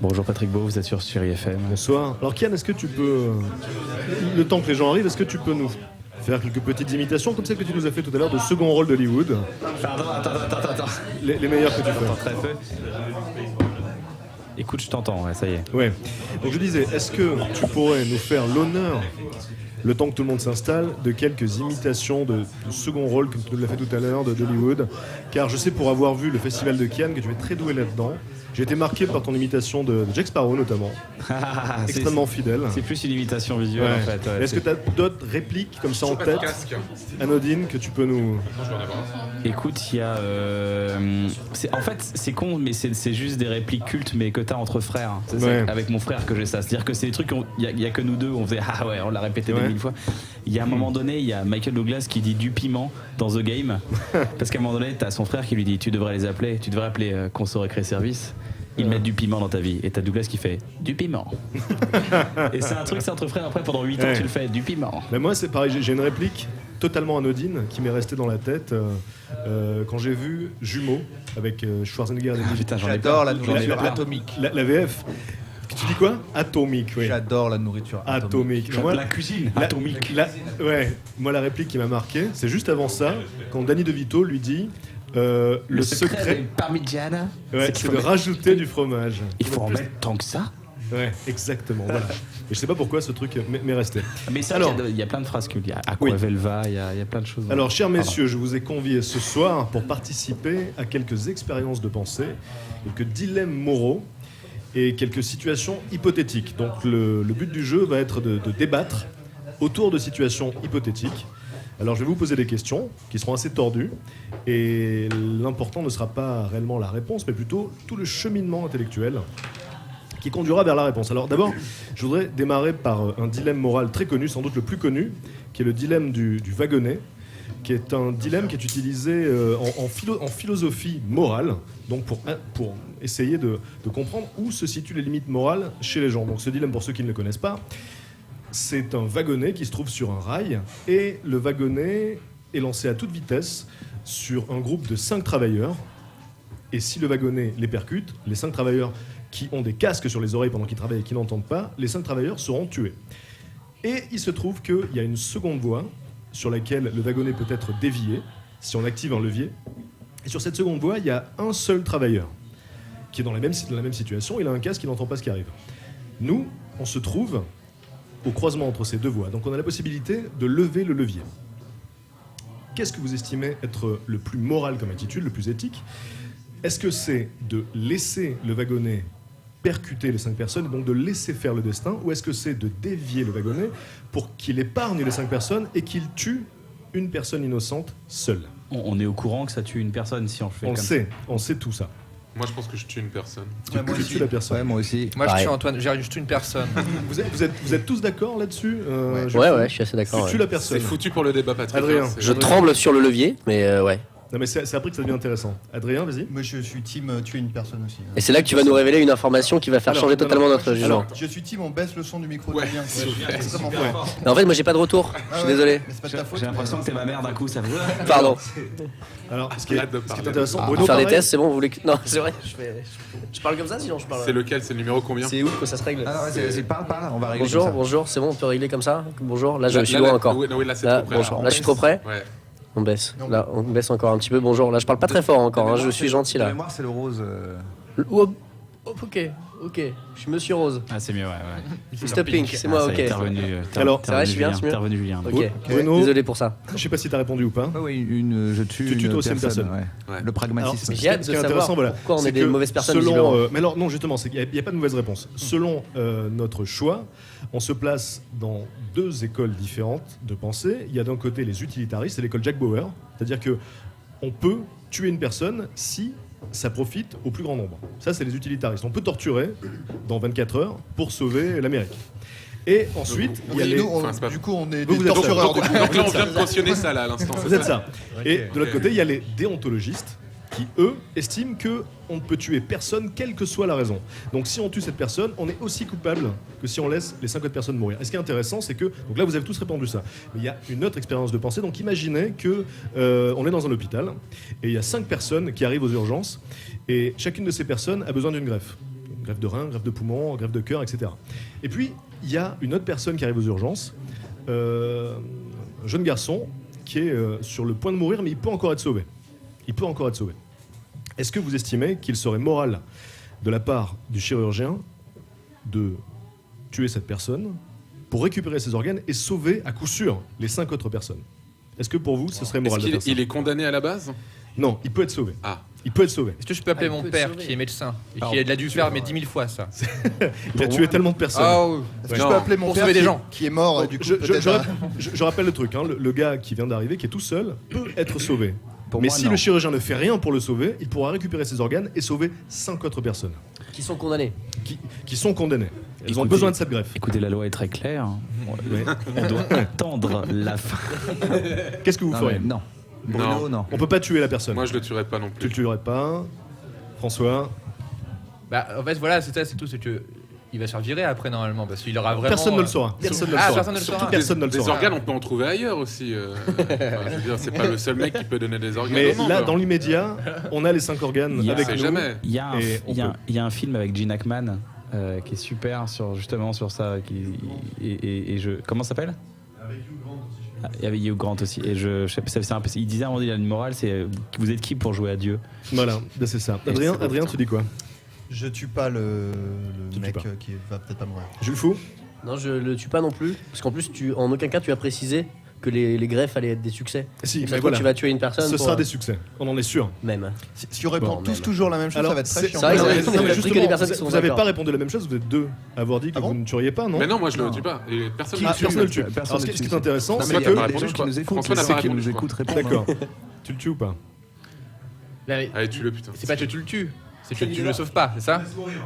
Bonjour Patrick Beau, vous êtes sur Chérie FM. Bonsoir. Alors Kian, est-ce que tu peux, le temps que les gens arrivent, est-ce que tu peux nous faire quelques petites imitations comme celle que tu nous as fait tout à l'heure de second rôle d'Hollywood? Pardon, attends. Les meilleurs que tu fais. Très peu. Écoute, je t'entends, ouais, ça y est. Ouais. Donc je disais, est-ce que tu pourrais nous faire l'honneur, le temps que tout le monde s'installe, de quelques imitations de second rôle, comme tu nous l'as fait tout à l'heure, d'Hollywood? Car je sais, pour avoir vu le festival de Cannes, que tu es très doué là-dedans. J'ai été marqué par ton imitation de Jack Sparrow, notamment. Extrêmement fidèle. C'est plus une imitation visuelle, en fait. Ouais, est-ce que tu as d'autres répliques comme ça en tête, anodines, que tu peux nous... Écoute, il y a... En fait, c'est con, mais c'est juste des répliques cultes, mais que t'as entre frères. C'est avec mon frère que j'ai ça. C'est-à-dire que c'est des trucs, il y a que nous deux, on faisait « Ah ouais », on l'a répété des mille fois. Il y a un moment donné, il y a Michael Douglas qui dit du piment dans The Game. Parce qu'à un moment donné, t'as son frère qui lui dit « Tu devrais appeler Conso Récré Service ». Ils mettent du piment dans ta vie. Et t'as Douglas qui fait du piment. Et c'est un truc, c'est entre frères. Après, pendant 8 ans, tu le fais, du piment. Mais moi, c'est pareil. J'ai une réplique totalement anodine qui m'est restée dans la tête quand j'ai vu Jumeaux avec Schwarzenegger. J'adore la nourriture atomique. La VF. Tu dis quoi? Atomique, oui. J'adore la nourriture atomique. Moi, la cuisine atomique. Moi, la réplique qui m'a marqué, c'est juste avant ça, quand Danny DeVito lui dit... le secret parmigiana, c'est de rajouter du fromage. Il faut en mettre tant que ça. Ouais, exactement. Voilà. Et je sais pas pourquoi ce truc m'est resté. Mais ça, alors, il y a plein de phrases qu'il y a. Aquavelva, il y a plein de choses. Alors, chers messieurs, je vous ai conviés ce soir pour participer à quelques expériences de pensée, quelques dilemmes moraux et quelques situations hypothétiques. Donc, le but du jeu va être de débattre autour de situations hypothétiques. Alors je vais vous poser des questions qui seront assez tordues et l'important ne sera pas réellement la réponse mais plutôt tout le cheminement intellectuel qui conduira vers la réponse. Alors d'abord, je voudrais démarrer par un dilemme moral très connu, sans doute le plus connu, qui est le dilemme du wagonnet, qui est un dilemme qui est utilisé en philosophie morale, donc pour essayer de comprendre où se situent les limites morales chez les gens. Donc ce dilemme, pour ceux qui ne le connaissent pas, c'est un wagonnet qui se trouve sur un rail et le wagonnet est lancé à toute vitesse sur un groupe de 5 travailleurs. Et si le wagonnet les percute, les 5 travailleurs qui ont des casques sur les oreilles pendant qu'ils travaillent et qui n'entendent pas, les 5 travailleurs seront tués. Et il se trouve qu'il y a une seconde voie sur laquelle le wagonnet peut être dévié si on active un levier. Et sur cette seconde voie, il y a un seul travailleur qui est dans la même situation. Il a un casque, il n'entend pas ce qui arrive. Nous, on se trouve au croisement entre ces deux voies. Donc on a la possibilité de lever le levier. Qu'est-ce que vous estimez être le plus moral comme attitude, le plus éthique? Est-ce que c'est de laisser le wagonnet percuter les 5 personnes et donc de laisser faire le destin, ou est-ce que c'est de dévier le wagonnet pour qu'il épargne les 5 personnes et qu'il tue une personne innocente seule? On est au courant que ça tue une personne si on le fait comme ça. On sait tout ça. Moi, je pense que je tue une personne. Tu tues la personne. Ouais, moi aussi. Moi, je tue Antoine. Je tue une personne. Vous êtes tous d'accord là-dessus? Ouais, je suis assez d'accord. Tu tues la personne. C'est foutu pour le débat, Patrick. Adrien. Je tremble sur le levier, mais ouais. Non, mais c'est après que ça devient intéressant. Adrien, vas-y. Moi, je suis team tuer une personne aussi. Et c'est là que tu vas nous révéler une information qui va faire changer totalement notre jugement. Je suis team, on baisse le son du micro Ouais, de Julien. c'est extrêmement fort. Mais en fait, moi, j'ai pas de retour. Je suis désolé. Mais c'est pas de ta faute. J'ai l'impression que t'es ma mère d'un coup, ça vous... Pardon. Alors, ce qui est intéressant, Pour Bruno, faire des pareil. tests, c'est bon, vous voulez que... Non, c'est vrai. Je parle comme ça, sinon je parle... C'est lequel? C'est le numéro combien? C'est où que ça se règle? Ah non, c'est parle, on va régler. Comme ça. Bonjour, c'est bon, on peut régler comme ça? Bonjour, là, je suis loin encore. Oui, là, c'est Là, trop près. bonjour. Là, je suis trop près. Ouais. On baisse. Là, on baisse encore un petit peu. Bonjour. Là, je parle pas très fort encore. Hein, je suis gentil La là. mémoire, c'est le rose. Ok. Je suis Monsieur Rose. Ah, c'est mieux, ouais. Mr. Pink, c'est moi, ok. Alors, ça va, je viens, Intervenu Julien. Ok. Bruno, Désolé pour ça. je sais pas si tu as répondu ou pas. Oui, je tue Tu tues une toi aussi une personne. personne. Ouais. Le pragmatisme. J'ai hâte de Ce qui est savoir intéressant, voilà, pourquoi on c'est est des que mauvaises personnes. selon, visiblement. mais alors non, justement, il n'y a pas de mauvaise réponse. Selon notre choix, on se place dans 2 écoles différentes de pensée. Il y a d'un côté les utilitaristes, c'est l'école Jack Bauer, c'est-à-dire que on peut tuer une personne si ça profite au plus grand nombre. Ça, c'est les utilitaristes. On peut torturer dans 24 heures pour sauver l'Amérique. Et ensuite, il y a les... Du coup, on est Vous des êtes tortureurs. Donc là, on vient de cautionner ça, là, à l'instant. Vous êtes ça. Et de l'autre côté, il y a les déontologistes qui, eux, estiment qu'on ne peut tuer personne, quelle que soit la raison. Donc si on tue cette personne, on est aussi coupable que si on laisse les 5 autres personnes mourir. Et ce qui est intéressant, c'est que... Donc là, vous avez tous répondu ça. Mais il y a une autre expérience de pensée. Donc imaginez qu'on est dans un hôpital et il y a 5 personnes qui arrivent aux urgences et chacune de ces personnes a besoin d'une greffe. greffe de rein, greffe de poumon, greffe de cœur, etc. Et puis, il y a une autre personne qui arrive aux urgences, un jeune garçon qui est sur le point de mourir, mais il peut encore être sauvé. Est-ce que vous estimez qu'il serait moral de la part du chirurgien de tuer cette personne pour récupérer ses organes et sauver à coup sûr les 5 autres personnes? Est-ce que pour vous, ce serait moral de faire ça? Il est condamné à la base? Non, il peut être sauvé. Ah. Il peut être sauvé. Est-ce que je peux appeler mon père qui est médecin et qui a dû faire 10 000 fois ça? Il a tué tellement de personnes. Ah oui. Est-ce que je peux appeler mon Pour père sauver des gens qui est mort du coup peut-être Je rappelle le truc, hein, le gars qui vient d'arriver, qui est tout seul, peut être sauvé. Pour Mais moi, si non. le chirurgien ne fait rien pour le sauver, il pourra récupérer ses organes et sauver 5 autres personnes Qui sont condamnés. qui sont condamnées. Elles ont Écoutez- besoin de cette greffe. Écoutez, la loi est très claire. Ouais. On doit attendre la fin. Qu'est-ce que vous Non, feriez? mais non. Bruno, non. On peut pas tuer la personne. Moi, je le tuerais pas non Tu plus. le tuerais pas. François, Bah en fait voilà, c'est ça, c'est tout, c'est que il va se faire virer après normalement parce qu'il aura vraiment. personne ne le saura. Personne ne le Ah, saura. personne ne le Surtout saura. personne ne le Des saura. organes, on peut en trouver ailleurs aussi. Enfin, je veux dire, c'est pas le seul mec qui peut donner des organes. Mais au monde, là, quoi. dans l'immédiat, on a les 5 organes Il y a- avec On sait nous. jamais. Il y a un, Et on il y a un- peut. il y a un film avec Gene Hackman qui est super justement sur ça. Comment ça s'appelle? Ah, et avec Hugh Grant aussi. Et je sais pas, il disait à un moment, il a une morale, c'est vous êtes qui pour jouer à Dieu? Voilà, ben, c'est ça. Adrien, tu dis quoi? Je tue pas le Tu mec tues pas. qui va peut-être pas mourir. Jules Fou? Non, je le tue pas non plus. Parce qu'en plus, en aucun cas, tu as précisé que les greffes allaient être des succès. Si, Ça mais se trouve, voilà. tu vas tuer une personne. Ce pour, sera des succès, on en est sûr. Même. Si on répond Bon, tous même. toujours la même chose, Alors, ça va être très c'est- chiant. c'est vrai que Non, ça- mais on a pris que justement, les personnes qui sont vous n'avez d'accord. pas répondu la même chose, vous êtes deux à avoir dit que Ah bon vous ne tueriez pas, non? Mais non, moi, je le Non. tue pas. Et personne Qui ne personne ne le tue. Personne Alors, ne ce le qui est tue. intéressant, Non, c'est mais Il y toi, a t'as que. des répondu, gens je qui crois. nous écoutent, François n'a ceux pas qui répondu, nous je crois. écoutent répondre. D'accord. Tu le tues ou pas? Mais Allez, tue-le, putain. c'est pas que tu le tues, c'est que tu le sauves pas, c'est ça?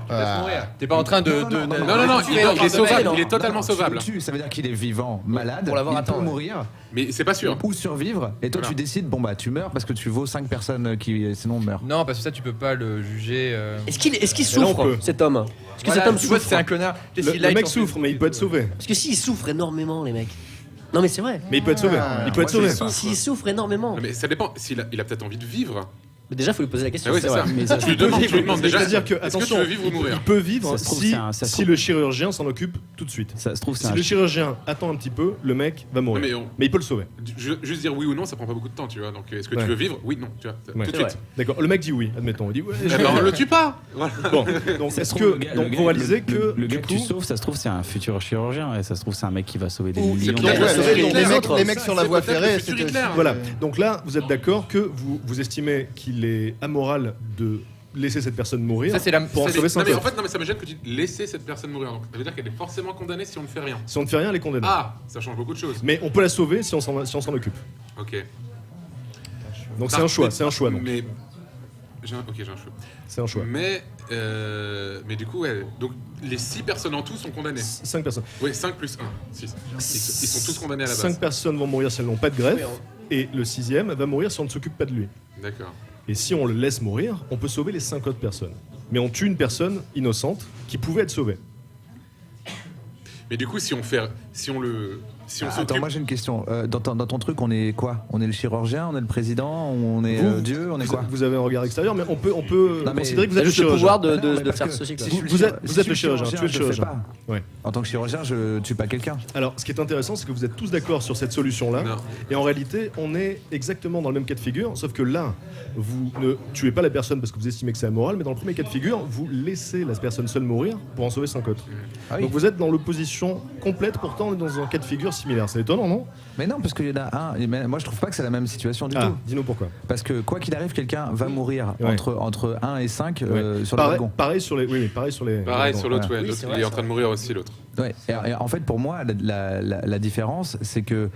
Ah. Mourir. T'es pas en train de. Non, non, Non, il est sauvable, il est totalement Tu le sauvable. tues, ça veut dire qu'il est vivant, malade, Pour l'avoir il peut atteint, ouais. mourir Mais c'est pas sûr. ou survivre, et toi Voilà. tu décides, bon bah tu meurs parce que tu vaux 5 personnes qui sinon meurent. Non, parce que ça tu peux pas le juger. Est-ce qu'il là, on souffre, peut. cet homme? Est-ce que Voilà, cet homme tu vois, souffre? c'est un connard. Le mec souffre, mais il peut être sauvé. Parce que s'il souffre énormément, les mecs. Non, mais c'est vrai. Mais il peut être sauvé. Il peut être sauvé. S'il souffre énormément. Non, mais ça dépend. Il a peut-être envie de vivre. Mais déjà, faut lui poser la question. Ah oui, c'est ça. Mais ça- Tu lui demandes déjà. C'est-à-dire que, Est-ce que tu attention, veux vivre ou mourir? il peut vivre Ça se trouve, si, c'est un- ça se si trouve- le chirurgien s'en occupe tout de suite. Ça se trouve, c'est Si un le chirurgien attend un petit peu, le mec va mourir. Mais Mais il peut le sauver. Juste dire oui ou non, ça prend pas beaucoup de temps, tu vois. Donc, est-ce que Ouais. tu veux vivre? Oui, non, tu vois. Ouais. Tout de C'est suite. D'accord. Le mec dit oui, admettons. Il dit ouais. Eh ben, on le tue pas. Voilà. Bon, donc Ça se est-ce trouve, que le gars- donc le gars- vous réalisez le- que le du gars que tu coup, sauves, ça se trouve, c'est un futur chirurgien et ça se trouve, c'est un mec qui va sauver des Ou- millions de peut-être- gens. Ouais, sauver les, les mecs, autres. les mecs sur la C'est voie peut-être ferrée, le futur c'était Hitler. voilà. Donc là, vous êtes d'accord que vous estimez qu'il est amoral de laisser cette personne mourir Ça, c'est la- pour en ça, sauver Non, mais 5 en autres. fait, non, mais ça me gêne que tu laisses cette personne mourir. Donc, ça veut dire qu'elle est forcément condamnée si on ne fait rien. Si on ne fait rien, elle est condamnée. Ah, ça change beaucoup de choses. Mais on peut la sauver si on s'en occupe. Ok. Donc c'est un choix, c'est un choix. Donc. Mais j'ai un choix. C'est un choix. Mais du coup, ouais. Donc les 6 personnes en tout sont condamnées. 5 personnes. Oui, 5 plus 1, 6. Ils sont tous condamnés à la base. 5 personnes vont mourir si elles n'ont pas de greffe. Et le 6e va mourir si on ne s'occupe pas de lui. D'accord. Et si on le laisse mourir, on peut sauver les 5 autres personnes. Mais on tue une personne innocente qui pouvait être sauvée. Mais du coup, si on Attends, s'occupe. moi j'ai une question. Dans ton truc, on est quoi? On est le chirurgien, on est le président, on est Vous, Dieu, on est quoi? Vous avez un regard extérieur, mais on peut Non, mais considérer que vous T'as êtes le juste le chirurgien. pouvoir de Ah non, mais de parce faire que ceci, quoi. si je suis Vous êtes- si vous êtes je le suis chirurgien, tu es le je le fais chirurgien. pas. Ouais. En tant que chirurgien, je tue pas quelqu'un. Alors, ce qui est intéressant, c'est que vous êtes tous d'accord sur cette solution-là. Non. Et en réalité, on est exactement dans le même cas de figure, sauf que là, vous ne tuez pas la personne parce que vous estimez que c'est amoral, mais dans le premier cas de figure, vous laissez la personne seule mourir pour en sauver 5 autres. Ah oui. Donc vous êtes dans l'opposition complète, pourtant on est dans un cas de figure similaire. C'est étonnant, non? Mais non, parce qu'il y en a un. Mais moi je trouve pas que c'est la même situation du Ah, tout. dis-nous pourquoi. Parce que quoi qu'il arrive, quelqu'un va mourir Ouais. entre 1 et 5 Ouais. sur le wagon. Pareil sur les. Oui, pareil sur les. Pareil les sur wagons. l'autre, ouais. Oui, L'autre, c'est il vrai, est en ça. train de mourir aussi, l'autre. Ouais. Et en fait, pour moi, la différence, c'est que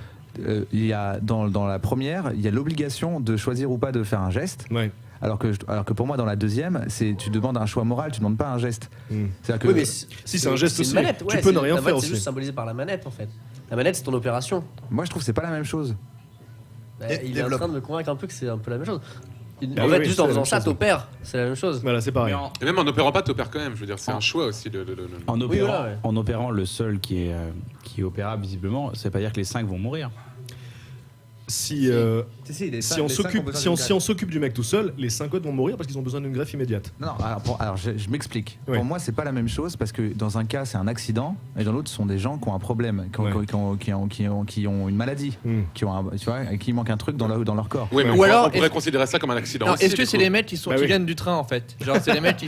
il y a dans la première, il y a l'obligation de choisir ou pas de faire un geste. Ouais. Alors que pour moi, dans la deuxième, tu demandes un choix moral, tu demandes pas un geste. Hmm. C'est-à-dire que Oui, mais Si, c'est un geste une aussi. manette, Tu ouais, peux ne c'est- rien la faire manette, C'est aussi. juste symbolisé par la manette, en fait. La manette, c'est ton opération. moi, je trouve que c'est pas la même chose. Bah, Et il est en développe. train de me convaincre un peu que c'est un peu la même chose. Ah En oui, fait, oui, juste c'est en la faisant même ça, chose. t'opères. C'est la même chose. Voilà, c'est pareil. Et même en opérant pas, t'opères quand même. Je veux dire, c'est un choix aussi de. En opérant, voilà, ouais. en opérant le seul qui est opérable visiblement, ça veut pas dire que les 5 vont mourir. si on s'occupe du mec tout seul, les 5 autres vont mourir parce qu'ils ont besoin d'une greffe immédiate. Non, alors je m'explique. Oui. Pour moi, c'est pas la même chose parce que dans un cas, c'est un accident et dans l'autre, ce sont des gens qui ont un problème, qui ont une maladie, qui ont tu vois, qui manque un truc dans leur corps. Oui, mais Ou alors, on pourrait considérer ça comme un accident. Non, aussi, est-ce que du c'est coup. les mecs qui viennent du train en fait? Genre, c'est les mecs qui.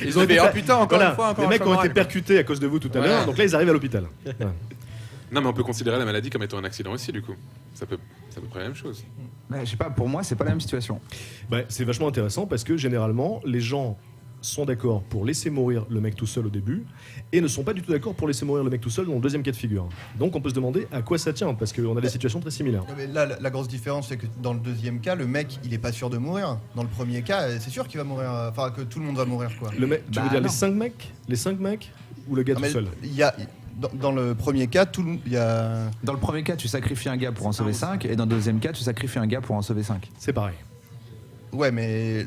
Ils ont été fait oh putain, encore Voilà, une fois, encore les un mecs ont choc été moral. percutés à cause de vous tout à Voilà. l'heure, donc là ils arrivent à l'hôpital. Voilà. Non, mais on peut considérer la maladie comme étant un accident aussi, du coup. C'est à peu près la même chose. Mais je sais pas, pour moi, c'est pas la même situation. Bah, c'est vachement intéressant parce que généralement les gens sont d'accord pour laisser mourir le mec tout seul au début et ne sont pas du tout d'accord pour laisser mourir le mec tout seul dans le deuxième cas de figure. Donc on peut se demander à quoi ça tient parce qu'on a des situations très similaires. Non, mais là, la grosse différence, c'est que dans le deuxième cas, le mec, il est pas sûr de mourir. Dans le premier cas, c'est sûr qu'il va mourir. Enfin, que tout le monde va mourir, quoi. Le mec, tu Bah, veux dire non. les 5 mecs ou le gars Non, tout mais seul? il y a, dans le premier cas, il y a. Dans le premier cas, tu sacrifies un gars pour en sauver 5 et dans le deuxième cas, tu sacrifies un gars pour en sauver 5. C'est pareil. Ouais, mais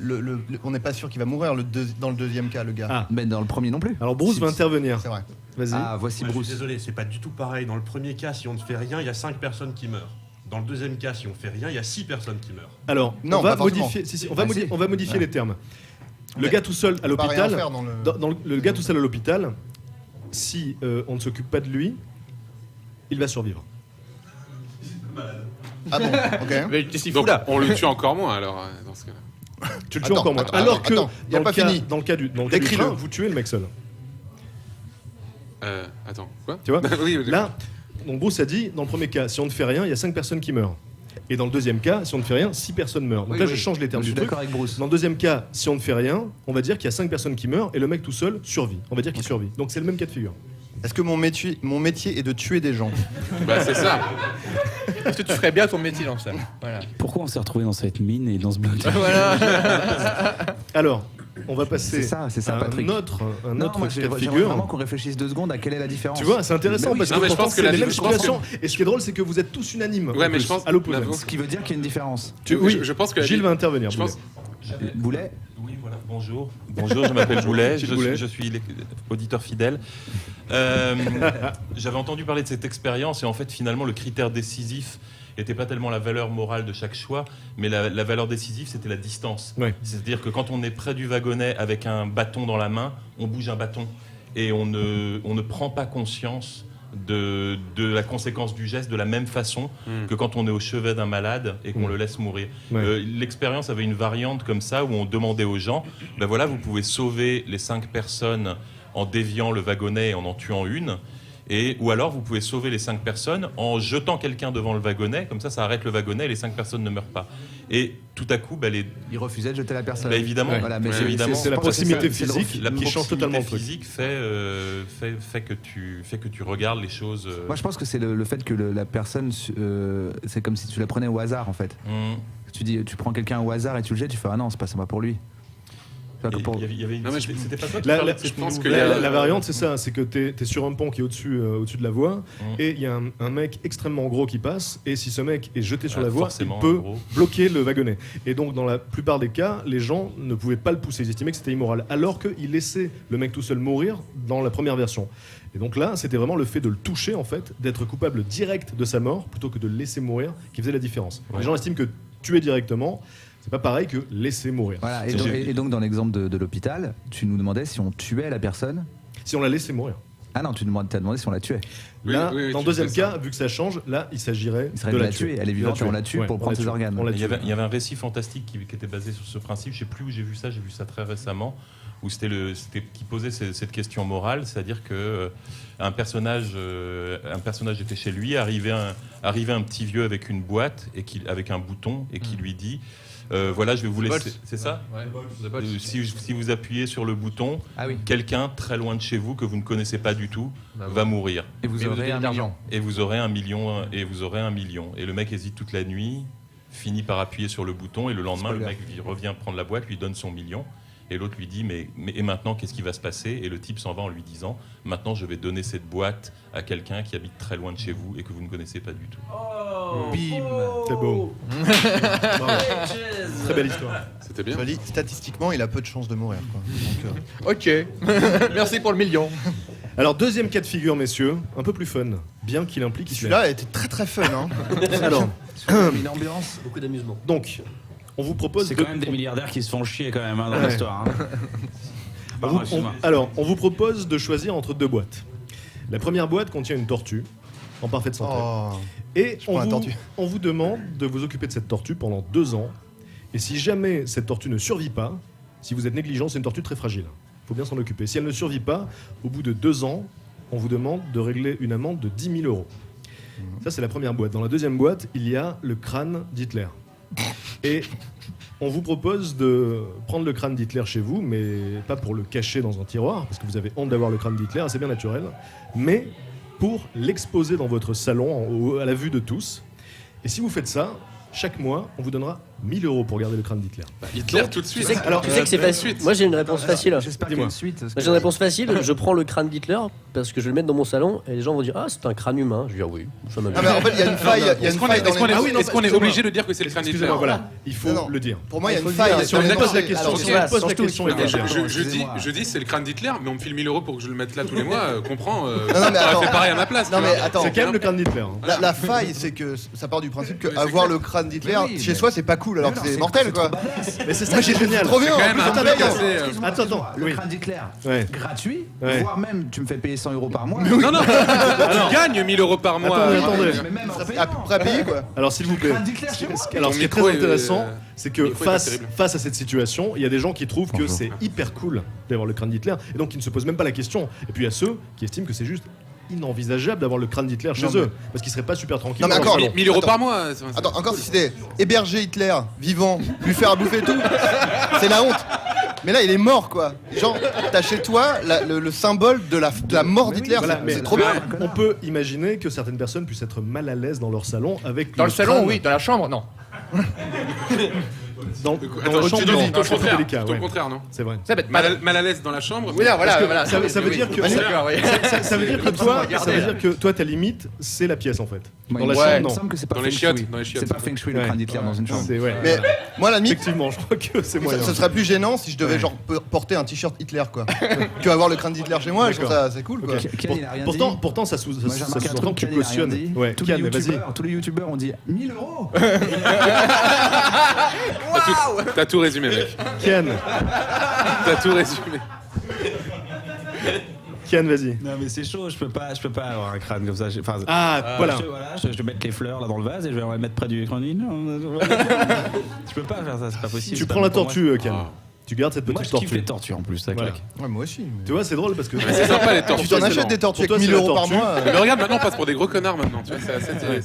on n'est pas sûr qu'il va mourir dans le deuxième cas, le gars. Ah. Mais dans le premier non plus. Alors Bruce va intervenir. C'est vrai. Vas-y. Ah, voici Moi, je Bruce. suis désolé, c'est pas du tout pareil. Dans le premier cas, si on ne fait rien, il y a 5 personnes qui meurent. Dans le deuxième cas, si on fait rien, il y a 6 personnes qui meurent. Alors, Non, on va pas forcément. modifier, on Bah, va modifier les termes. Le Mais gars tout seul à On peut pas rien l'hôpital, faire dans le- le gars tout seul à l'hôpital, si on ne s'occupe pas de lui, il va survivre. Ah bon, ok. Mais t'es si fou Donc, là. on le tue encore moins, alors, dans ce cas-là. Tu le tues Attends, encore moins. attends, Alors que attends, y a pas fini. dans le cas du Décris-le. train, vous tuez le mec seul. Attends, quoi? Tu vois Oui, oui. Là, donc Bruce a dit, dans le premier cas, si on ne fait rien, il y a 5 personnes qui meurent. Et dans le deuxième cas, si on ne fait rien, 6 personnes meurent. Donc Oui, là, oui. je change les termes Je suis du truc. d'accord avec Bruce. Dans le deuxième cas, si on ne fait rien, on va dire qu'il y a 5 personnes qui meurent et le mec tout seul survit. On va dire qu'il survit. Donc c'est le même cas de figure. Est-ce que mon métier est de tuer des gens? Bah, c'est ça. Est-ce que tu ferais bien ton métier dans ça? Voilà. Pourquoi on s'est retrouvé dans cette mine et dans ce bloc? Voilà. Alors, on va passer C'est ça, à Patrick. un autre Non, moi, cas de j'aimerais figure. vraiment qu'on réfléchisse 2 secondes à quelle est la différence. Tu vois, c'est intéressant Mais oui, parce non, que mais je pourtant, pense que c'est la les mêmes je pense que- situations. Et ce qui est drôle, c'est que vous êtes tous unanimes. Ouais, en mais plus, je pense- à l'opposé. la- Ce qui veut dire qu'il y a une différence. Oui, je pense que Gilles va intervenir. Je pense. Boulet. Oui, voilà, bonjour. Bonjour, je m'appelle Boulet, Gilles Boulet. je suis auditeur fidèle. J'avais entendu parler de cette expérience et en fait, finalement, le critère décisif n'était pas tellement la valeur morale de chaque choix, mais la valeur décisive, c'était la distance. Ouais. C'est-à-dire que quand on est près du wagonnet avec un bâton dans la main, on bouge un bâton et on ne prend pas conscience de la conséquence du geste de la même façon que quand on est au chevet d'un malade et qu'on le laisse mourir. Ouais. L'expérience avait une variante comme ça où on demandait aux gens, ben voilà, vous pouvez sauver les 5 personnes en déviant le wagonnet et en tuant une, ou alors vous pouvez sauver les 5 personnes en jetant quelqu'un devant le wagonnet, comme ça arrête le wagonnet et les 5 personnes ne meurent pas. Et tout à coup, Il refusait de jeter la personne. bah, évidemment, Ouais. Voilà, mais Ouais, c'est- évidemment. C'est la je pense que proximité c'est le physique la qui change totalement le proximité truc. physique fait que tu regardes les choses. Moi, je pense que c'est le fait que la personne, c'est comme si tu la prenais au hasard, en fait. Tu prends quelqu'un au hasard et tu le jettes, tu fais ah non, c'est pas pour lui. Tu vois, que pour- Non, mais c'était pas toi qui La- parlais la- de cette je pense nouvelle- que y a- La variante, c'est ça, c'est que t'es sur un pont qui est au-dessus de la voie, et il y a un mec extrêmement gros qui passe, et si ce mec est jeté sur Ah, la voie, il forcément, peut gros. bloquer le wagonnet. Et donc, dans la plupart des cas, les gens ne pouvaient pas le pousser, ils estimaient que c'était immoral, alors qu'ils laissaient le mec tout seul mourir dans la première version. Et donc là, c'était vraiment le fait de le toucher, en fait, d'être coupable direct de sa mort, plutôt que de le laisser mourir, qui faisait la différence. Ouais. Les gens estiment que tuer directement, c'est pas pareil que laisser mourir. Voilà, et C'est- donc, et donc, dans l'exemple de l'hôpital, tu nous demandais si on tuait la personne. Si on la laissait mourir. Ah non, t'as demandé si on la tuait. Oui, Là, oui, oui, dans le tu deuxième fais ça. cas, vu que ça change, là, il s'agirait Il serait de de la la tuer. tuer. Elle est vivante, De la on la tue Ouais, pour on prendre la ses tue. organes. On la Il y, tue. avait, un récit fantastique qui était basé sur ce principe. Je sais plus où j'ai vu ça très récemment, où qui posait cette question morale, c'est-à-dire que un personnage était chez lui, arrivait un petit vieux avec une boîte avec un bouton et qui lui dit voilà, je vais vous The laisser. Bolt. C'est ça. Ouais. The Bolt. Si vous appuyez sur le bouton, Ah oui. quelqu'un très loin de chez vous que vous ne connaissez pas du tout va mourir. Et vous Mais aurez avez un de l'argent. million. Et vous aurez 1 million. Et le mec hésite toute la nuit, finit par appuyer sur le bouton et le lendemain, le mec revient prendre la boîte, lui donne son million. Et l'autre lui dit mais et maintenant qu'est-ce qui va se passer? Et le type s'en va en lui disant maintenant je vais donner cette boîte à quelqu'un qui habite très loin de chez vous et que vous ne connaissez pas du tout. Bim. C'est beau. Bravo. Très belle histoire. C'était bien. Joli. Statistiquement, il a peu de chances de mourir, quoi. Donc, Ok. Merci pour le million. Alors, deuxième cas de figure, messieurs, un peu plus fun. bien qu'il implique Hitler. Celui-là était très très fun. Hein. Alors, Une ambiance. Beaucoup d'amusement. donc, on vous propose C'est de- quand même des milliardaires qui se font chier quand même dans Ouais. l'histoire. Hein. Pardon, excuse-moi. Alors, on vous propose de choisir entre deux boîtes. La première boîte contient une tortue en parfaite santé. Oh. Et prends la tortue. on vous demande de vous occuper de cette tortue pendant 2 ans. Et si jamais cette tortue ne survit pas, si vous êtes négligent, c'est une tortue très fragile. Il faut bien s'en occuper. Si elle ne survit pas, au bout de 2 ans, on vous demande de régler une amende de 10 000 euros. Ça, c'est la première boîte. Dans la deuxième boîte, il y a le crâne d'Hitler. Et on vous propose de prendre le crâne d'Hitler chez vous, mais pas pour le cacher dans un tiroir, parce que vous avez honte d'avoir le crâne d'Hitler, c'est bien naturel, mais pour l'exposer dans votre salon à la vue de tous. Et si vous faites ça, chaque mois, on vous donnera 1 000 euros pour garder le crâne d'Hitler. Hitler tout de Tu suite. sais que, tu sais que c'est facile. Moi j'ai une réponse facile. J'espère qu'il y a une suite. parce Moi, que- j'ai une réponse facile. Je prends le crâne d'Hitler parce que je vais le mettre dans mon salon et les gens vont dire ah c'est un crâne humain. Je vais dire oui. Ça m'amuse. Ah, mais en fait, il y a une faille. Il y a une Est-ce qu'on faille est, dans est-ce qu'on les- est- Ah oui, non, est-ce qu'on est excusez-moi. obligé de dire que c'est le crâne d'Hitler Excusez-moi, voilà, il faut Non. le dire. Pour moi, il y a Il une faut le faille. dire. Si on Mais me pose non, la mais question, alors, si tu on vois, me pose la surtout, question, tu et vois, que j'ai- Je dis c'est le crâne d'Hitler, mais on me file 1 000 euros pour que je le mette là tous les mois. Comprends non, mais J'aurais attends. fait pareil à ma place. Non, tu mais vois. attends. C'est quand même le crâne d'Hitler. hein. La faille, c'est que ça part du principe que Mais c'est avoir clair. le crâne d'Hitler Mais oui, chez mais- soi, c'est pas cool, alors Mais que non, c'est mortel, quoi. Mais c'est ça Moi, qui est j'ai génial. trop bien. C'est quand En même plus, un t'as peu bien. cassé. Attends, Le oui. crâne d'Hitler, Ouais. gratuit, Ouais. voire même tu me fais payer 100 euros par mois. Non, non, tu gagnes 1 000 euros par mois. Attendez. Mais même en À payant. peu près payé, quoi. Alors s'il vous plaît. Crâne d'Hitler chez moi. Alors ce qui est micro très est, intéressant, c'est que micro est pas face terrible. à cette situation, il y a des gens qui trouvent que c'est hyper cool d'avoir le crâne d'Hitler et donc qui ne se posent même pas la question. Et puis il y a ceux qui estiment que c'est juste inenvisageable d'avoir le crâne d'Hitler chez Non, mais- eux parce qu'ils seraient pas super tranquilles. Non, mais dans leur encore, salon. 1 000 euros Attends. par mois. Attends, encore si c'était héberger Hitler, vivant, lui faire à bouffer et tout, c'est la honte. Mais là, il est mort, quoi. Genre, t'as chez toi le symbole de la mort d'Hitler. Voilà, mais C'est trop bien. on peut imaginer que certaines personnes puissent être mal à l'aise dans leur salon avec Dans le salon, crâne oui. Dans la chambre, non. dans Attends, la tu chambre, dis non, au c'est trop contraire. délicat. Plutôt ouais. au contraire, non C'est vrai. Ça va être mal. Mal à l'aise dans la chambre. Oui, là, voilà, voilà. Ça veut dire que D'accord, oui. ça veut dire que toi ta limite c'est la pièce en fait. Moi, Dans la il chambre me non. semble que c'est pas Dans les feng chiottes, shui. dans les chiottes. C'est pas feng shui le Ouais. crâne d'Hitler dans une chambre. C'est ouais. Mais moi, la limite, Effectivement, je crois que c'est moyen. ce serait plus gênant si je devais genre porter un t-shirt Hitler, quoi. Que avoir le crâne d'Hitler chez moi, je trouve ça c'est cool, quoi. Ok. Ken, il a rien Pourtant, dit. pourtant ça Moi, j'ai remarqué un sous-entend truc, que tu Ken, il a rien cautionnes. dit. Ouais, Tous les Ken, vas-y. youtubeurs ont dit 1000 euros. T'as tout résumé, mec. Ken, T'as tout résumé. Ken, vas-y. Non mais c'est chaud, je peux pas avoir un crâne comme ça. Enfin, Voilà. je vais mettre les fleurs là dans le vase et je vais les mettre près du crâne. Je peux pas faire ça, c'est pas possible. Tu prends la Pour moi, tortue, Ken. Tu gardes cette Moi petite je kiffe tortue. les tortues en plus, ça Voilà. claque. Ouais, moi aussi. Tu vois, c'est drôle parce que C'est sympa les tortues. Tu t'en c'est achètes marrant. des tortues Pour avec toi, 1000 c'est la euros par tortue. mois. Mais regarde, maintenant on passe pour des gros connards maintenant. Tu vois,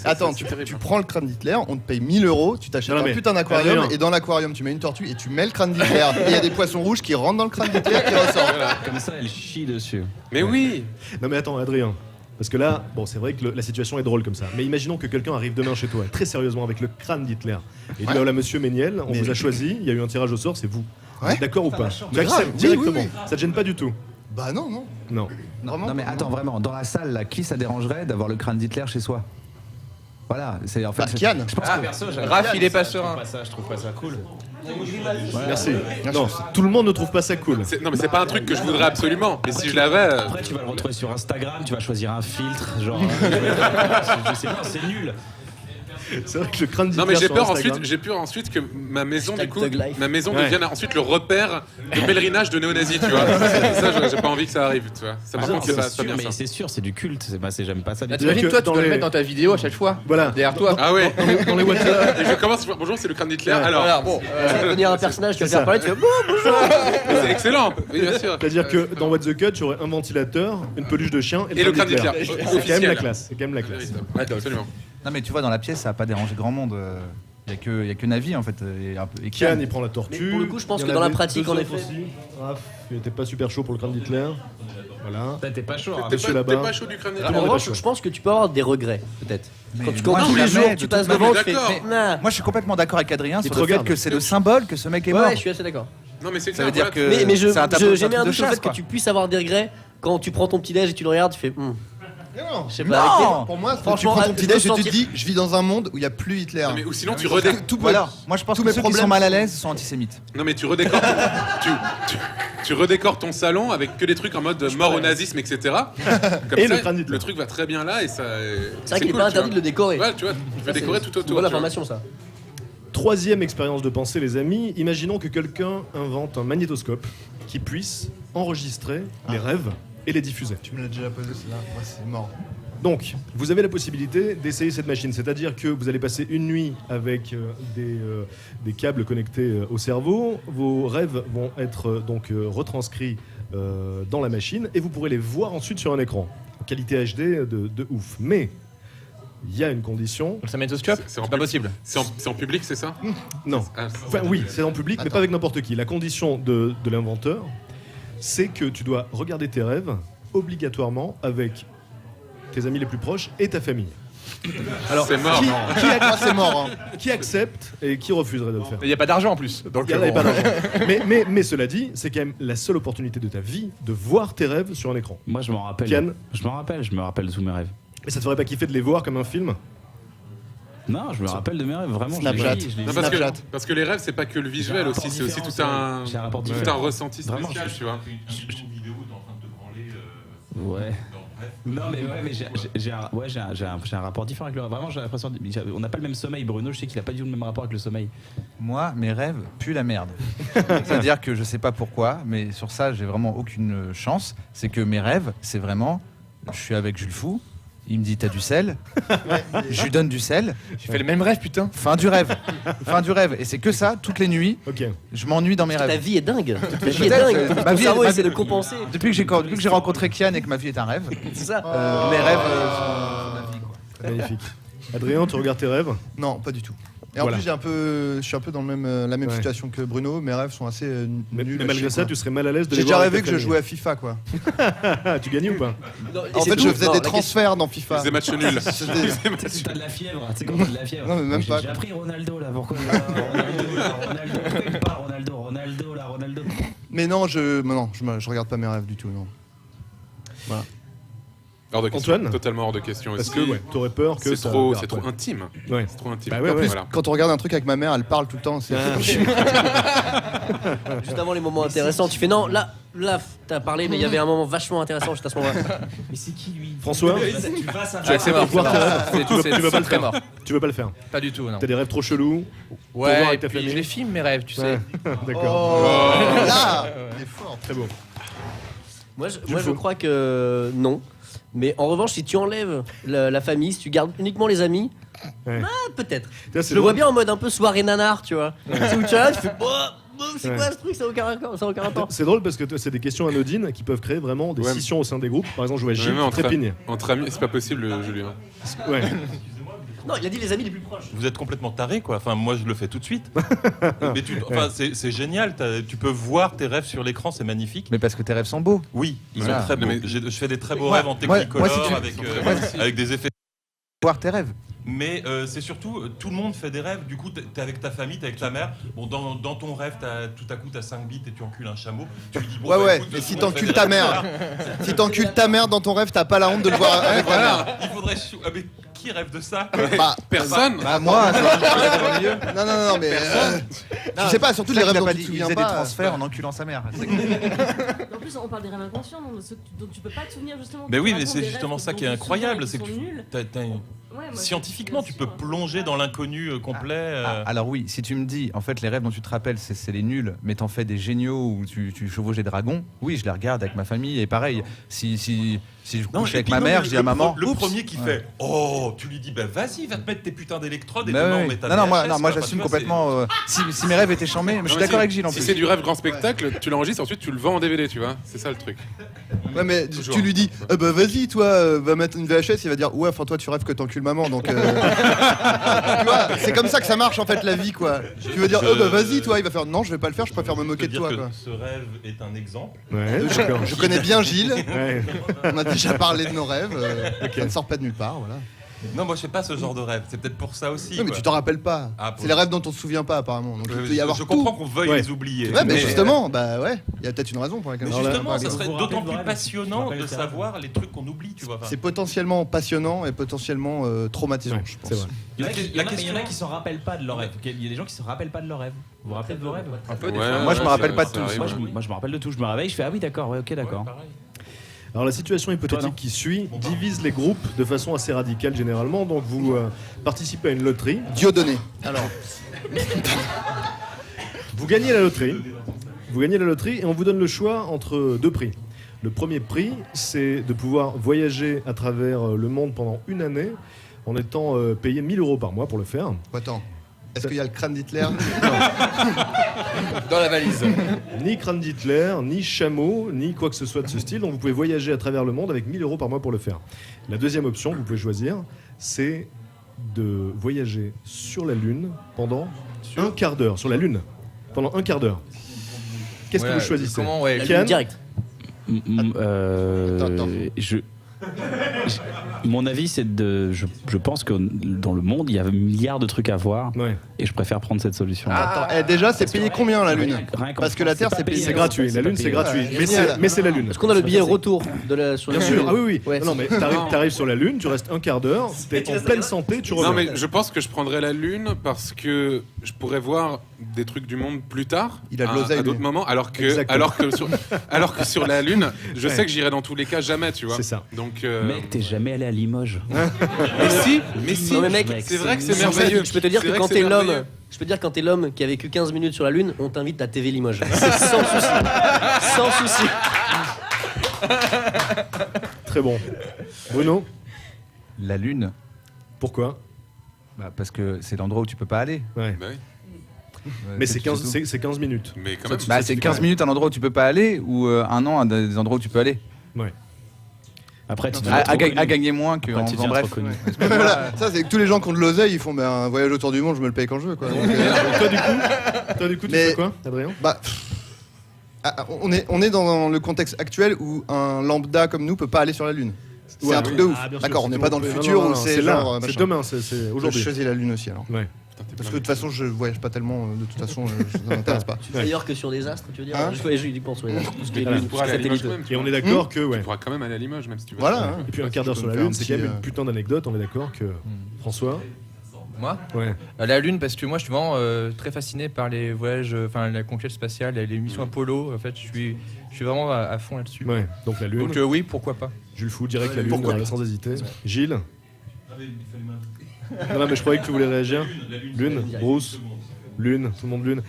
Attends, tu prends le crâne d'Hitler, on te paye 1000 euros, tu t'achètes Non, un mais- putain d'aquarium, Adrien. et dans l'aquarium, tu mets une tortue et tu mets le crâne d'Hitler. Et il y a des poissons rouges qui rentrent dans le crâne d'Hitler qui ressortent. Comme ça, elle chie dessus. Mais oui. Non mais attends, Adrien. Parce que là, bon, c'est vrai que la situation est drôle comme ça. Mais imaginons que quelqu'un arrive demain chez toi, très sérieusement, avec le crâne d'Hitler. Et dit, là, monsieur Méniel, on Mais- vous a choisi, il y a eu un tirage au sort, c'est vous. Vous Ouais. êtes d'accord ou pas Tu Mais grave, acceptes oui, directement. oui, Ça te gêne pas du tout. Bah non, non. Non. Vraiment. Non mais attends, vraiment, dans la salle, là, qui ça dérangerait d'avoir le crâne d'Hitler chez soi? Voilà, c'est en fait. Bah, c'est- Kian. Je pense Ah que- perso, Raph, il est pas serein. je trouve pas ça cool. Merci. Non, tout le monde ne trouve pas ça cool. Non, mais c'est pas un truc que je voudrais absolument. Mais si je l'avais. Après, tu vas le retrouver sur Instagram, tu vas choisir un filtre, genre. Je sais pas, c'est nul. C'est vrai que le crâne d'Hitler Non mais j'ai sur peur Instagram- ensuite que ma maison Hashtag du coup Thug Life. ma maison Ouais. devienne ensuite le repère de pèlerinage de néo-nazis, tu vois. Ça j'ai pas envie que ça arrive, tu vois. Ça par contre c'est pas sûr, bien mais ça. c'est sûr, c'est du culte. J'aime pas ça du tout. T'imagines, que toi, tu dans dois le les- mettre dans ta vidéo à chaque fois. Voilà. Derrière toi. Ah ouais. Dans les WhatsApp. Et je commence bonjour, c'est le crâne d'Hitler. Alors, Alors, bon. Tu vas devenir un personnage, tu vas C'est ça. faire parler, tu fais bon. c'est excellent. Oui, bien sûr. C'est-à-dire que dans What the Cut, tu aurais un ventilateur, une peluche de chien Et le crâne d'Hitler. C'est quand même Officiel. la classe. C'est quand même la classe. Absolument. Non mais tu vois, dans la pièce, ça a pas dérangé grand monde. Il y a que Navi en fait. Et Kian, il prend la tortue. Mais pour le coup, je pense Il y que en dans la avait pratique, deux en autres effet. aussi. Raph, il était pas super chaud pour le crâne d'Hitler. Voilà. T'es pas chaud. Monsieur T'es là-bas. pas chaud du crâne Tout le En monde est revanche, pas chaud. je pense que tu peux avoir des regrets, peut-être. Quand tu moi, comptes tous les jamais, jours, de tu toute passes manière. devant, tu fais. D'accord. Nah. moi je suis complètement d'accord avec Adrien Il sur te le fait regarde. que c'est le symbole que ce mec est mort. Ouais, je suis assez d'accord. Non mais c'est Ça veut clair, dire voilà. que Mais c'est un tableau j'ai mis un de doute sur le chasse, fait quoi. que tu puisses avoir des regrets quand tu prends ton petit déj et tu le regardes, tu fais. Non, Je sais pas. avec pour moi, tu Franchement, prends ton je petit me déj et tu te sentir- dis, je vis dans un monde où il n'y a plus Hitler. Non, mais, ou sinon, tu Voilà. Moi, je pense tous que mes ceux qui problèmes sont mal à sont- l'aise sont antisémites. Non mais tu redécores tu redécores ton salon avec que des trucs en mode mort au nazisme, etc. Comme Et ça, le crâne d'Hitler. le truc va très bien là et ça. C'est vrai qu'il est cool, pas tu interdit vois. de le décorer. Ouais, tu vois, tu peux décorer tout C'est une autour. bonne tu vois. information, ça. Troisième expérience de pensée, les amis. Imaginons que quelqu'un invente un magnétoscope qui puisse enregistrer les rêves et les diffuser. Tu me l'as déjà posé, celle-là. Moi, c'est mort. Donc, vous avez la possibilité d'essayer cette machine, c'est-à-dire que vous allez passer une nuit avec des câbles connectés au cerveau. Vos rêves vont être retranscrits dans la machine et vous pourrez les voir ensuite sur un écran, en qualité HD de ouf. Mais il y a une condition. Ça magnétoscope C'est en C'est pas pub- possible. C'est en public, c'est ça? Non. Ah, Enfin, oui, c'est en public, mais Attends. pas avec n'importe qui. La condition de l'inventeur, c'est que tu dois regarder tes rêves obligatoirement avec tes amis les plus proches et ta famille. Alors, C'est mort. Ah, c'est mort. Hein. qui accepte et qui refuserait de le faire? Il n'y a pas d'argent en plus. Donc, Il y a bon. pas d'argent. mais cela dit, c'est quand même la seule opportunité de ta vie de voir tes rêves sur un écran. Moi, je m'en rappelle. Kian. Je me rappelle de tous mes rêves. Et ça te ferait pas kiffer de les voir comme un film? Non, je me rappelle de mes rêves, vraiment. je Snapchat. les vis, je les Non, vis. Snapchat. parce que les rêves, c'est pas que le visuel J'ai un aussi, rapport c'est aussi différent, tout un, j'ai un rapport tout différent. un ressenti Vraiment, spécial, tu vois. Une vidéo où t'es en train de te branler. Ouais. Non mais j'ai un rapport différent avec le rêve. Vraiment j'ai l'impression on n'a pas le même sommeil. Bruno, je sais qu'il a pas du tout le même rapport avec le sommeil. Moi, mes rêves puent la merde. C'est-à-dire que je sais pas pourquoi, mais sur ça, j'ai vraiment aucune chance. C'est que mes rêves, c'est vraiment, je suis avec Jules Fou, il me dit t'as du sel, je lui donne du sel, Tu fais le même rêve, putain. fin du rêve. Fin du rêve. Et c'est que ça, toutes les nuits, Ok. je m'ennuie dans mes Ta rêves. vie est dingue. Ta vie est Peut-être, dingue. ma Ton vie- cerveau ma- essaie de compenser. Depuis que j'ai rencontré Kian et que ma vie est un rêve, C'est ça. mes rêves sont la vie, quoi. Magnifique. Adrien, tu regardes tes rêves? Non, pas du tout. Et en Voilà. plus, je suis un peu dans la même Ouais. situation que Bruno. Mes rêves sont assez Mais nuls. à malgré chier, ça, quoi. tu serais mal à l'aise de J'ai les déjà voir rêvé avec que ta je famille. jouais à FIFA, quoi. Tu gagnes ou pas? Non, et En c'est fait, tout. je faisais Non, des la question- transferts dans FIFA. Des matchs nuls. C'était- T'as de la fièvre, tu sais quand t'as de la fièvre. Non, mais même pas. J'ai appris Ronaldo là, pourquoi Ronaldo là, Ronaldo. Mais non, je regarde pas mes rêves du tout, non. Hors de question. Antoine Totalement hors de question Parce aussi. que t'aurais peur que c'est ça trop, regarde, c'est trop ouais. intime. Ouais. C'est trop intime. Bah ouais, En plus, Voilà. quand on regarde un truc avec ma mère, elle parle tout le temps. C'est Juste avant les moments intéressants, tu fais non, là, t'as parlé, mais il y avait un moment vachement intéressant juste à ce moment-là. Mais c'est qui lui François, Tu vas ça. Tu acceptes de voir tes rêves. C'est Tu veux pas le très faire. mort. Tu veux pas le faire. Pas du tout, non. T'as des rêves trop chelous. voir Ouais, avec et ta puis famille. je les filme mes rêves, tu sais. Ouais. D'accord. Là, il est fort. Très beau. Moi, je crois que non. Mais en revanche, si tu enlèves la famille, si tu gardes uniquement les amis, Ouais. peut-être. Là, c'est Je le vois drôle. bien en mode un peu soirée nanar, tu vois. C'est où tu as, tu fais c'est Ouais. quoi ce truc, ça n'a aucun rapport, ça n'a aucun rapport. C'est drôle parce que c'est des questions anodines qui peuvent créer vraiment des Ouais. scissions au sein des groupes. Par exemple, je vois Gilles Mais qui trépigne. entre amis, c'est pas possible, Julien. Ouais. Non, il a dit les amis les plus proches. Vous êtes complètement taré, quoi. Enfin, moi, je le fais tout de suite. Mais c'est génial. Tu peux voir tes rêves sur l'écran, c'est magnifique. Mais parce que tes rêves sont beaux. Oui, ils Voilà. sont très beaux. Mais- Je fais des très beaux Moi- rêves en moi, technicolor si tu- avec des effets. Voir tes rêves. Mais c'est surtout, tout le monde fait des rêves. Du coup, t'es avec ta famille, t'es avec ta mère. Bon, dans ton rêve, tout à coup, t'as 5 bits et tu encules un chameau. Tu lui dis, bon, Ouais, bah, ouais, écoute, mais tout si le monde t'encules fait ta des rêves. mère, si t'encules ta mère dans ton rêve, t'as pas la honte de le voir avec ta mère. Il faudrait. Mais qui rêve de ça? Bah, Personne. bah, moi, non, mais. Je sais pas, surtout les rêves dont tu te Il souviens faisait des pas. transferts en enculant sa mère. En plus, on parle des rêves inconscients, donc tu peux pas te souvenir justement. Mais tu oui, racontes mais c'est des rêves justement ça dont qui est tu te souviens incroyable, et c'est qui que sont nuls. Ouais, moi, scientifiquement, tu peux bien sûr. plonger dans l'inconnu complet. Alors oui, si tu me dis, en fait, les rêves dont tu te rappelles, c'est les nuls, mais t'en fais des géniaux où tu chevauches des dragons, oui, je les regarde avec ma famille, et pareil, si je couche et avec puis ma non, mère, mais je dis à maman... Le oups. premier qui Ouais. fait oh, tu lui dis bah vas-y, va te mettre tes putains d'électrodes et Bah demain ouais. on met ta non, moi, VHS, non, moi quoi. j'assume Enfin, tu vois, complètement. Si mes rêves étaient chambés, mais je suis Non, d'accord si- avec Gilles en Si plus. c'est du rêve grand spectacle, tu l'enregistres, ensuite tu le vends en DVD, tu vois. C'est ça le truc. Ouais, mais Toujours. tu lui dis, bah vas-y, toi, va mettre une VHS, il va dire, ouais, enfin, toi, tu rêves que t'encules maman, donc. Tu vois, c'est comme ça que ça marche en fait la vie, quoi. Tu veux dire, bah vas-y, toi, il va faire, non, je vais pas le faire, je préfère me je peux moquer de dire toi, que quoi. ce rêve est un exemple. Ouais, d'accord. Je connais bien Gilles, Ouais. on a déjà parlé de nos rêves, ça ne sort pas de nulle part, voilà. Non, moi je fais pas ce genre de rêve. C'est peut-être pour ça aussi. Non, mais quoi. tu t'en rappelles pas. Ah, pour- C'est les rêves dont on se souvient pas apparemment. Donc, il peut y Je avoir comprends tout. qu'on veuille Ouais. les oublier. Ouais, mais justement, bah ouais, il y a peut-être une raison pour laquelle. Mais on en justement, parle. ça serait Vous vous d'autant rappelez plus de vos rêves passionnant Je me de rappelle savoir les trucs qu'on oublie, tu vois. Enfin, C'est potentiellement passionnant et potentiellement traumatisant, Ouais, je pense. c'est vrai. Il y en a La qui- il y en a- question- il y en a qui s'en rappellent pas de leurs rêves. Il y a des gens qui se rappellent pas de leurs rêves. Vous vous rappelez de vos rêves Un peu, Ouais, des fois. Moi, je me rappelle pas de ça tout. arrive, moi, ouais. moi, je me rappelle de tout. Je me réveille, je fais ah oui d'accord, ouais, ok d'accord. pareil. Alors la situation hypothétique Toi, non. qui suit divise les groupes de façon assez radicale généralement. Donc vous participez à une loterie, Dieudonné. Alors, vous gagnez la loterie, et on vous donne le choix entre deux prix. Le premier prix, c'est de pouvoir voyager à travers le monde pendant une année en étant payé 1 000 € par mois pour le faire. attends. Est-ce qu'il y a le crâne d'Hitler? Dans la valise. Ni crâne d'Hitler, ni chameau, ni quoi que ce soit de ce style. Donc vous pouvez voyager à travers le monde avec 1 000 € par mois pour le faire. La deuxième option que vous pouvez choisir, c'est de voyager sur la Lune pendant un quart d'heure. Sur la Lune, pendant un quart d'heure. Qu'est-ce que vous choisissez? Comment, ouais. La Kian Lune direct. Attends. Mon avis, c'est de. Je pense que dans le monde, il y a un milliard de trucs à voir. Ouais. Et je préfère prendre cette solution. Attends, déjà, c'est payé combien la Lune? Rien qu'en Parce que la France, Terre, pas c'est payé. C'est gratuit. La Lune, c'est gratuit. Ouais, Mais génial. c'est la Lune. Est-ce qu'on a le billet retour de la sur Bien la sûr. Lune? Ah oui. Ouais, Non, mais t'arrives sur la Lune, tu restes un quart d'heure, t'es en pleine santé, tu reviens. Non, mais je pense que je prendrais la Lune parce que je pourrais voir des trucs du monde plus tard, Il a de l'oseille, à d'autres lui. moments, alors que sur la Lune, je sais que j'irai dans tous les cas jamais, tu vois. C'est ça. Donc, Mec, t'es jamais allé à Limoges. mais si, Non, mais mec, c'est vrai que c'est En fait, merveilleux. je peux te dire C'est que vrai quand c'est t'es l'homme, merveilleux. je peux te dire quand t'es l'homme qui a vécu 15 minutes sur la Lune, on t'invite à TV Limoges. C'est sans souci. Sans souci. Très bon. Bruno, La Lune, pourquoi? parce que c'est l'endroit où tu peux pas aller. Ouais. Bah oui. Mais c'est 15 minutes. Mais quand même. Bah, c'est 15 minutes un endroit où tu peux pas aller ou un an à des endroits où tu peux aller. Ouais. Après, tu À gagner moins que Après, en tu faisant deviens bref. trop connu. Voilà, ça c'est que tous les gens qui ont de l'oseille, ils font un voyage autour du monde, je me le paye quand je veux quoi. Donc, Toi du coup, tu Mais- fais quoi, Adrien? bah, on est dans le contexte actuel où un lambda comme nous peut pas aller sur la Lune. C'est Ouais, un truc oui. de ouf. Ah, bien sûr, D'accord, on c'est n'est tout. pas dans le Non, futur non, où non, c'est là, genre. c'est machin. demain, c'est Je aujourd'hui. choisis la Lune aussi alors. Ouais. Parce que de toute façon, je voyage pas tellement, de toute façon, ça m'intéresse pas. Ailleurs que sur des astres, tu veux dire? Hein Je voyage uniquement sur les astres. Tout ce qui est Voilà. lune, Tu pourras aller à satellite. Limoges quand même. tu Et on vois. est d'accord que, Tu ouais. pourras quand même aller à Limoges, même si tu veux. Voilà. hein. Et puis un quart d'heure Je sur peux la me Lune, faire c'est un quand même petit, une putain d'anecdote, on est d'accord que. François? Moi Ouais. La Lune, parce que moi je suis vraiment très fasciné par les voyages, enfin la conquête spatiale, les missions Apollo. En fait, je suis vraiment à fond là-dessus. Ouais. Donc la Lune. Donc oui, pourquoi pas. Jules Fou, direct la Lune, Pourquoi sans hésiter. Gilles? Non, mais je croyais que tu voulais réagir. Lune, Bruce, Lune, tout le monde Lune.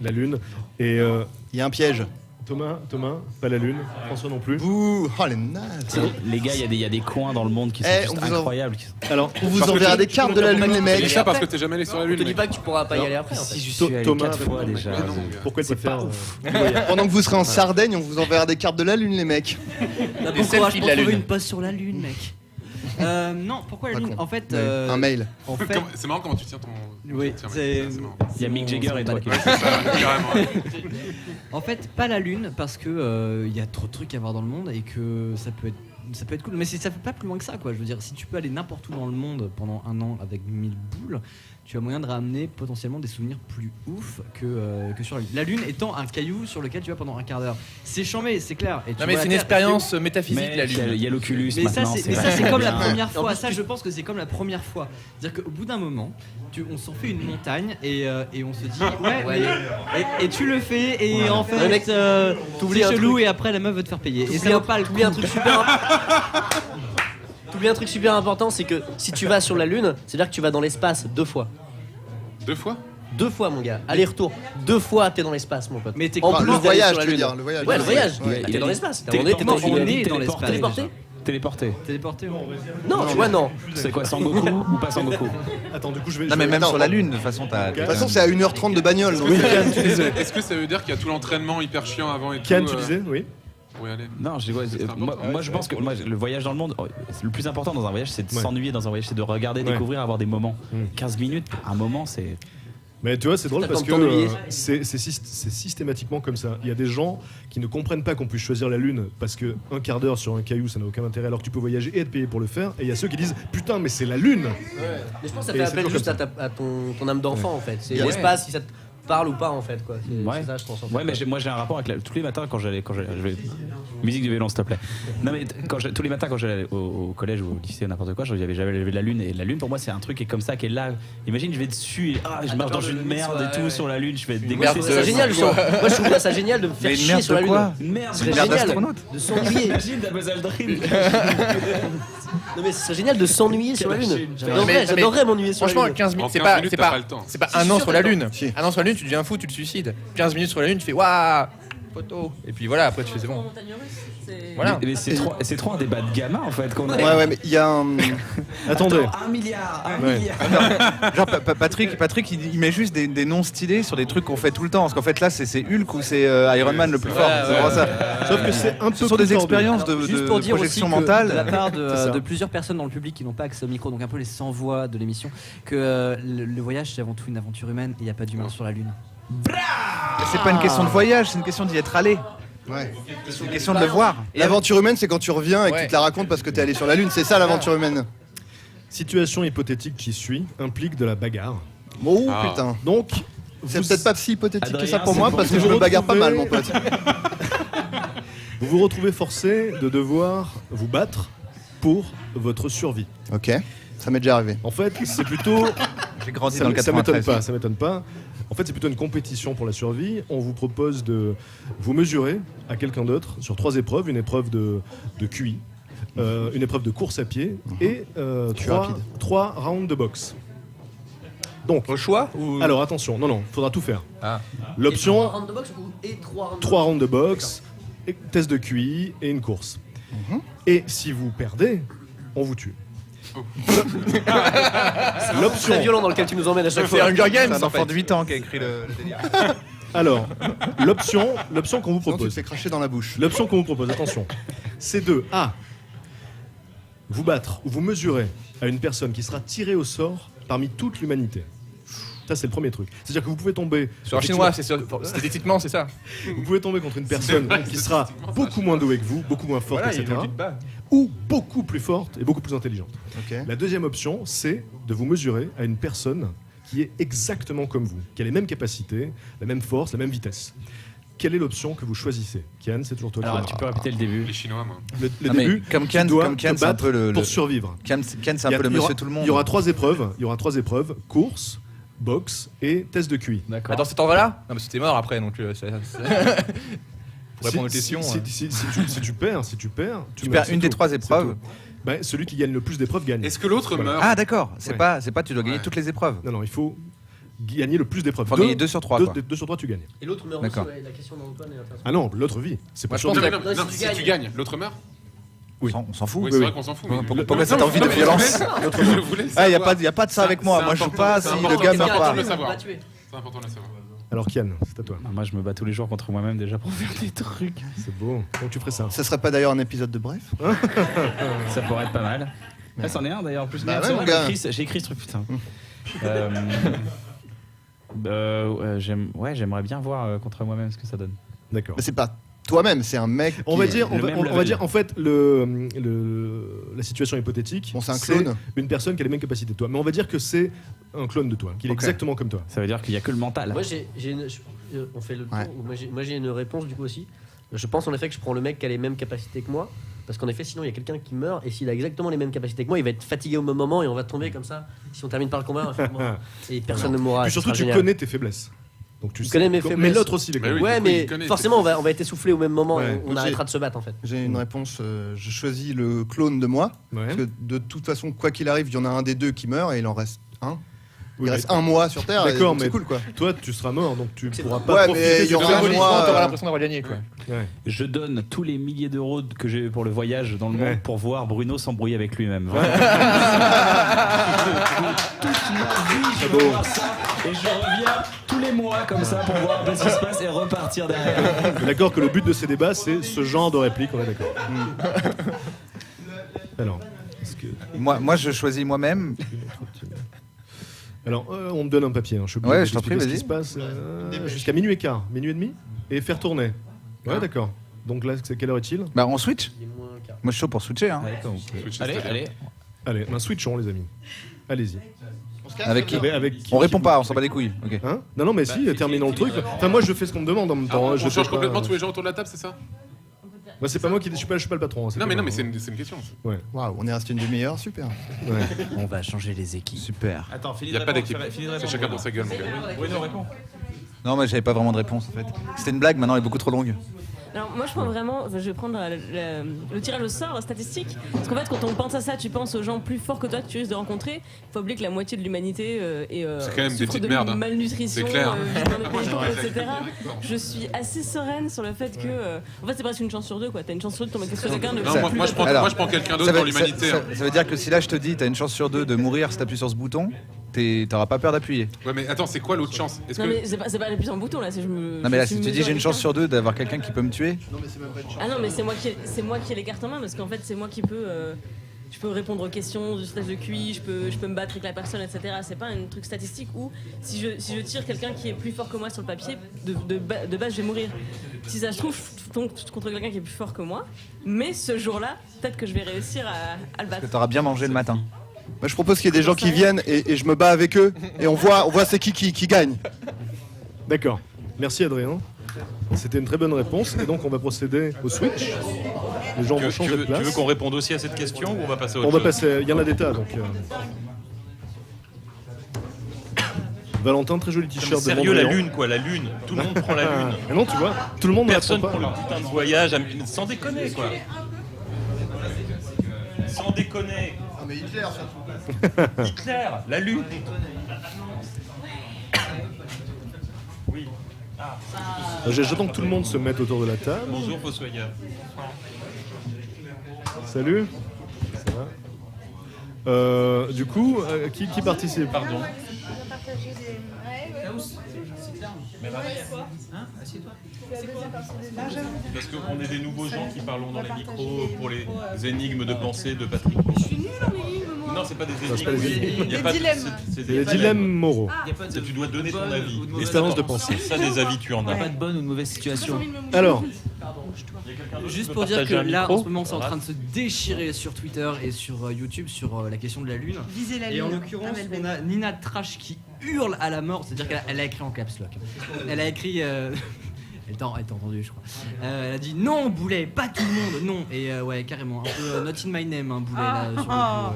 La Lune. Et Il y a un piège. Thomas, pas la Lune. François non plus. Bouh, oh les nazes. Les gars, il y a des coins dans le monde qui sont Eh, juste on vous en- incroyables. Alors, On vous Parce que enverra tu- des cartes de la Lune, les Tu dis mecs. ça parce que t'es jamais allé sur la On Lune. te dit mec. pas que tu pourras pas y aller après. En fait. Si je suis allé Thomas, 4 fois déjà. Mais non, pourquoi tu C'est préfères pas Pendant que vous serez en Sardaigne, on vous enverra des cartes de la Lune, les mecs. Bon courage pour de la trouver Lune. une poste sur la Lune, mec. Non, pourquoi la Pas Lune? con. En fait, Ouais, un mail. en fait, C'est marrant comment tu tiens ton. Oui, Tiens, c'est- c'est marrant. Il y a Mick Jagger et toi qui. Ouais, c'est ça, carrément. en fait, pas la Lune parce que il y a trop de trucs à voir dans le monde et que ça peut être cool. Mais ça fait pas plus loin que ça, quoi. Je veux dire, si tu peux aller n'importe où dans le monde pendant un an avec 1000 boules, tu as moyen de ramener potentiellement des souvenirs plus ouf que sur la Lune. La Lune étant un caillou sur lequel tu vas pendant un quart d'heure. C'est chambé, c'est clair. Et tu Non mais vois c'est la une Terre, expérience métaphysique Mais la il y a- Lune. il y a l'Oculus Mais ça, maintenant. c'est comme la bien. première En fois. plus, Ça, je pense que c'est comme la première fois. C'est-à-dire qu'au bout d'un moment, on s'en fait une montagne et on se dit ouais, Ouais. et tu le fais et en fait Ouais, mec, t'oublies c'est un chelou truc. et après la meuf veut te faire payer. Et ça T'oublies vaut un- pas le coup. t'oublies un truc T'oublies un truc super important, c'est que si tu vas sur la Lune, c'est-à-dire que tu vas dans l'espace 2 fois. 2 fois 2 fois, mon gars. Aller-retour. 2 fois, t'es dans l'espace, mon pote. Mais t'es En Enfin, plus le d'aller voyage, sur la tu veux Lune. dire, le voyage. Ouais, le voyage. Ouais. T'es dans l'espace. À un moment donné, t'es dans Non, on est dans l'espace. Téléporté. Téléporté. Téléporté. Ouais. Non, tu vois, non. C'est quoi, Sangoku ou pas Sangoku? Attends, du coup, je vais. Non, mais même Non, sur la Lune, de toute façon, t'as. De toute façon, c'est à 1h30 de bagnole. donc- Est-ce que ça veut dire qu'il y a tout l'entraînement hyper chiant avant et tout Kian, tu disais, oui. Oui, allez. Non, moi je pense que le voyage dans le monde, le plus important dans un voyage, c'est de Ouais. s'ennuyer dans un voyage, c'est de regarder, Ouais. découvrir, avoir des moments. 15 minutes, un moment, c'est. Mais tu vois, c'est drôle T'as parce le temps de t'ennuyer. que c'est systématiquement comme ça. Il y a des gens qui ne comprennent pas qu'on puisse choisir la Lune parce que un quart d'heure sur un caillou, ça n'a aucun intérêt alors que tu peux voyager et être payé pour le faire. Et il y a ceux qui disent putain, mais c'est la Lune. Mais je pense que ça Et fait c'est appel toujours juste comme à ton âme d'enfant en fait. C'est Ouais. l'espace, si ça te parle ou pas en fait. Quoi. C'est ça, je pense. En fait. Ouais, mais moi j'ai un rapport avec tous les matins quand j'allais musique du violon s'il te plaît. Non mais tous les matins quand j'allais au collège ou au lycée ou n'importe quoi, j'avais levé la lune et la lune pour moi c'est un truc qui est comme ça qui est là. Imagine je vais dessus et je marche dans une merde et tout sur la lune, je fais des merde, c'est génial. Moi je trouve ça génial de me faire chier sur la lune. Une merde, c'est génial de s'ennuyer. Imagine t'as Buzz Aldrin. Non mais c'est génial de s'ennuyer sur la lune. Mais- J'adorerais m'ennuyer sur la Franchement, lune. 15 minutes, En c'est 15 pas, minutes, c'est t'as pas, pas le temps. c'est pas Si, un an sûr sur la que t'as lune. Un an sur la lune, tu deviens fou, tu te suicides. 15 minutes sur la lune, tu fais waouh, photo. Et puis voilà, après tu fais c'est bon. Voilà. Mais c'est trop un débat de gamin en fait qu'on a. Ouais, mais il y a un. Attendez. 1 milliard. Genre Patrick il met juste des noms stylés sur des trucs qu'on fait tout le temps. Parce qu'en fait là c'est Hulk ou c'est Iron Man le plus fort. C'est vraiment ça. Sauf que c'est un peu Ce sont plus des tordu. expériences Juste de pour dire aussi projection que, de la mentale. part C'est ça. de plusieurs personnes dans le public qui n'ont pas accès au micro, donc un peu les sans-voix de l'émission, que le voyage c'est avant tout une aventure humaine et il n'y a pas d'humain sur la Lune. C'est pas une question de voyage, c'est une question d'y être allé. Ouais. C'est une question de le voir. L'aventure humaine, c'est quand tu reviens et que Ouais. tu te la racontes parce que t'es allé sur la Lune. C'est ça l'aventure humaine. Situation hypothétique qui suit implique de la bagarre. Oh Ah. putain. Donc, C'est vous- peut-être pas si hypothétique que ça Adrien, pour c'est moi bon. parce que Vous je me bagarre pas mal, retrouvez- mon pote. vous vous retrouvez forcé de devoir vous battre pour votre survie. Ok, ça m'est déjà arrivé. En fait, c'est plutôt J'ai grandi ça, dans le ça m'étonne 93. pas, ça m'étonne pas. En fait, c'est plutôt une compétition pour la survie. On vous propose de vous mesurer à quelqu'un d'autre sur 3 épreuves. Une épreuve de QI, une épreuve de course à pied et suis rapide. 3 rounds de boxe. Donc, Au choix ou... alors attention, non, faudra tout faire. Ah. L'option, 3 rounds de boxe et 3 rounds de 3 rounds de boxe, et test de QI et une course. Et si vous perdez, on vous tue. L'option. Très violent dans lequel tu nous emmènes à chaque C'est fois. Hunger C'est Games un en enfant fait. de 8 ans qui a écrit le délire. Alors, l'option qu'on vous Sinon, tu te propose. fais cracher dans la bouche. L'option qu'on vous propose, attention, c'est de A. Vous battre ou vous mesurer à une personne qui sera tirée au sort parmi toute l'humanité. Ça, c'est le premier truc. C'est-à-dire que vous pouvez tomber. Sur un chinois, c'est statistiquement, c'est ça. Vous pouvez tomber contre une personne qui sera beaucoup moins douée que vous, beaucoup moins forte, Voilà, il etc. ne le dit pas. Ou beaucoup plus forte et beaucoup plus intelligente. Ok. La deuxième option, c'est de vous mesurer à une personne qui est exactement comme vous, qui a les mêmes capacités, la même force, la même vitesse. Quelle est l'option que vous choisissez? Kian, c'est toujours toi. Alors qui tu peux répéter le début. Les Chinois, moi. le Non, mais début, comme tu Kian, dois comme Kian, te c'est un battre peu le- pour survivre. Kian, c'est un Il y a- peu le il y aura- monsieur tout le monde. Il y aura 3 épreuves, course, boxe et test de QI. D'accord. Dans cet ordre-là. Non, mais c'était mort après, donc. Pour répondre aux questions. Si tu perds, tu Tu meurs, perds c'est une des tout, 3 c'est épreuves. tout. Ben, celui qui gagne le plus d'épreuves gagne. Est-ce que l'autre Voilà. meurt Ah d'accord, c'est Ouais. pas tu dois gagner Ouais. toutes les épreuves. Non, il faut gagner le plus d'épreuves. Faut gagner 2 sur 3 quoi. 2 sur 3, tu gagnes. Et l'autre meurt aussi, D'accord. ouais, la question d'Antoine est intéressante. Ah non, l'autre vie. C'est pas Moi, je sûr. pense de- que- Non, Non, si si tu tu gagnes. gagnes, l'autre meurt. Oui. On s'en fout. Oui, Oui, c'est oui. vrai qu'on s'en fout. mais- Pourquoi cette envie de violence Je voulais Ah, y a savoir. pas de ça avec moi. C'est Moi je joue important, pas c'est si important. le gars C'est meurt important pas. de le On savoir. va tuer. C'est important de le savoir. Alors Kian, c'est à toi. Ah, moi je me bats tous les jours contre moi-même déjà pour faire des trucs. C'est beau. Donc tu ferais ça. Ça serait pas d'ailleurs un épisode de Bref? Ça pourrait être pas mal. Ah, c'en est un d'ailleurs en plus. Bah Merde, ouais, c'est mon vrai, gars. j'ai écrit ce truc putain. J'aimerais bien voir contre moi-même ce que ça donne. D'accord. Mais c'est pas toi-même, c'est un mec. On va qui- dire, le même on va level. dire, en fait, la situation hypothétique. Bon, c'est un clone. Une personne qui a les mêmes capacités que toi. Mais on va dire que c'est un clone de toi, qu'il est Ok. exactement comme toi. Ça veut dire qu'il y a que le mental. Moi, on fait le tour. Ouais. Moi, j'ai une réponse du coup aussi. Je pense en effet que je prends le mec qui a les mêmes capacités que moi. Parce qu'en effet, sinon, il y a quelqu'un qui meurt. Et s'il a exactement les mêmes capacités que moi, il va être fatigué au même moment et on va tomber comme ça. Si on termine par le combat, on va faire mort. Et personne ne mourra. Puis ce surtout, sera tu génial. connais tes faiblesses. Donc tu Je connais mes Mais faiblesses. l'autre aussi les Mais connaît. oui. Ouais, du coup, il mais connaît forcément, tes on va être essoufflé au même moment Ouais. et on Ok. arrêtera de se battre en fait. J'ai une réponse. Je choisis le clone de moi. Ouais. Parce que de toute façon, quoi qu'il arrive, il y en a un des deux qui meurt et il en reste un. Oui, Il mais reste un mois sur Terre. et D'accord, donc c'est mais cool quoi. toi, tu seras mort, donc tu pourras Ouais, pas mais profiter il y du aura un symbolique. mois. T'auras l'impression d'avoir gagné quoi. Ouais. Je donne tous les milliers d'euros que j'ai eu pour le voyage dans le monde Ouais. pour voir Bruno s'embrouiller avec lui-même. C'est beau. Et je reviens tous les mois comme ça pour voir un peu ce qui se passe et repartir derrière. On est d'accord que le but de ces débats, c'est ce genre de réplique, on est d'accord. Alors, est-ce que... Moi je choisis moi-même. Alors, on me donne un papier. Hein. Je suis obligé Ouais, de je t'en prie, t'expliquer ce qui vas-y. se passe jusqu'à minuit et quart, minuit et demi, et faire tourner. Ouais, d'accord. Donc là, quelle heure est-il? Bah, on switch. Moi, je suis chaud pour switcher. Hein. Allez. Switchons, les amis. Allez-y. Avec qui Avec On répond pas, on s'en bat les couilles. Ok. Hein? Non, mais si, terminons le truc. Enfin, moi, je fais ce qu'on me demande en même temps. On Je change fais pas- complètement tous les gens autour de la table, c'est ça? Moi, c'est pas moi qui. Je suis pas le patron. Hein, Non, mais pas c'est moi. une question. Ouais. Waouh, on est resté une demi-heure, super. Ouais. On va changer les équipes. Super. Attends, Il n'y a pas d'équipe. C'est chacun pour sa gueule, mon gars. Bruno, réponds. Non, mais j'avais pas vraiment de réponse en fait. C'était une blague, maintenant elle est beaucoup trop longue. Alors moi je prends vraiment, je vais prendre le tirage au sort statistique, parce qu'en fait quand on pense à ça, tu penses aux gens plus forts que toi que tu risques de rencontrer. Faut oublier que la moitié de l'humanité est C'est quand même des souffre petites de merdes, hein. malnutrition, C'est clair. vit dans des pays pauvres, etc. Je suis assez sereine sur le fait que, en fait c'est presque une chance sur deux quoi. T'as une chance sur deux de tomber sur quelqu'un. Non, moi je prends quelqu'un d'autre dans l'humanité. Ça veut dire que si là je te dis t'as une chance sur deux de mourir si t'appuies sur ce bouton, t'auras pas peur d'appuyer. Ouais, mais attends, c'est quoi l'autre chance? Non mais c'est pas la puissance bouton là, c'est je me. Non mais là je si tu me dis mesure j'ai une avec chance quelqu'un. sur deux d'avoir quelqu'un qui peut me tuer. Ah non mais c'est moi qui ai les cartes en main parce qu'en fait c'est moi qui peux je peux répondre aux questions du stage de QI, je peux me battre avec la personne, etc. C'est pas un truc statistique où si je tire quelqu'un qui est plus fort que moi sur le papier, de base je vais mourir. Si ça se trouve, je tombe contre quelqu'un qui est plus fort que moi, mais ce jour-là, peut-être que je vais réussir à le battre. Que t'auras bien mangé le matin. Moi, je propose qu'il y ait des gens qui viennent et je me bats avec eux et on voit c'est qui gagne. D'accord. Merci, Adrien. C'était une très bonne réponse. Et donc, on va procéder au switch. Les gens vont changer de Tu place. veux qu'on réponde aussi à cette question ou on va passer à autre On va chose passer. Il y en a des tas, donc. Valentin, très joli Non, t-shirt mais de sérieux, la Mondrian. lune quoi, la lune. Tout le monde prend la lune. Mais non, tu vois, tout le monde ne Personne la prend prend pas. le putain de voyage, sans déconner quoi. Sans déconner. Ah mais Hitler surtout. Hitler, la lune. Oui. J'attends que tout le monde se mette autour de la table. Bonjour Fossoyeur. Salut. Ça va Du coup, qui participe? Pardon. Parce qu'on est des nouveaux gens qui parlons dans les micros pour les énigmes de pensée de Patrick. Je suis nulle en énigmes, moi. Non, c'est pas des Non, c'est pas des énigmes. énigmes. Il y a Des pas de- dilemmes. c'est C'est les dilemmes moraux. Tu dois donner ton avis. Expérience de pensée. Ça, des avis, tu en as. Pas de bonne ou de mauvaise situation. Alors, Juste pour dire que là, en ce moment, c'est en train de se déchirer sur Twitter et sur YouTube sur la question de la Lune. Viser la Et en Lune. l'occurrence, Amel on a Nina Trash qui hurle à la mort, c'est-à-dire qu'elle a écrit en caps lock. Elle a écrit. Elle t'a entendu, je crois. Elle a dit non, Boulet, pas tout le monde, non. Et ouais, carrément, un peu Not in my name, hein, Boulet, là, sur le coup,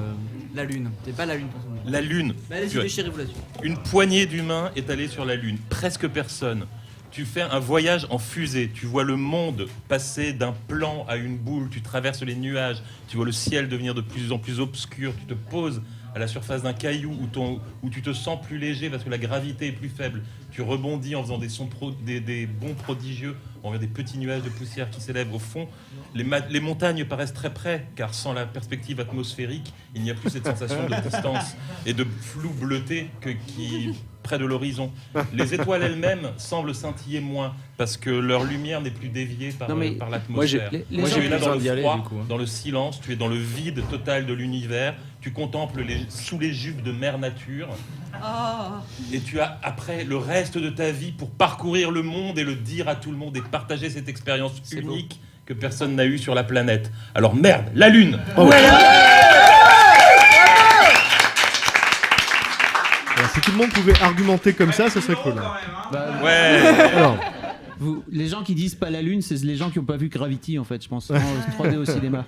la Lune. C'est pas la Lune pour son nom. La Lune. Bah, allez-y, Tu vois, déchirez-vous là-dessus. Une poignée d'humains est allée sur la Lune. Presque personne. Tu fais un voyage en fusée. Tu vois le monde passer d'un plan à une boule. Tu traverses les nuages. Tu vois le ciel devenir de plus en plus obscur. Tu te poses à la surface d'un caillou où tu te sens plus léger parce que la gravité est plus faible. Tu rebondis en faisant des sons des bonds prodigieux. On voit des petits nuages de poussière qui s'élèvent au fond. Les montagnes paraissent très près, car sans la perspective atmosphérique, il n'y a plus cette sensation de distance et de flou bleuté qui près de l'horizon. Les étoiles elles-mêmes semblent scintiller moins, parce que leur lumière n'est plus déviée par, Non, mais par moi, l'atmosphère. moi, Tu es là j'ai dans le d'y aller, froid, du coup, hein. dans le silence, tu es dans le vide total de l'univers, tu contemples sous les jupes de mère nature, et tu as après le reste de ta vie pour parcourir le monde et le dire à tout le monde et partager cette expérience unique que personne n'a eue sur la planète. Alors merde, la Lune. alors, si tout le monde pouvait argumenter comme ça serait cool. Ouais. Alors, Les gens qui disent pas la Lune, c'est les gens qui n'ont pas vu Gravity en fait, je pense. En 3D au cinéma.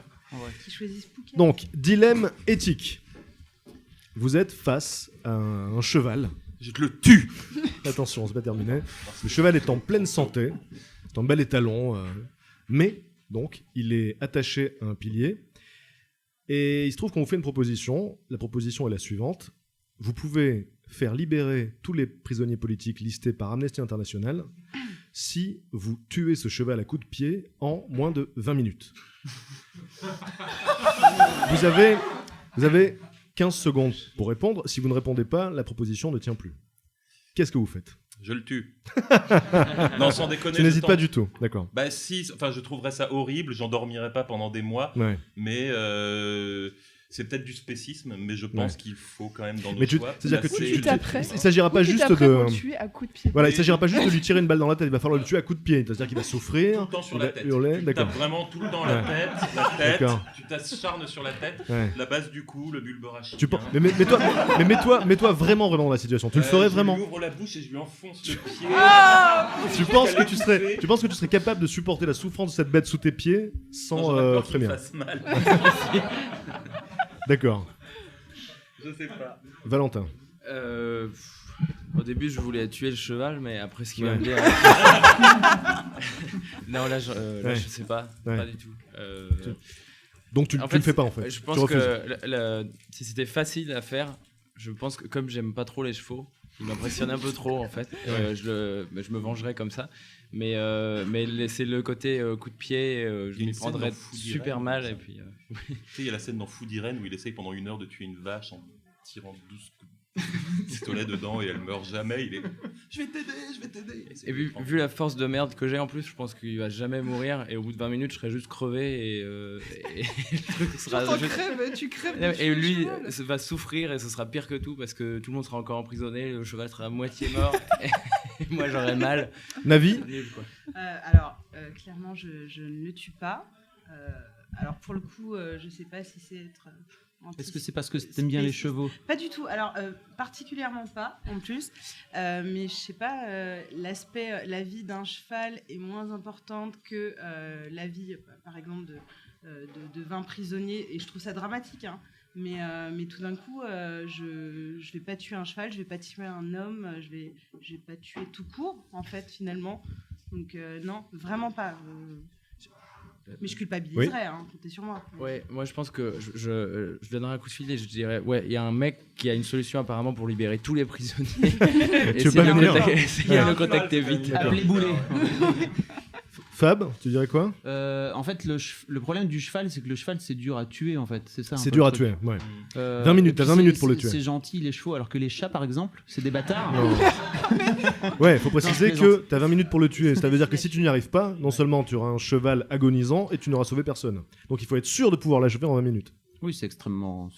Qui choisissent Phuket. donc, dilemme éthique. Vous êtes face à un cheval. Je te le tue. Attention, c'est pas terminé. Le cheval est en pleine santé, est en bel étalon, mais donc il est attaché à un pilier. Et il se trouve qu'on vous fait une proposition. La proposition est la suivante. Vous pouvez faire libérer tous les prisonniers politiques listés par Amnesty International si vous tuez ce cheval à coups de pied en moins de 20 minutes. Vous avez 15 secondes pour répondre. Si vous ne répondez pas, la proposition ne tient plus. Qu'est-ce que vous faites? Je le tue. Non, sans déconner. Tu n'hésites je pas tente. du tout, d'accord. Bah si, enfin je trouverais ça horrible, j'en dormirais pas pendant des mois. Ouais. Mais C'est peut-être du spécisme, mais je pense qu'il faut quand même dans nos Mais choix. c'est-à-dire que il s'agira Ou pas quitte juste après de pour le tuer à coups de pied. Voilà, il s'agira pas juste de lui tirer une balle dans la tête, il va falloir le tuer à coups de pied, c'est-à-dire qu'il va Tout souffrir, le temps sur il la va tête. hurler, Tu d'accord. tapes vraiment tout le temps la tête, D'accord. tu t'acharnes sur la tête, Ouais. la base du cou, le bulbe rachidien. Mets-toi vraiment dans la situation. Tu le ferais vraiment? Je lui ouvre la bouche et je lui enfonce le pied. Tu penses que tu serais capable de supporter la souffrance de cette bête sous tes pieds sans frémir? Mal. D'accord. Je sais pas. Valentin. Au début, je voulais tuer le cheval, mais après ce qu'il va Ouais. me dire. Non, là, je sais pas. Ouais. Pas du tout. Donc tu le fais pas en fait. Je Tu pense refuses. que si c'était facile à faire, je pense que comme j'aime pas trop les chevaux, ils m'impressionnent un peu trop en fait. Je me vengerais comme ça. Mais c'est le côté coup de pied, je m'y prendrais super mal. Et puis, Tu sais, il y a la scène dans Fou d'Irène où il essaye pendant 1 heure de tuer une vache en tirant 12 coups de pistolet dedans et elle meurt jamais. Il est je vais t'aider. Et vu la force de merde que j'ai en plus, je pense qu'il va jamais mourir. Et au bout de 20 minutes, je serai juste crevé et le truc sera. Tu crèves. Et lui va souffrir et ce sera pire que tout parce que tout le monde sera encore emprisonné, le cheval sera à moitié mort et moi j'aurai mal. Navi. Alors, clairement, je ne le tue pas. Alors, pour le coup, je sais pas si c'est être. Est-ce que c'est parce que t'aimes bien les chevaux? Pas du tout. Alors, particulièrement pas, en plus. Mais je sais pas, la vie d'un cheval est moins importante que la vie, par exemple, de 20 prisonniers. Et je trouve ça dramatique, hein. Mais tout d'un coup, je vais pas tuer un cheval, je vais pas tuer un homme, je vais pas tuer tout court, en fait, finalement. Donc, non, vraiment pas. Mais je culpabiliserais, hein, comptez sur moi. Ouais, moi je pense que je donnerais un coup de fil et je dirais ouais, il y a un mec qui a une solution apparemment pour libérer tous les prisonniers. Tu veux pas venir? Essayez de le contacter vite. Appelez Boulet. Fab, tu dirais quoi? En fait, le problème du cheval, c'est que le cheval, c'est dur à tuer, en fait. C'est ça. C'est dur à tuer, ouais. 20 minutes, t'as 20 minutes pour le tuer. C'est gentil, les chevaux, alors que les chats, par exemple, c'est des bâtards. Ouais, faut préciser que t'as 20 minutes pour le tuer. Ça veut dire que si tu n'y arrives pas, non seulement tu auras un cheval agonisant et tu n'auras sauvé personne. Donc il faut être sûr de pouvoir l'achever en 20 minutes. Oui, c'est extrêmement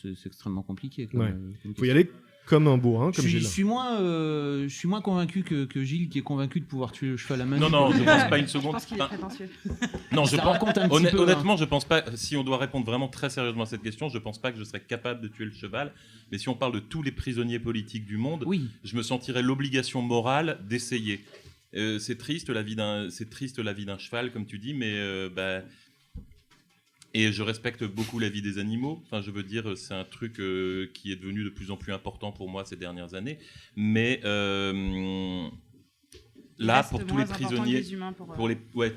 compliqué. Ouais. Faut y aller comme un bourrin, comme je Gilles. suis moins convaincu que Gilles, qui est convaincu de pouvoir tuer le cheval à main. Non, je pense pas une seconde. Je pense qu'il est prétentieux. Non, Ça raconte un petit peu, honnêtement, je pense pas. Si on doit répondre vraiment très sérieusement à cette question, je pense pas que je serais capable de tuer le cheval. Mais si on parle de tous les prisonniers politiques du monde, je me sentirais l'obligation morale d'essayer. C'est triste la vie d'un cheval, comme tu dis, mais et je respecte beaucoup la vie des animaux. Enfin, je veux dire, c'est un truc qui est devenu de plus en plus important pour moi ces dernières années. Mais là, pour tous les prisonniers,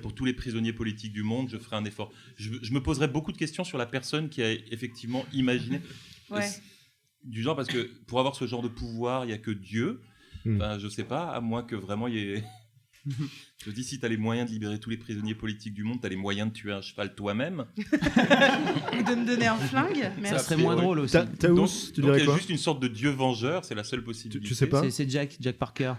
pour tous les prisonniers politiques du monde, je ferai un effort. Je me poserai beaucoup de questions sur la personne qui a effectivement imaginé du genre, parce que pour avoir ce genre de pouvoir, il y a que Dieu. Enfin, je sais pas, à moins que vraiment il y ait. Je dis, si tu as les moyens de libérer tous les prisonniers politiques du monde, tu as les moyens de tuer un cheval toi-même. Ou de me donner un flingue. Ça serait moins drôle aussi. Donc il y a juste une sorte de dieu vengeur, c'est la seule possibilité. Tu sais pas? C'est Jack Parker.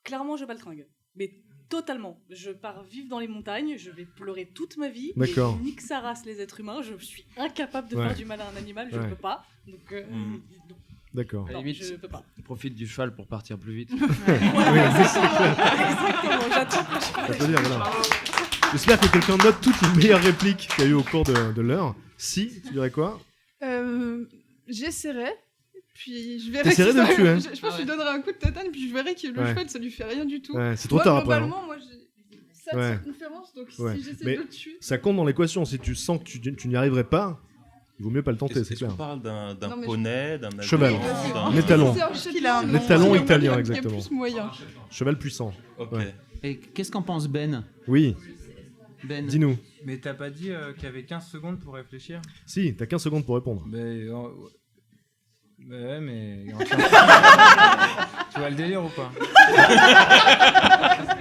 Clairement, je baltringue. Mais totalement. Je pars vivre dans les montagnes, je vais pleurer toute ma vie. D'accord. Et nique sa race, les êtres humains. Je suis incapable de Ouais. faire du mal à un animal, je peux pas. Donc, D'accord. À la limite, je peux pas. profite du cheval pour partir plus vite. Exactement, j'attrape le cheval. Ça peut dire, voilà. J'espère que quelqu'un note toutes les meilleures répliques qu'il y a eu au cours de l'heure. Si, tu dirais quoi? J'essaierai. Puis je verrai. T'essaierais de le tuer, hein. Je pense que je lui donnerai un coup de tatane, puis je verrai que le cheval, ça lui fait rien du tout. Ouais, c'est trop tard après, hein. Globalement, moi, j'ai 7 circonférences, donc si j'essaie Mais de le tuer. ça compte dans l'équation. Si tu sens que tu n'y arriverais pas, il vaut mieux pas le tenter, c'est Est-ce qu'on clair. parle d'un Non, mais poney, d'un Cheval. d'un- Un étalon. Un étalon italien, exactement. Plus moyen. Cheval puissant. Ok. Ouais. Et qu'est-ce qu'en pense Ben? Oui. Ben. Dis-nous. Mais t'as pas dit qu'il y avait 15 secondes pour réfléchir? Si, t'as 15 secondes pour répondre. Ouais, mais. Tu vois le délire ou pas?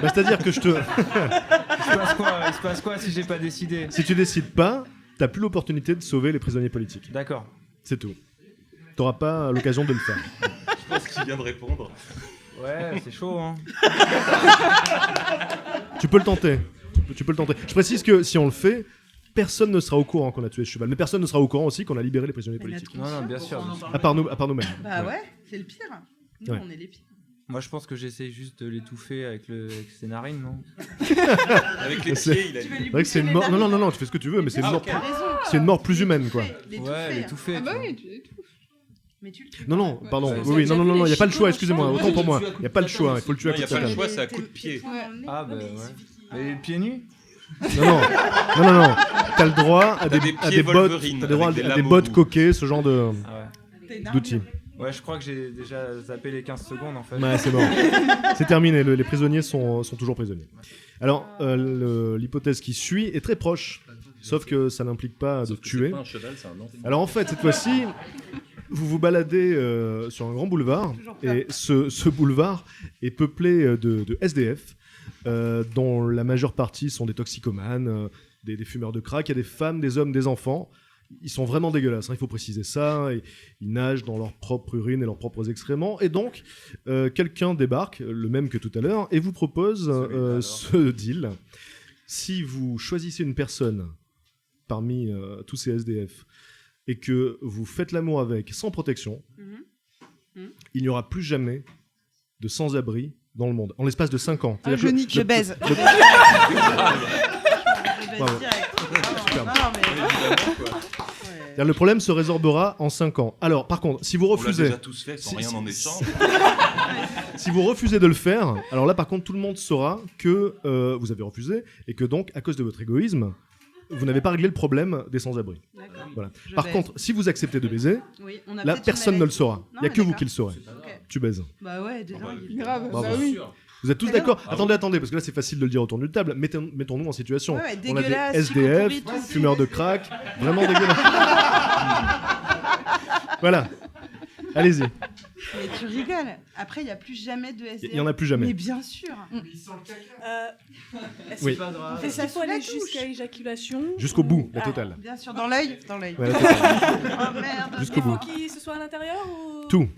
Bah, c'est-à-dire que je te. Il se passe quoi si j'ai pas décidé? Si tu décides pas, t'as plus l'opportunité de sauver les prisonniers politiques. D'accord. C'est tout. T'auras pas l'occasion de le faire. Je pense qu'il vient de répondre. Ouais, c'est chaud, hein. Tu peux le tenter. Tu peux le tenter. Je précise que si on le fait, personne ne sera au courant qu'on a tué ce cheval, mais personne ne sera au courant aussi qu'on a libéré les prisonniers politiques. Non, bien sûr. À part nous-mêmes. Bah ouais, c'est le pire. Nous, Ouais. on est les pires. Moi, je pense que j'essaie juste de l'étouffer avec ses narines, non? Avec les C'est- pieds, il a dit. C'est vrai que c'est une mort. Non, tu fais ce que tu veux, mais c'est une mort. T'as raison. C'est une mort plus humaine, quoi. Ouais, l'étouffer. Ah bah tu vois. oui, tu l'étouffes. Mais tu le tues. Non, pardon. Ouais, Oui, ça, non, il n'y a pas le choix. chicots, Excusez-moi, dans le autant cheval. pour moi. Tu le tues à Il n'y a coups pas de le choix. patate Il faut le tuer à Non, il n'y a coups de pas le patate. choix, c'est à coup de pied. Ah bah ouais. Mais pieds nus? Non. T'as le droit à T'as des des pieds bottes. Wolverine T'as le droit avec des à des lames au bottes bout. coquées, ce genre de Ah ouais. d'outils. Ouais, je crois que j'ai déjà zappé les 15 secondes en fait. Ouais, c'est bon. C'est terminé. Les prisonniers sont toujours prisonniers. Alors, l'hypothèse qui suit est très proche, sauf que ça n'implique pas de Sauf que tuer. c'est pas un cheval, c'est un enfant. Alors en fait, cette fois-ci, vous vous baladez sur un grand boulevard, et ce boulevard est peuplé de SDF, dont la majeure partie sont des toxicomanes, des fumeurs de crack. Il y a des femmes, des hommes, des enfants. Ils sont vraiment dégueulasses, hein, il faut préciser ça. Ils nagent dans leur propre urine et leurs propres excréments. Et donc, quelqu'un débarque, le même que tout à l'heure, et vous propose ce deal. Si vous choisissez une personne parmi tous ces SDF et que vous faites l'amour avec sans protection, il n'y aura plus jamais de sans-abri dans le monde, en l'espace de 5 ans. Ah, je nique, je baise. Bravo. Superbe. Le problème se résorbera en 5 ans. Alors, par contre, si vous On l'a refusez... déjà tous fait sans rien en échange. Si vous refusez de le faire, alors là, par contre, tout le monde saura que vous avez refusé et que donc, à cause de votre égoïsme, vous n'avez pas réglé le problème des sans-abri. Voilà. Je Par baise. contre, si vous acceptez de baiser, Oui, on a là, peut-être personne une ne le maladie. saura. Non, Il n'y a mais que vous d'accord. qui le saurez. Ok. Tu baises. Bah ouais, déjà. Grave, Bravo. bah oui. Vous êtes tous Mais d'accord? non. Attendez, parce que là c'est facile de le dire autour d'une table. Mettons-nous en situation. Ouais, On a des dégueulasse, SDF, psycho pourri, tout. fumeurs de crack, vraiment dégueulasses. Voilà. Allez-y. Mais tu rigoles. Après, il n'y a plus jamais de SDF. Il y en a plus jamais. Mais bien sûr. Est-ce Oui. qu'il C'est ça, qu'il faut aller sous la touche. jusqu'à éjaculation Jusqu'au bout, la Ah, totale. Bien sûr, dans l'œil. Dans l'œil. Ouais, la totale. Oh merde. Jusqu'au bout. Faut qu'il se soit à l'intérieur ou... Tout.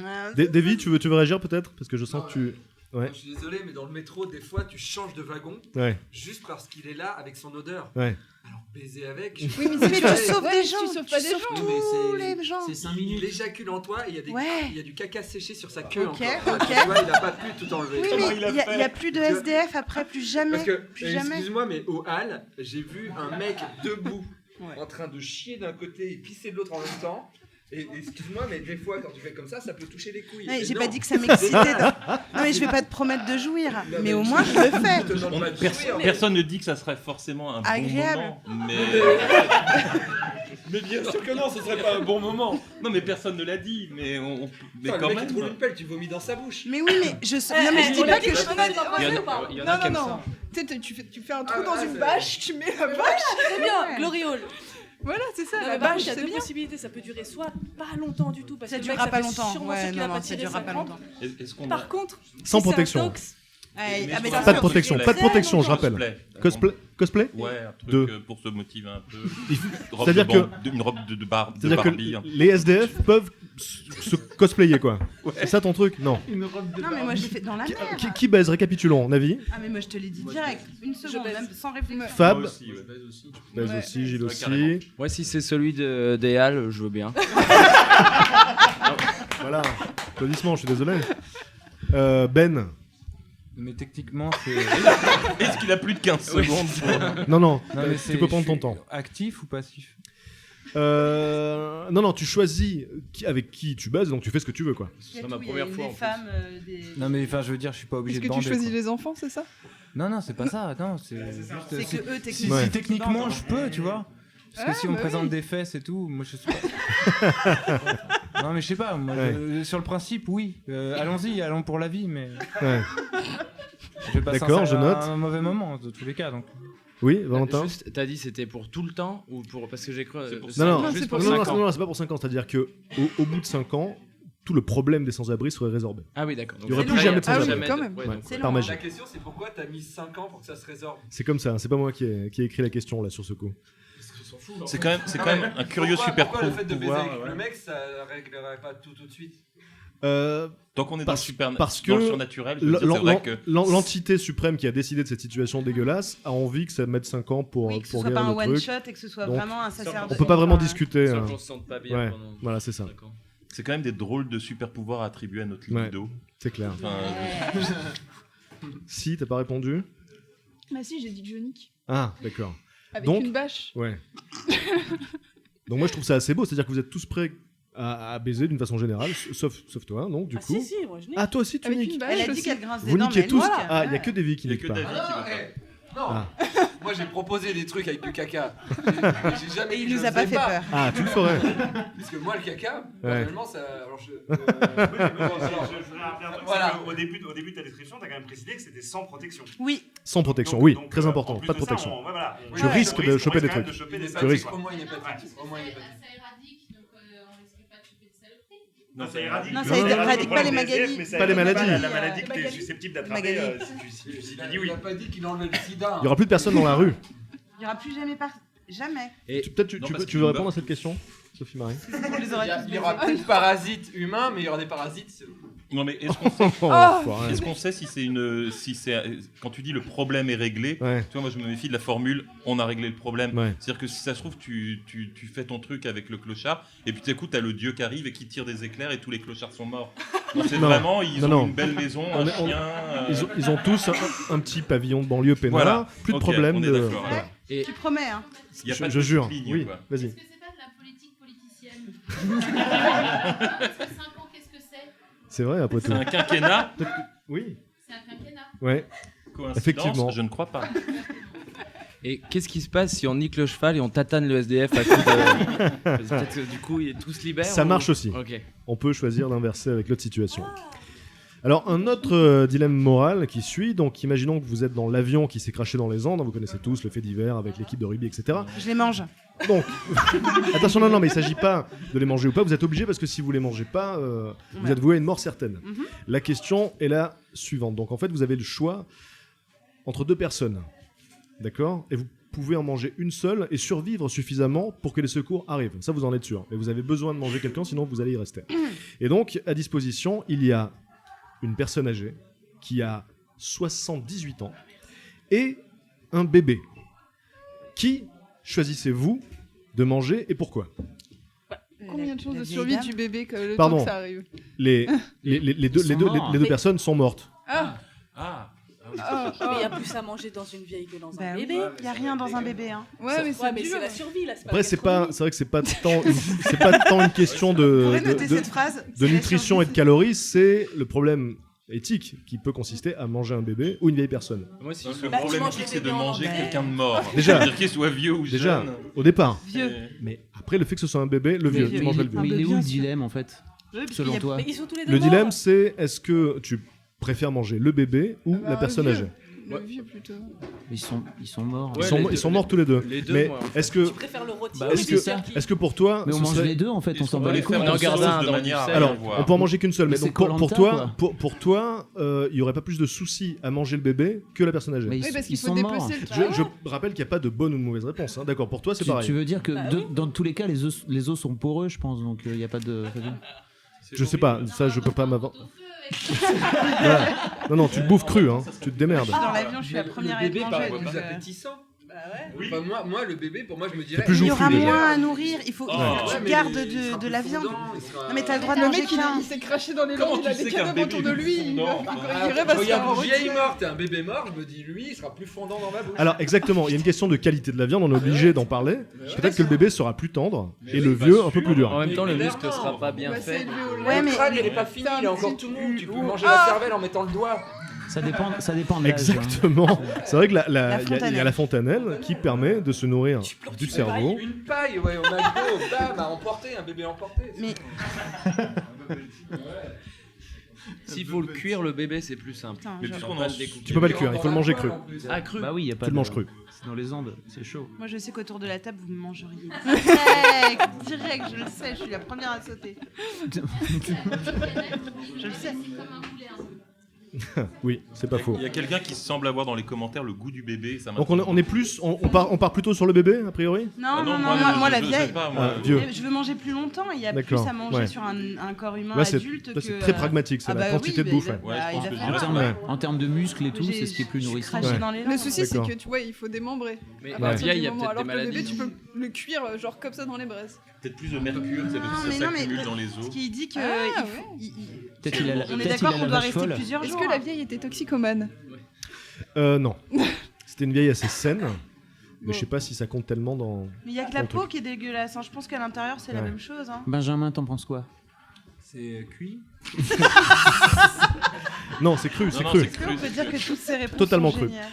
Ah. Davy, tu veux réagir peut-être? Parce que je sens que tu... Ouais. Je suis désolé, mais dans le métro, des fois, tu changes de wagon Ouais. juste parce qu'il est là avec son odeur. Ouais. Alors, baiser avec. Oui, mais tu sauves Ouais, des gens. tu sauves pas des gens. Tous les gens. C'est 5 minutes. Il éjacule en toi et il y a Ouais. il y a du caca séché sur sa queue. Ok, encore. ok. Tu vois, il a pas pu tout enlever. Oui, mais il n'y a plus de SDF après, plus jamais. Parce que, Plus jamais. excuse-moi, mais au hall, j'ai vu un mec debout en train de chier d'un côté et pisser de l'autre en même temps. Et excuse-moi, mais des fois, quand tu fais comme ça peut toucher les couilles. Non, Et j'ai non. pas dit que ça m'excitait. Non, mais je vais pas te promettre de jouir. Mais au moins, je le fais. Personne ne dit que ça serait forcément un Agréable. bon moment, mais bien sûr que non, ce serait pas un bon moment. Non, mais personne ne l'a dit, mais mais Putain, quand le mec même. qui te roule une pelle, tu vomis dans sa bouche. Mais oui, mais je sais. Non, mais je dis on pas a dit que que je je connais pas Il y en a- ou pas il y en a qui aiment ça. Tu sais, tu fais un trou dans une c'est- bâche, tu mets la bâche. Très bien, Ouais. gloriole. Voilà, c'est ça, Non, la mais par bâche, contre, il y a c'est deux bien. possibilités. Ça peut durer soit pas longtemps du tout, parce Ça que le durera mec, pas fait longtemps. sûrement Ouais, sûr qu'il a non, pas non, ça tiré durera sa pas crampe. longtemps. Est-ce qu'on Par contre, Sans si c'est un protection. tox, Ouais, Mais ah, mais pas bien Pas de sûr. protection, pas de protection, je rappelle. Cosplay Ouais, un truc De- pour se motiver un peu. C'est-à-dire que- Une robe de C'est-à-dire que Barbie. les SDF peuvent se cosplayer, quoi. C'est ça ton truc? Non. Non, mais moi, je l'ai fait dans la mer. Qui baise? Récapitulons. Navi? Ah, mais moi, je te l'ai dit direct. Une seconde, baise. même sans réfléchir. Fab? Moi aussi, ouais. Tu baises Ouais. aussi, Gilles Ouais, aussi. carrément. Ouais, si c'est celui des Halles, je veux bien. Voilà. Applaudissements, je suis désolé. Ben? Mais techniquement, c'est. Est-ce qu'il a plus de 15 secondes Non, mais tu peux prendre ton temps. Actif ou passif? Non, tu choisis avec qui tu baises, donc tu fais ce que tu veux, quoi. c'est ma première fois. en Des plus. femmes, des... Non, mais enfin, je veux dire, je suis pas obligé Est-ce de que tu bander. choisis quoi. les enfants, c'est ça? Non, c'est pas ça. Non, c'est juste. C'est que eux, Si, techniquement. Ouais. si techniquement je peux, tu vois. Parce que Ah, si on me bah présente oui. des fesses et tout, moi je sais pas. Non, mais je sais pas. Moi, Ouais. sur le principe, oui. Allons-y, allons pour la vie, mais. Ouais. Je vais passer D'accord, je note. un mauvais moment, de tous les cas. Donc. Oui, Valentin? Juste, t'as dit c'était pour tout le temps ou pour parce que j'ai cru. C'est pour Non, Non, juste c'est pour pour non, 5 ans. non, c'est pas pour 5 ans. C'est-à-dire que au bout de 5 ans, tout le problème des sans-abri serait résorbé. Ah oui, d'accord. Il y aurait Donc, plus jamais de Ah oui, sans-abri. quand même. Ouais, Ouais, donc, C'est par long. magie. La question, c'est pourquoi t'as mis 5 ans pour que ça se résorbe. C'est comme ça, c'est pas moi qui ai écrit la question là sur ce coup. C'est quand même un curieux super Pourquoi le pro fait de baiser pouvoir, avec ouais. le mec, ça réglerait pas tout de suite? Tant qu'on est parce dans que le surnaturel, je veux dire, c'est vrai que... l'entité suprême qui a décidé de cette situation dégueulasse a envie que ça mette 5 ans pour Oui, que ce soit guérir pas un le truc. one-shot et que ce soit Donc, vraiment un sacerdoce. on peut pas vraiment discuter. Sans hein. qu'on se sente pas bien Ouais, pendant voilà, c'est ça. 5 ans. C'est quand même des drôles de super pouvoirs attribués à notre Ouais, libido. c'est clair. Enfin, Si, t'as pas répondu? Bah si, j'ai dit que je nique. Ah, d'accord. Avec Donc, une bâche. Ouais. Donc moi je trouve ça assez beau, c'est-à-dire que vous êtes tous prêts à baiser d'une façon générale, sauf toi, non, du coup. Si, moi je nique. Ah, toi aussi tu Avec niques. une bâche Elle a dit aussi. qu'elle grince des Vous dents, niquez mais elle tous. nique. Ah, il y a que Davy qui Il y a nique que pas. David qui Ah veut non, pas. non. Ah. Moi j'ai proposé des trucs avec du caca. J'ai jamais Et il dit que nous je a pas faisais fait peur. Ah, tu le ferais. Parce que moi le caca, Ouais. personnellement ça. Alors je. Voilà. Au début de ta description, tu as quand même précisé que c'était sans protection. Oui. Sans protection, Donc- oui, donc, très en important, plus pas de de ça, protection. voilà, Tu risques de choper des trucs. de choper Une des Tu hépatite, risques. au moins une hépatite. Au moins une hépatite. Non, ça éradique. Non, ça éradique pas les maladies. mais ça Pas les éradique maladies. La maladie que tu es Magali. susceptible d'attraper Magali. si tu dis Il oui. a pas dit qu'il enlevait le sida. Il y aura plus de personnes dans la rue. Il y aura plus jamais Jamais. Et Peut-être Non, parce tu qu'il veux meurt. répondre à cette question, Sophie Marie? On les aurait tous Il y aura baisés. plus de parasites humains, mais il y aura des parasites. Non mais est-ce qu'on sait, Oh, est-ce qu'on sait si c'est quand tu dis le problème est réglé, Ouais. tu vois, moi je me méfie de la formule on a réglé le problème. Ouais. C'est-à-dire que si ça se trouve tu fais ton truc avec le clochard et puis tu écoutes t'as le dieu qui arrive et qui tire des éclairs et tous les clochards sont morts. Non, c'est Non. vraiment ils Non, ont non. une belle maison, On un est- on- chien. Ils ont tous un petit pavillon de banlieue peinard, Voilà. plus de Ok, problème on est de. d'accord. Voilà. Et Tu promets, hein. Il y a pas de Je jure, petite ligne, oui, quoi. vas-y. Est-ce que c'est pas de la politique politicienne Parce que 5 ans, qu'est-ce que c'est C'est vrai, après tout. C'est un quinquennat. Oui. C'est un quinquennat. Ouais. Coïncidence, Effectivement. je ne crois pas. Et qu'est-ce qui se passe si on nique le cheval et on tatane le SDF à coup de... Peut-être que du coup, tout se libère. Ça marche aussi. Ok. On peut choisir d'inverser avec l'autre situation. Alors, un autre dilemme moral qui suit. Donc, imaginons que vous êtes dans l'avion qui s'est craché dans les Andes. Vous connaissez tous le fait divers avec l'équipe de rugby, etc. Je les mange. Donc, attention, non, mais il ne s'agit pas de les manger ou pas. Vous êtes obligé parce que si vous les mangez pas, vous Ouais. êtes voué à une mort certaine. Mhm. La question est la suivante. Donc, en fait, vous avez le choix entre deux personnes. D'accord? Et vous pouvez en manger une seule et survivre suffisamment pour que les secours arrivent. Ça, vous en êtes sûr. Et vous avez besoin de manger quelqu'un, sinon vous allez y rester. Et donc, à disposition, il y a une personne âgée qui a 78 ans et un bébé. Qui choisissez-vous de manger et pourquoi? Combien de chances la de vieille survie dame du bébé que le Pardon. temps que ça arrive Les deux, Ils sont morts. les deux personnes sont mortes. Ah Ah. Mais il y a plus à manger dans une vieille que dans Bah un oui, bébé. il y a rien dans un bébé, hein. Ouais, mais Ouais, mais dur. c'est la survie là. Après, c'est vrai que c'est pas tant une question de Vous pouvez noter cette phrase, de c'est la nutrition survie. et de calories, c'est le problème éthique qui peut consister à manger un bébé ou une vieille personne. Moi, si Le Bah, tu problème manges éthique le c'est de bébé en manger anglais. quelqu'un de mort. Déjà. C'est-à-dire qu'il soit vieux ou Déjà, jeune. au départ. Vieux. Mais après, le fait que ce soit un bébé, le vieux, tu mangerais le vieux. Mais il est où bien le sûr. dilemme en fait? Oui, parce Selon qu'il y a- toi? Mais ils sont tous les deux Le dilemme, morts. c'est est-ce que tu préfères manger le bébé ou la personne vieux. âgée? Le vieux plutôt. Ils sont morts. Ils sont morts tous les deux. Les deux, Mais moi, en fait. est-ce que Tu préfères le rôti Bah ou oui, le c'est ça. turkey est-ce que pour toi, Mais on ce mange serait- les deux en fait, on s'en bat les les couilles. faire On en en garde sauce un de dans manière du à sel. Alors, voir. on peut en manger qu'une seule, mais Mais donc c'est pour Koh-Lanta, toi, pour toi, il y aurait pas plus de soucis à manger le bébé que la personne âgée. Mais Oui, parce qu'il ils faut sont morts. dépecer le Je rappelle qu'il n'y a pas de bonne ou de mauvaise réponse. Hein. D'accord, pour toi, c'est Tu pareil. veux dire que Bah dans tous les cas, les os sont poreux, je pense, donc il n'y a pas de. Je sais pas, ça, je peux pas m'avancer. Voilà. Non, tu te bouffes cru, hein. Tu te démerdes. Dans l'avion, je suis la première à être Le bébé mangée. paraît donc, plus appétissant. Bah ouais. Oui. Enfin, moi, le bébé, pour moi, je me dirais. plus il y aura joufflu, déjà. moins à nourrir. Il faut que Ouais, tu mais gardes il sera de plus la viande. fondant, il sera- Non, mais t'as le droit de Le manger mec, qu'un. il s'est craché dans les Comment langues, il a tu sais des qu'un cadavres bébé autour de est lui. plus Il fondant va- Ah, il irait parce Je regarde qu'en une vieille rôti- morte et un bébé mort, je me dis, lui, il sera plus fondant dans ma bouche. Alors, exactement, il y a une question de qualité de la viande, on est obligé d'en parler. Peut-être que le bébé sera plus tendre et le vieux un peu plus dur. En même temps, le Mais muscle clairement. sera pas bien Bah, c'est fait. élevé au Ouais, lait. mais- Le crâne, il est pas fini, C'est un il est encore petit tout mou. Tu peux cul. manger Ah. la cervelle en mettant le doigt. Ça dépend de l'âge. Exactement. C'est vrai que il y a fontanelle. la fontanelle qui permet de se nourrir du cerveau. Une paille, ouais, au McDo, bam, à emporter, un bébé emporté. Mais S'il faut le cuire, le bébé, c'est plus simple. Putain, Mais je- puisqu'on Pas en le découper. Tu peux pas le cuire, il faut le manger cru. Ah, cru. Bah oui, il y a pas Tu de. le manges cru. C'est dans les Andes, c'est chaud. moi, je sais qu'autour de la table, vous me mangeriez. Direct, je le sais, je suis la première à sauter. Je le sais. Oui, c'est pas faux. Il y a quelqu'un qui semble avoir dans les commentaires le goût du bébé. Ça Donc on part plutôt sur le bébé, a priori. Non, moi la vieille. Je veux manger plus longtemps. Il y a plus à manger sur un corps humain adulte que. C'est très pragmatique, c'est la quantité de bouffe. En termes de muscles et tout, c'est ce qui est plus nourrissant. Le souci, c'est que tu vois, il faut démembrer. Mais à partir vieille, du il y a moment, peut-être alors des que le bébé, maladies. tu peux le cuire genre comme ça dans les braises. Peut-être plus de mercure, c'est parce que ça s'accumule dans les os. Parce qu'il dit que. Peut-être il a On est d'accord qu'on doit rester plusieurs Est-ce jours. que la vieille était toxicomane? Non. C'était une vieille assez saine, mais je sais pas si ça compte tellement dans. Mais il y a que la peau qui est dégueulasse. Je pense qu'à l'intérieur, c'est la même chose. Benjamin, t'en penses quoi? C'est cuit. Non, c'est cru, c'est cru. On peut dire que toutes ces réponses Totalement sont cru. géniales.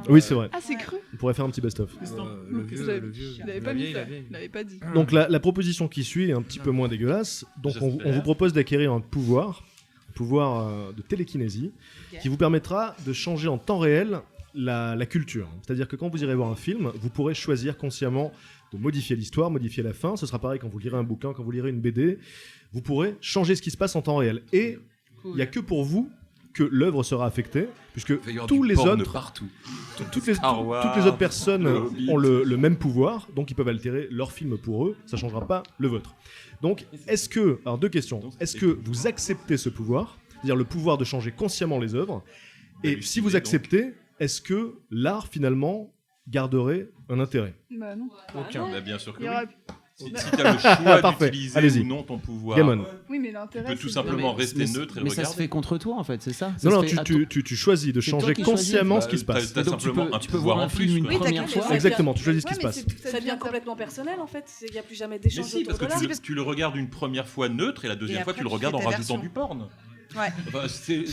Oui, c'est vrai. Ah, c'est cru. On pourrait faire un petit best-of. Il n'avait pas mis ça. Il n'avait pas dit. Donc la proposition qui suit est un petit peu moins dégueulasse. Donc on vous propose d'acquérir un pouvoir de télékinésie, qui vous permettra de changer en temps réel la culture. C'est-à-dire que quand vous irez voir un film, vous pourrez choisir consciemment de modifier l'histoire, modifier la fin. Ce sera pareil quand vous lirez un bouquin, quand vous lirez une BD. Vous pourrez changer ce qui se passe en temps réel. Et il n'y a que pour vous que l'œuvre sera affectée, puisque tous les autres, toutes les autres personnes ont le même pouvoir, donc ils peuvent altérer leur film pour eux, ça ne changera pas le vôtre. Donc, alors deux questions, est-ce que vous acceptez ce pouvoir, c'est-à-dire le pouvoir de changer consciemment les œuvres, et si vous acceptez, est-ce que l'art finalement garderait un intérêt? Bah non. Aucun. Bah, bien sûr que Il y aura- oui. Si tu as le choix Parfait. d'utiliser Allez-y. ou non ton pouvoir, Gamon. Oui, mais tu l'intérêt, peux tout c'est simplement de- rester neutre et Mais ça regarder. se fait contre toi en fait, c'est ça? Non, Ça se fait à tu choisis de C'est toi changer qui choisis. consciemment ce qui se passe. T'as Donc tu simplement peux- un tu peux pouvoir voir en un film plus, une quoi. première fois. Exactement, tu choisis ce qui se passe. Ça devient complètement personnel en fait. Il n'y a plus jamais Mais d'échange si, autour parce de que là. tu le regardes une première fois neutre et la deuxième fois après, tu le tu regardes en fais ta rajoutant version. du porn. Ouais. Enfin, c'est-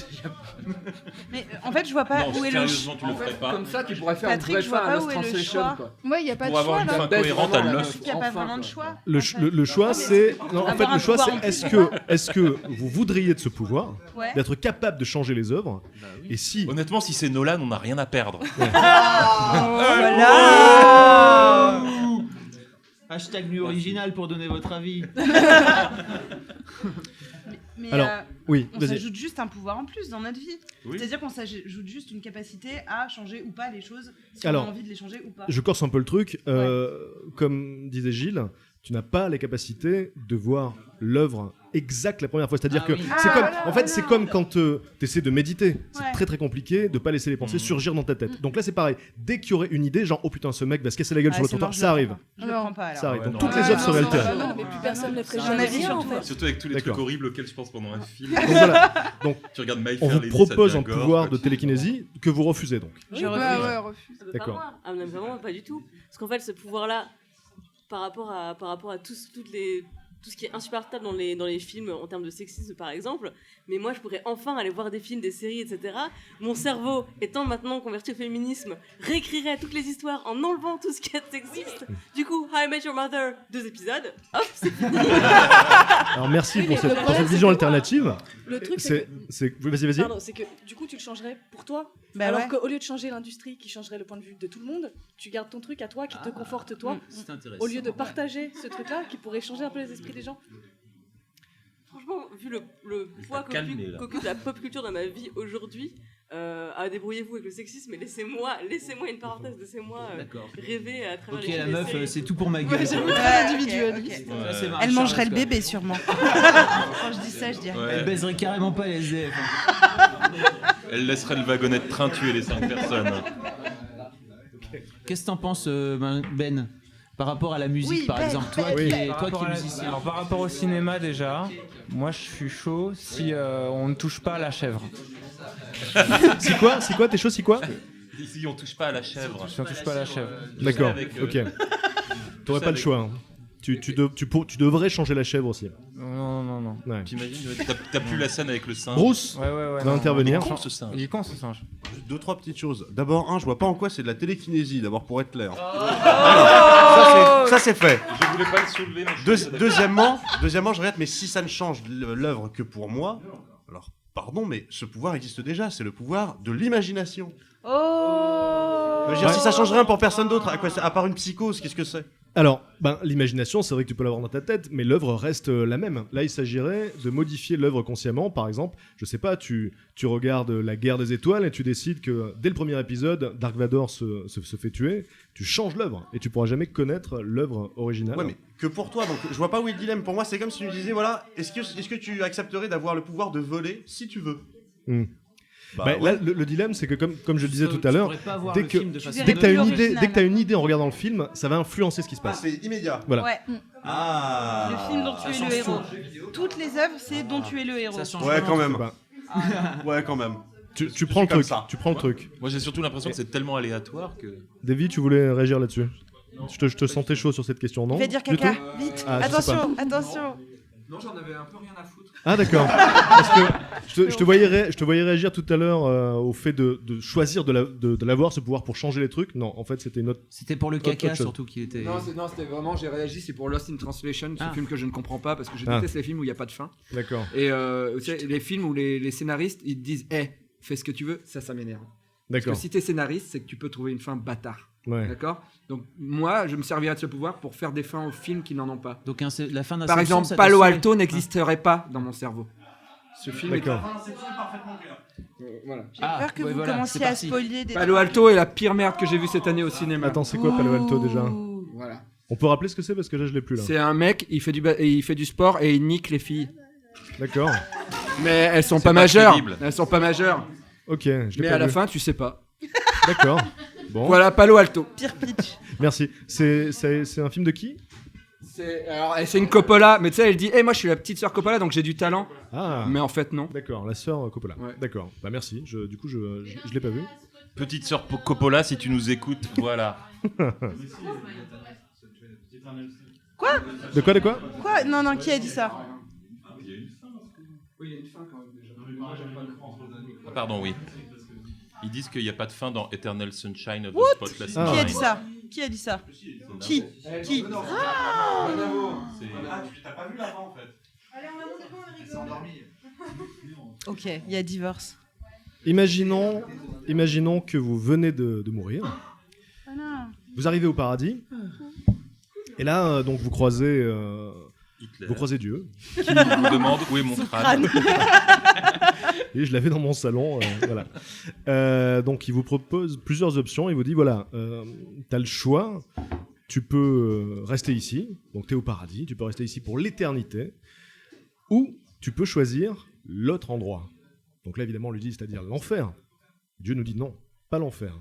Mais en fait, je vois pas Non, où est le sérieusement, tu le En fait, ferais pas. comme ça, tu pourrais faire Patrick, une je vraie vois fin à pas Lost où est le Translation, choix. quoi. Ouais, il n'y a pas de Pour avoir choix une là. fin cohérente à Lost. Il n'y a pas Enfin, vraiment de quoi. choix. Le choix, c'est. Non, en fait, Avoir le un choix, pouvoir c'est en plus. est-ce que vous voudriez de ce pouvoir, Ouais. d'être capable de changer les œuvres, et si. Honnêtement, si c'est Nolan, on n'a rien à perdre. Voilà. Hashtag nu original pour donner votre avis. Mais Alors, oui, on vas-y. s'ajoute juste un pouvoir en plus dans notre vie. Oui. C'est-à-dire qu'on s'ajoute juste une capacité à changer ou pas les choses, si Alors, on a envie de les changer ou pas. Je corse un peu le truc. Comme disait Gilles, tu n'as pas les capacités de voir l'œuvre exacte la première fois. C'est-à-dire que c'est comme, en fait, c'est comme quand tu essaies de méditer. C'est Ouais. très très compliqué de pas laisser les pensées surgir dans ta tête. Donc là, c'est pareil. Dès qu'il y aurait une idée, genre oh putain, ce mec va se casser la gueule Ah, sur le c'est trottoir, mort, je ça le arrive. prends pas. Je le prends pas alors. Ça arrive. Ouais, Donc non. toutes les œuvres seraient altérées. Non, mais plus personne ne ferait J'en jamais ai vu rien en sur fait. Surtout avec tous les trucs D'accord. horribles auxquels je pense pendant un film. Donc voilà. Donc, Tu regardes My on Fair vous Lady, ça propose un devient gore, pouvoir quoi. de télékinésie que vous refusez donc. Je Ouais, refuse. ouais, refuse. D'accord. Pas moi. Ah, mais vraiment pas du tout. Parce qu'en fait, ce pouvoir-là, par rapport à tout ce qui est insupportable dans les films en termes de sexisme, par exemple, mais moi, je pourrais enfin aller voir des films, des séries, etc. Mon cerveau, étant maintenant converti au féminisme, réécrirait toutes les histoires en enlevant tout ce qui est sexiste. Du coup, How I Met Your Mother, 2 épisodes, hop, c'est fini. Alors merci Oui, pour mais cette, le pour problème, cette c'est vision que- alternative. Le truc, c'est Vas-y. Pardon, c'est que du coup tu le changerais pour toi. Bah alors ouais. qu'au lieu de changer l'industrie qui changerait le point de vue de tout le monde, tu gardes ton truc à toi qui te conforte toi. C'est intéressant. Au lieu de partager ce truc-là qui pourrait changer un peu les esprits des gens. Franchement, vu le poids calmé, là. qu'occupe la pop culture dans ma vie aujourd'hui, débrouillez-vous avec le sexisme, mais laissez-moi une parenthèse, laissez-moi rêver à travers Ok, les la films et meuf, séries. c'est tout pour ma gueule. Ouais, c'est quoi. très ok, individualiste. ok. Ça, c'est Marie Elle mangerait Charles, le quoi. bébé sûrement. Quand je dis ça, je dirais. Ouais. Elle baiserait carrément pas les SDF. hein. Elle laisserait le wagonnet de train tuer les 5 personnes. Qu'est-ce que t'en penses, Ben, par rapport à la musique, Oui, par Ben, exemple, toi Ben. qui es Par rapport à la- musicien. alors, par rapport au cinéma déjà, moi je suis chaud si on ne touche pas à la chèvre. C'est quoi T'es chaud, c'est quoi Ici, on touche pas à la chèvre. Si on touche pas à la chèvre. D'accord, avec, ok. T'aurais pas le choix. Hein. Tu devrais changer la chèvre aussi. Non. Ouais. T'imagines, t'as plus la scène avec le singe. Bruce Ouais. va non. intervenir. Il est con, ce singe. Il est con ce singe. Juste 2-3 petites choses. D'abord, je vois pas en quoi c'est de la télékinésie, d'abord pour être clair. Ça c'est fait. Je voulais pas le soulever. mais je suis Deuxièmement, je regrette, mais si ça ne change l'œuvre que pour moi, alors pardon, mais ce pouvoir existe déjà, c'est le pouvoir de l'imagination. Oh Je veux dire, si ça change rien pour personne d'autre, à part une psychose, qu'est-ce que c'est? Alors, l'imagination, c'est vrai que tu peux l'avoir dans ta tête, mais l'œuvre reste la même. Là, il s'agirait de modifier l'œuvre consciemment. Par exemple, je sais pas, tu regardes La Guerre des Étoiles et tu décides que dès le premier épisode, Dark Vador se fait tuer. Tu changes l'œuvre et tu pourras jamais connaître l'œuvre originale. Ouais, mais que pour toi, donc je vois pas où est le dilemme. Pour moi, c'est comme si tu me disais, voilà, est-ce que tu accepterais d'avoir le pouvoir de voler si tu veux Là, le dilemme, c'est que comme je le disais tout à l'heure, dès que originale. tu as une idée en regardant le film, ça va influencer ce qui se passe. C'est immédiat. Voilà. Ouais. Ah. Le film dont tu es le héros. Toutes les œuvres, c'est dont tu es le héros. Ouais, quand même. Ouais, quand même. Tu prends le truc. Tu prends le truc. Moi, j'ai surtout l'impression que c'est tellement aléatoire que. David, tu voulais réagir là-dessus? Je te sentais chaud sur cette question, non? Il va dire Du caca, tout vite. Ah, je sais pas. Attention. Non, j'en avais un peu rien à foutre. Ah d'accord. Parce que je te voyais réagir tout à l'heure au fait de choisir de l'avoir ce pouvoir pour changer les trucs. Non, en fait c'était une autre. C'était pour le caca surtout qu'il était. Non, c'était vraiment, j'ai réagi, c'est pour Lost in Translation, ce film que je ne comprends pas parce que je déteste les films où il n'y a pas de fin. D'accord. Et tu sais, les films où les scénaristes ils te disent, fais ce que tu veux, ça m'énerve. Parce D'accord. que si t'es scénariste, c'est que tu peux trouver une fin bâtard. Ouais. D'accord. Donc moi, je me servirais de ce pouvoir pour faire des fins aux films qui n'en ont pas. Donc la fin d'un Par exemple, Palo Alto n'existerait pas dans mon cerveau. Ce film D'accord. Voilà. J'ai peur que vous commenciez à spoiler des. Palo Alto est la pire merde que j'ai vue cette année au cinéma. Attends, c'est quoi Palo Alto déjà? Voilà. On peut rappeler ce que c'est parce que là je l'ai plus là. C'est un mec, il fait du sport et il nique les filles. D'accord. Mais elles sont pas majeures. Ok. Je l'ai Mais pas à la vu. fin, tu sais pas. D'accord. Bon. Voilà, Palo Alto. Pire pitch. Merci. C'est un film de qui? C'est une Coppola, mais tu sais, elle dit, moi je suis la petite sœur Coppola, donc j'ai du talent. Ah. Mais en fait, non. D'accord, la sœur Coppola. Ouais. D'accord. Merci. Du coup, je l'ai pas vu. Petite sœur Coppola, si tu nous écoutes, voilà. Quoi? De quoi? Quoi? Non, qui a dit ça? Oui, il y a une fin quand même déjà. Ah, pardon, oui. Ils disent qu'il n'y a pas de fin dans Eternal Sunshine of the What? Spotless Qui Mind. a dit ça? Qui a dit ça? Qui? Ah! T'as pas vu l'avant en fait. Ok, il y a divorce. Imaginons que vous venez de mourir. Voilà. Vous arrivez au paradis. Et là, donc vous croisez Dieu. Qui vous demande où est mon crâne. Et je l'avais dans mon salon. Voilà. Donc il vous propose plusieurs options. Il vous dit voilà, tu as le choix. Tu peux rester ici. Donc tu es au paradis. Tu peux rester ici pour l'éternité. Ou tu peux choisir l'autre endroit. Donc là, évidemment, on lui dit, c'est-à-dire l'enfer. Dieu nous dit non, pas l'enfer.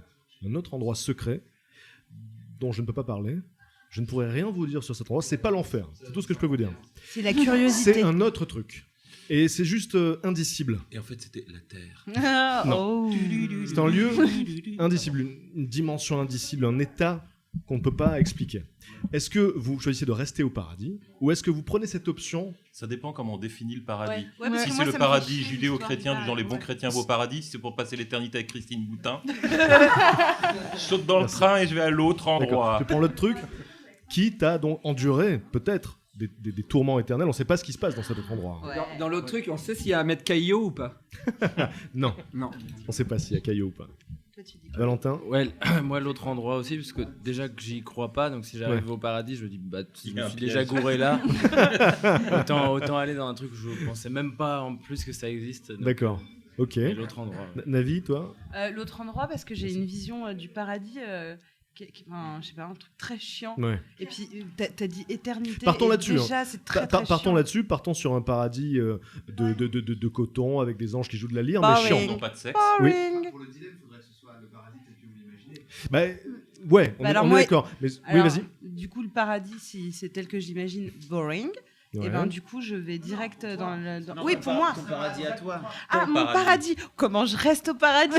Un autre endroit secret dont je ne peux pas parler. Je ne pourrais rien vous dire sur cet endroit. C'est pas l'enfer. C'est tout ce que je peux vous dire. C'est la curiosité. C'est un autre truc. Et c'est juste indicible. Et en fait, c'était la Terre. Non. C'est un lieu indicible, une dimension indicible, un état qu'on ne peut pas expliquer. Est-ce que vous choisissez de rester au paradis ou est-ce que vous prenez cette option? Ça dépend comment on définit le paradis. Ouais, parce Si que c'est moi, le ça me fait paradis chier, judéo-chrétien, du genre les bons chrétiens vont au paradis, si c'est pour passer l'éternité avec Christine Boutin, je saute dans le train et je vais à l'autre endroit. D'accord. Tu prends l'autre truc qui t'a donc enduré peut-être des tourments éternels. On ne sait pas ce qui se passe dans cet autre endroit. Ouais. Dans l'autre truc, on sait s'il y a à mettre Caillot ou pas? Non. Non. On ne sait pas s'il y a Caillot ou pas. Valentin? Ouais, moi l'autre endroit aussi, parce que déjà que j'y crois pas, donc si j'arrive Ouais. au paradis, je me dis, je Il y a me un suis piège. déjà gouré là. autant aller dans un truc où je pensais même pas en plus que ça existe. donc, D'accord. Ok. et l'autre endroit. Navi, toi? L'autre endroit, parce que j'ai une vision du paradis, enfin, je sais pas, un truc très chiant. Ouais. Et puis, t'as dit éternité. Partons et là-dessus. Déjà, hein. c'est très, Partons chiant. là-dessus. Partons sur un paradis de coton avec des anges qui jouent de la lyre, mais Boring. chiant. Non, pas de sexe. Boring. Pour le dilemme, il faudrait que ce soit le paradis tel que vous l'imaginez. Bah, ouais, on est, alors on est moi- d'accord. Mais, oui, Alors, vas-y. Du coup, le paradis, si c'est tel que j'imagine, boring. Ouais. Et ben du coup, je vais direct dans le. Oui, pour moi. Ton paradis à toi. Ah, mon paradis. Comment je reste au paradis?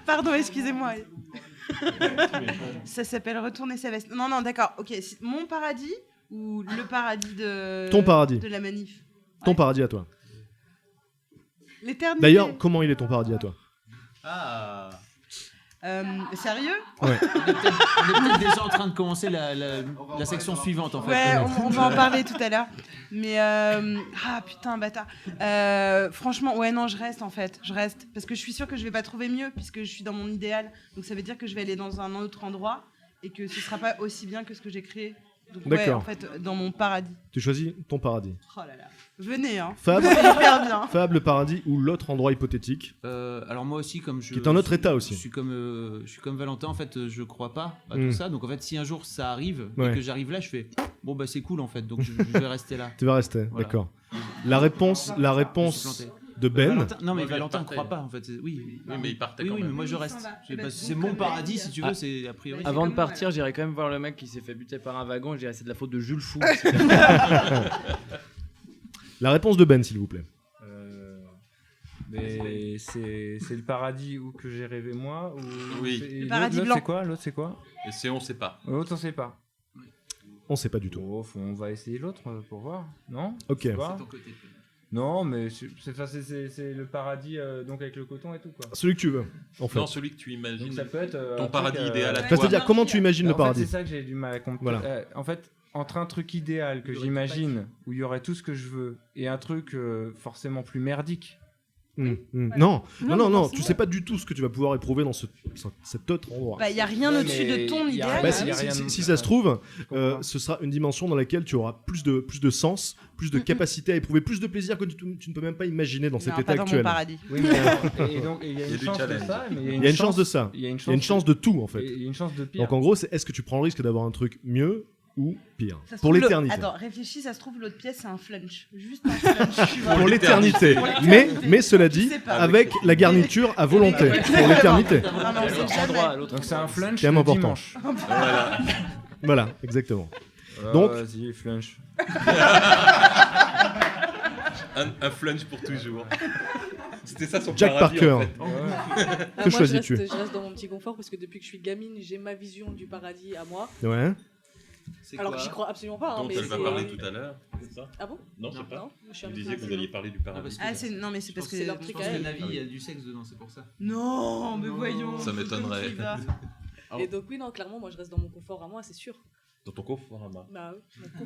Pardon, excusez-moi. Ça s'appelle retourner sa veste. Non, d'accord. Ok, mon paradis ou le paradis de. Ton paradis. De la manif. Ton paradis à toi. L'éternité. D'ailleurs, comment il est ton paradis à toi? Ah. Sérieux? Ouais. On est peut-être déjà en train de commencer la section suivante en fait. Ouais, on va en parler tout à l'heure. Mais ah putain, bâtard. Franchement, ouais, non, je reste en fait. Je reste parce que je suis sûre que je vais pas trouver mieux puisque je suis dans mon idéal. Donc ça veut dire que je vais aller dans un autre endroit et que ce sera pas aussi bien que ce que j'ai créé. Donc D'accord. ouais, en fait, dans mon paradis. Tu choisis ton paradis. Oh là là. Venez, hein. Fab, C'est hyper bien. Fab, le paradis ou l'autre endroit hypothétique. Alors moi aussi, comme je... Qui est un autre état aussi. Je suis comme Valentin, en fait, je crois pas à Mm. tout ça. Donc en fait, si un jour ça arrive Ouais. et que j'arrive là, je fais bon bah c'est cool en fait. Donc je vais rester là. Tu vas rester, Voilà. d'accord. La réponse Je me suis planté. de Ben. Valentin, non mais Ouais, Valentin ne il croit partait. pas en fait. Oui, mais il partait oui, quand oui, même. mais moi je Il reste. s'en va. C'est Eh ben, c'est donc, mon comme paradis David. si tu veux. C'est a priori. Avant de comme partir, moi. j'irai quand même voir le mec qui s'est fait buter par un wagon. Je dirais c'est de la faute de Jules Fou. La réponse de Ben, s'il vous plaît. Mais c'est le paradis où que j'ai rêvé moi ou Oui. c'est- Le l'autre- paradis l'autre, blanc. c'est quoi L'autre c'est quoi Et c'est on sait pas. L'autre on sait pas. On sait pas du tout. On va essayer l'autre pour voir, non? Ok. Je sais pas. C'est ton côté. Non, mais c'est le paradis donc avec le coton et tout quoi. Celui que tu veux, en fait. Non, celui que tu imagines. Donc ça peut être Ton un paradis truc, idéal à Enfin, toi. c'est-à-dire, comment tu imagines le En paradis fait, c'est ça que j'ai du mal à comprendre. Voilà. En fait, entre un truc idéal que j'imagine où il y aurait tout ce que je veux et un truc forcément plus merdique. Non, tu sais pas du tout ce que tu vas pouvoir éprouver dans cet autre endroit. Bah, il y a rien Ouais, au-dessus mais de ton y a idéal. Bah, rien, si, y a rien de- si ça se trouve, comprends. ce sera une dimension dans laquelle tu auras plus de sens, plus de capacité à éprouver plus de plaisir que tu ne peux même pas imaginer dans cet Non, état pas dans actuel. mon paradis. Oui, mais et donc il y a Il y a une du chance de challenge. ça, mais Il y a une chance de ça. Il y a une Il y a une chance de tout en fait. Il y a une chance de pire. Donc en gros, est-ce que tu prends le risque d'avoir un truc mieux ou pire Ça se pour trouve, l'éternité? Attends, réfléchis, ça se trouve, l'autre pièce, c'est un flunch. Juste un flunch. tu vois. Pour l'éternité. Pour Mais l'éternité. cela Tu dit, sais pas. avec la garniture à volonté pour l'éternité. Non, mais on sait L'autre jamais. endroit, l'autre Donc c'est un flunch C'est quand même le important. dimanche. Voilà. Voilà, exactement. Ah, Donc- vas-y, flunch. Un flunch pour toujours. C'était ça son Jack paradis, Parker. en fait. Que moi, choisis-tu? je reste dans mon petit confort parce que depuis que je suis gamine, j'ai ma vision du paradis à moi. Ouais. Alors que j'y crois absolument pas. hein, Dont mais elle va c'est- parler tout à l'heure, c'est ça? Ah bon? Non, je sais pas. Non, je suis Vous un disiez que peu vous alliez parler du paradis. Ah, c'est... Non, mais c'est parce que... c'est leur Je truc pense à que elle. Navi, il y a du sexe dedans, c'est pour ça. Non, mais voyons. Ça m'étonnerait. Qui va Et donc oui, non, clairement, moi je reste dans mon confort à moi, c'est sûr. Dans ton Conforama. Bah oui, mon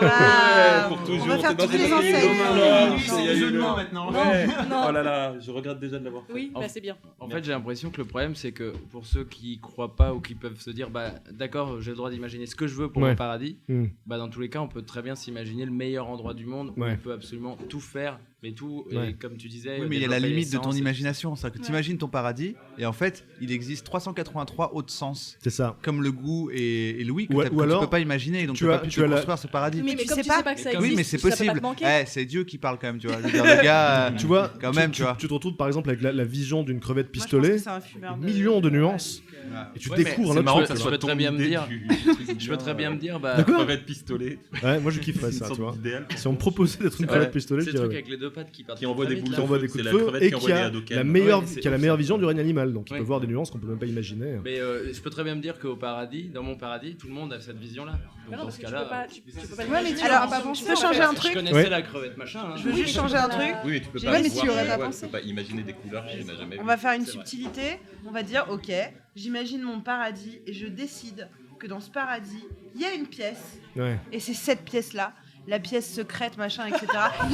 Waouh. Pour toujours. On va faire c'est dans toutes les une enseignes. vidéo. Non, Il y a eu le- maintenant. Ouais. Non. Oh là là, je regrette déjà de l'avoir fait. Oui, bah c'est bien. En fait, j'ai l'impression que le problème, c'est que pour ceux qui croient pas ou qui peuvent se dire, bah d'accord, j'ai le droit d'imaginer ce que je veux pour Ouais. mon paradis, Hmm. bah dans tous les cas, on peut très bien s'imaginer le meilleur endroit du monde où Ouais. on peut absolument tout faire, mais tout, Ouais. et comme tu disais. Oui, mais il y a la développer limite de ton l'essence et- imagination. C'est que tu imagines ton paradis, et en fait, il existe 383 autres sens. C'est ça. Comme le goût et l'ouïe que, Ou que alors, tu peux pas imaginer, donc tu tu as- peux pas tu te as la- construire ce paradis. Mais Mais tu comme sais tu pas. sais pas que ça Oui, existe, mais c'est ça peut pas te possible. manquer. C'est Dieu qui parle quand même, tu vois. Je veux dire, le gars, Tu vois, quand même, tu, tu vois. tu te retrouves par exemple avec la vision d'une crevette Moi, je pense pistolet, que c'est un fumeur de- millions de nuances, et tu Ouais, mais découvres un C'est autre marrant que truc. ça Je peux soit très ton bien me idée dire. du truc Je peux très bien me dire, bah. De quoi crevette pistolet. Ouais, moi je kifferais ça, Une tu vois. sorte d'idéal. Si on me proposait d'être une Ouais. crevette pistolet, C'est je le truc dirais. avec les deux pattes qui partent. Qui envoie très des vite, boules là. Qui envoie des C'est coups de la feu crevette et qui qui envoie des a Hadoken. la meilleure, Ouais, c'est qui a la ouf, meilleure ça. vision du règne animal, donc il Ouais. peut voir des nuances qu'on peut même pas imaginer. Mais je peux très bien me dire qu'au paradis, dans mon paradis, tout le monde a cette vision-là. Donc Mais non, dans parce ce que tu cas-là. peux pas, tu peux pas Ouais, mais l'imaginer, alors, on va pas je penser, peux en changer fait. un truc Je connaissais Ouais. la crevette, machin. hein. Je veux juste changer un truc. Oui, mais tu peux J'ai- pas Ouais, mais voir, tu y aurais ouais, pas tu pensé. peux pas imaginer des couleurs que tu n'as jamais On vues. va faire une C'est vrai. subtilité. On va dire, ok, j'imagine mon paradis et je décide que dans ce paradis, il y a une pièce. Ouais, Et c'est cette pièce-là, la pièce secrète, machin, etc.